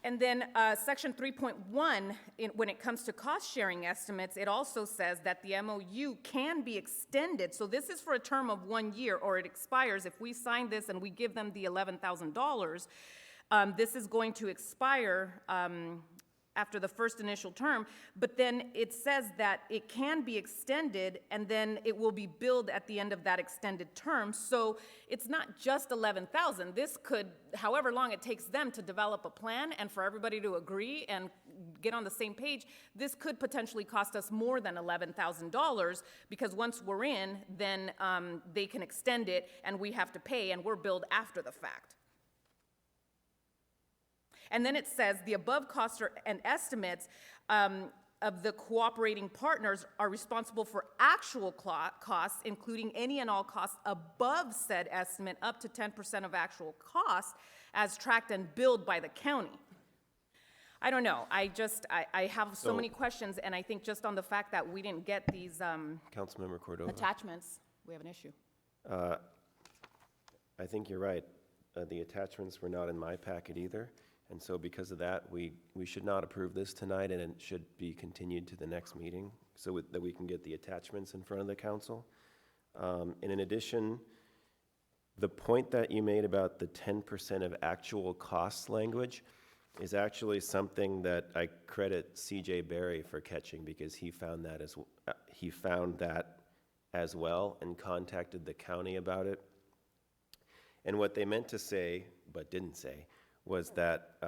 And then section 3.1, when it comes to cost sharing estimates, it also says that the MOU can be extended. So this is for a term of 1 year, or it expires. If we sign this and we give them the $11,000, this is going to expire after the first initial term, but then it says that it can be extended and then it will be billed at the end of that extended term. So it's not just 11,000. This could, however long it takes them to develop a plan and for everybody to agree and get on the same page, this could potentially cost us more than $11,000 because once we're in, then they can extend it and we have to pay and we're billed after the fact. And then it says the above costs and estimates of the cooperating partners are responsible for actual costs, including any and all costs above said estimate up to 10% of actual costs as tracked and billed by the county. I don't know. I have so many questions, and I think just on the fact that we didn't get these Councilmember Cordova. attachments, we have an issue. I think you're right. The attachments were not in my packet either. And so because of that, we should not approve this tonight, and it should be continued to the next meeting so that we can get the attachments in front of the council. And in addition, the point that you made about the 10% of actual costs language is actually something that I credit CJ Berry for catching, because he found that as well and contacted the county about it. And what they meant to say, but didn't say, was that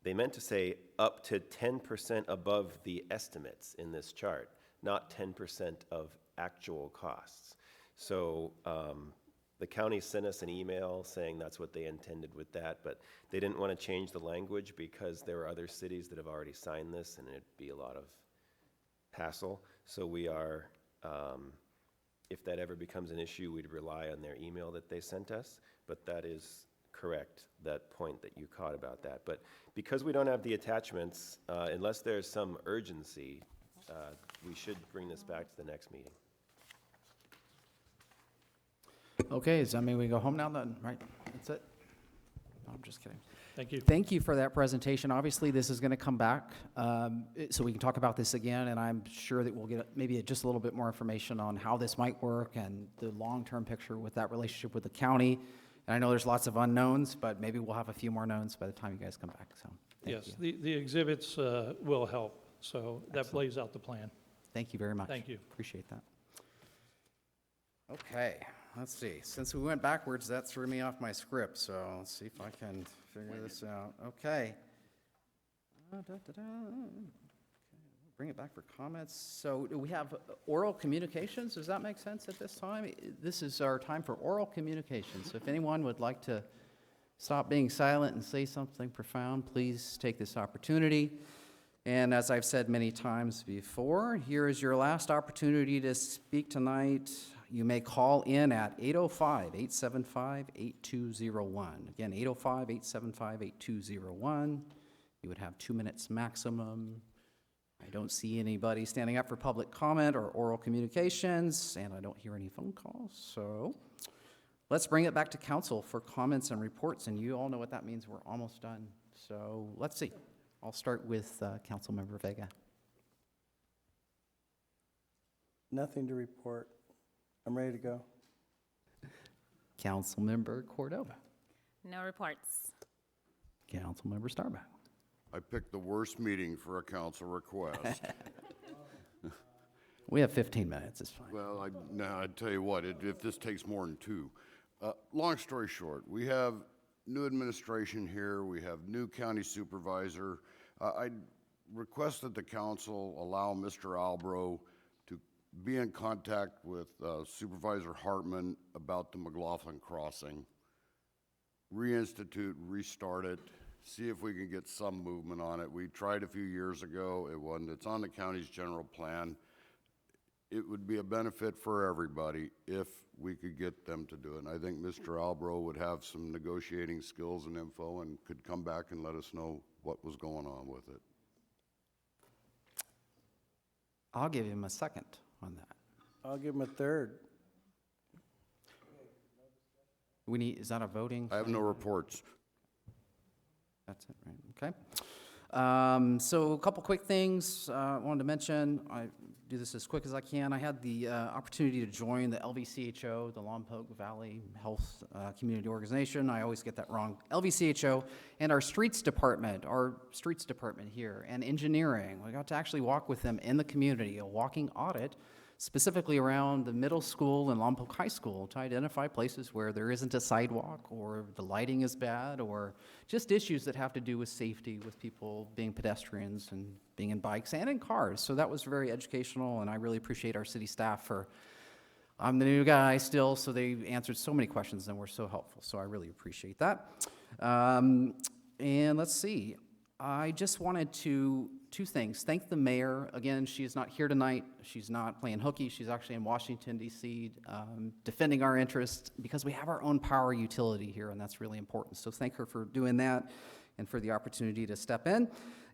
they meant to say up to 10% above the estimates in this chart, not 10% of actual costs. So the county sent us an email saying that's what they intended with that, but they didn't want to change the language because there are other cities that have already signed this and it'd be a lot of hassle. So we are, if that ever becomes an issue, we'd rely on their email that they sent us, but that is correct, that point that you caught about that. But because we don't have the attachments, unless there's some urgency, we should bring this back to the next meeting. Okay, does that mean we go home now then, right? That's it? No, I'm just kidding. Thank you. Thank you for that presentation. Obviously, this is going to come back, so we can talk about this again, and I'm sure that we'll get maybe just a little bit more information on how this might work and the long-term picture with that relationship with the county. And I know there's lots of unknowns, but maybe we'll have a few more knowns by the time you guys come back, so thank you. Yes, the exhibits will help, so that plays out the plan. Thank you very much. Thank you. Appreciate that. Okay, let's see. Since we went backwards, that threw me off my script, so let's see if I can figure this out. Okay. Bring it back for comments. So do we have oral communications? Does that make sense at this time? This is our time for oral communications. So if anyone would like to stop being silent and say something profound, please take this opportunity. And as I've said many times before, here is your last opportunity to speak tonight. You may call in at 805-875-8201. Again, 805-875-8201. You would have 2 minutes maximum. I don't see anybody standing up for public comment or oral communications, and I don't hear any phone calls. So let's bring it back to council for comments and reports, and you all know what that means. We're almost done. So let's see. I'll start with Councilmember Vega. Nothing to report. I'm ready to go. Councilmember Cordova. No reports. Councilmember Starbuck. I picked the worst meeting for a council request. We have 15 minutes, it's fine. Well, I tell you what, if this takes more than 2. Long story short, we have new administration here, we have new county supervisor. I request that the council allow Mr. Albro to be in contact with Supervisor Hartman about the McLaughlin crossing, reinstitute, restart it, see if we can get some movement on it. We tried a few years ago, it wasn't. It's on the county's general plan. It would be a benefit for everybody if we could get them to do it. And I think Mr. Albro would have some negotiating skills and info and could come back and let us know what was going on with it. I'll give him a second on that. I'll give him a third. Is that a voting? I have no reports. That's it, right? Okay. So a couple quick things I wanted to mention. do this as quick as I can. I had the opportunity to join the LVCHO, the Lompoc Valley Health Community Organization. I always get that wrong. LVCHO and our streets department here, and engineering. We got to actually walk with them in the community, a walking audit, specifically around the middle school and Lompoc High School to identify places where there isn't a sidewalk or the lighting is bad or just issues that have to do with safety with people being pedestrians and being in bikes and in cars. So that was very educational, and I really appreciate our city staff for, I'm the new guy still, so they answered so many questions and were so helpful. So I really appreciate that. And let's see, I just wanted to two things. Thank the mayor. Again, she is not here tonight. She's not playing hooky. She's actually in Washington, D.C., defending our interests because we have our own power utility here, and that's really important. So thank her for doing that and for the opportunity to step in.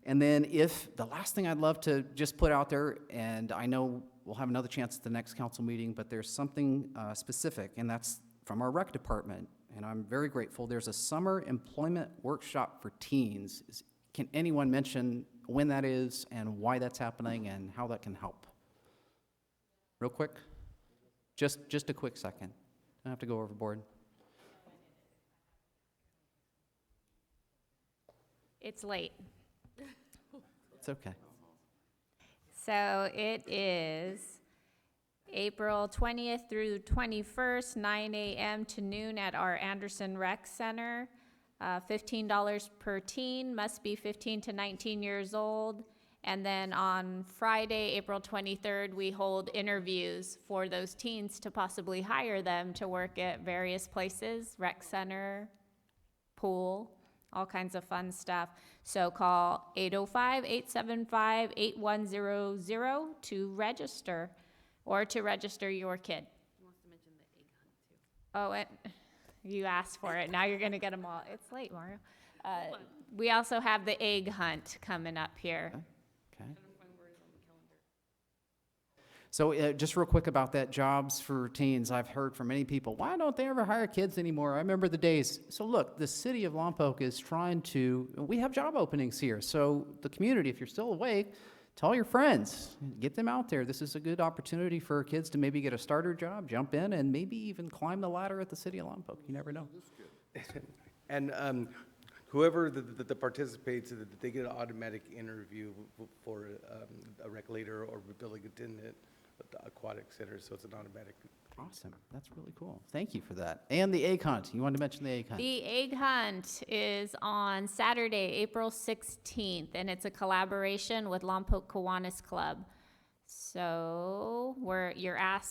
And then the last thing I'd love to just put out there, and I know we'll have another chance at the next council meeting, but there's something specific, and that's from our rec department, and I'm very grateful. There's a summer employment workshop for teens. Can anyone mention when that is and why that's happening and how that can help? Real quick? Just a quick second. I have to go overboard. It's late. It's okay. So it is April 20th through 21st, 9 a.m. to noon at our Anderson Rec Center. $15 per teen, must be 15 to 19 years old. And then on Friday, April 23rd, we hold interviews for those teens to possibly hire them to work at various places, rec center, pool, all kinds of fun stuff. So call 805-875-8100 to register, or to register your kid. He wants to mention the egg hunt too. Oh, you asked for it. Now you're going to get them all. It's late, Mario. We also have the egg hunt coming up here. Okay. So just real quick about that, jobs for teens. I've heard from many people, why don't they ever hire kids anymore? I remember the days. So look, the city of Lompoc is trying to, we have job openings here. So the community, if you're still awake, tell your friends, get them out there. This is a good opportunity for kids to maybe get a starter job, jump in, and maybe even climb the ladder at the city of Lompoc. You never know. And whoever that participates, they get an automatic interview for a rec leader or a building attendant at the aquatic center, so it's an automatic. Awesome. That's really cool. Thank you for that. And the egg hunt. You wanted to mention the egg hunt. The egg hunt is on Saturday, April 16th, and it's a collaboration with Lompoc Kiwanis Club. So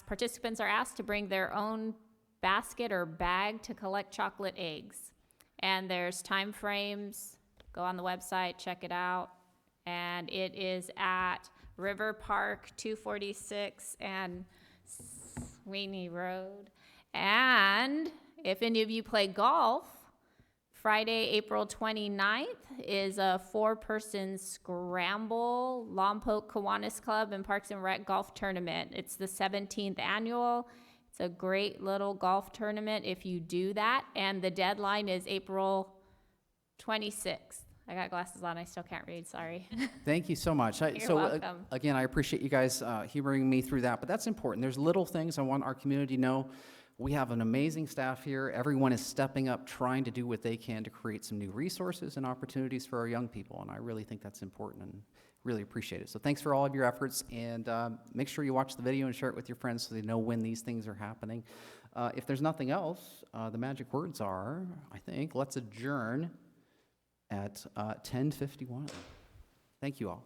participants are asked to bring their own basket or bag to collect chocolate eggs. And there's time frames. Go on the website, check it out. And it is at River Park 246 and Sweeney Road. And if any of you play golf, Friday, April 29th is a 4-person scramble Lompoc Kiwanis Club and Parks and Rec golf tournament. It's the 17th annual. It's a great little golf tournament if you do that. And the deadline is April 26th. I got glasses on, I still can't read, sorry. Thank you so much. You're welcome. Again, I appreciate you guys humoring me through that, but that's important. There's little things I want our community to know. We have an amazing staff here. Everyone is stepping up, trying to do what they can to create some new resources and opportunities for our young people, and I really think that's important and really appreciate it. So thanks for all of your efforts, and make sure you watch the video and share it with your friends so they know when these things are happening. If there's nothing else, the magic words are, I think, let's adjourn at 10:51. Thank you all.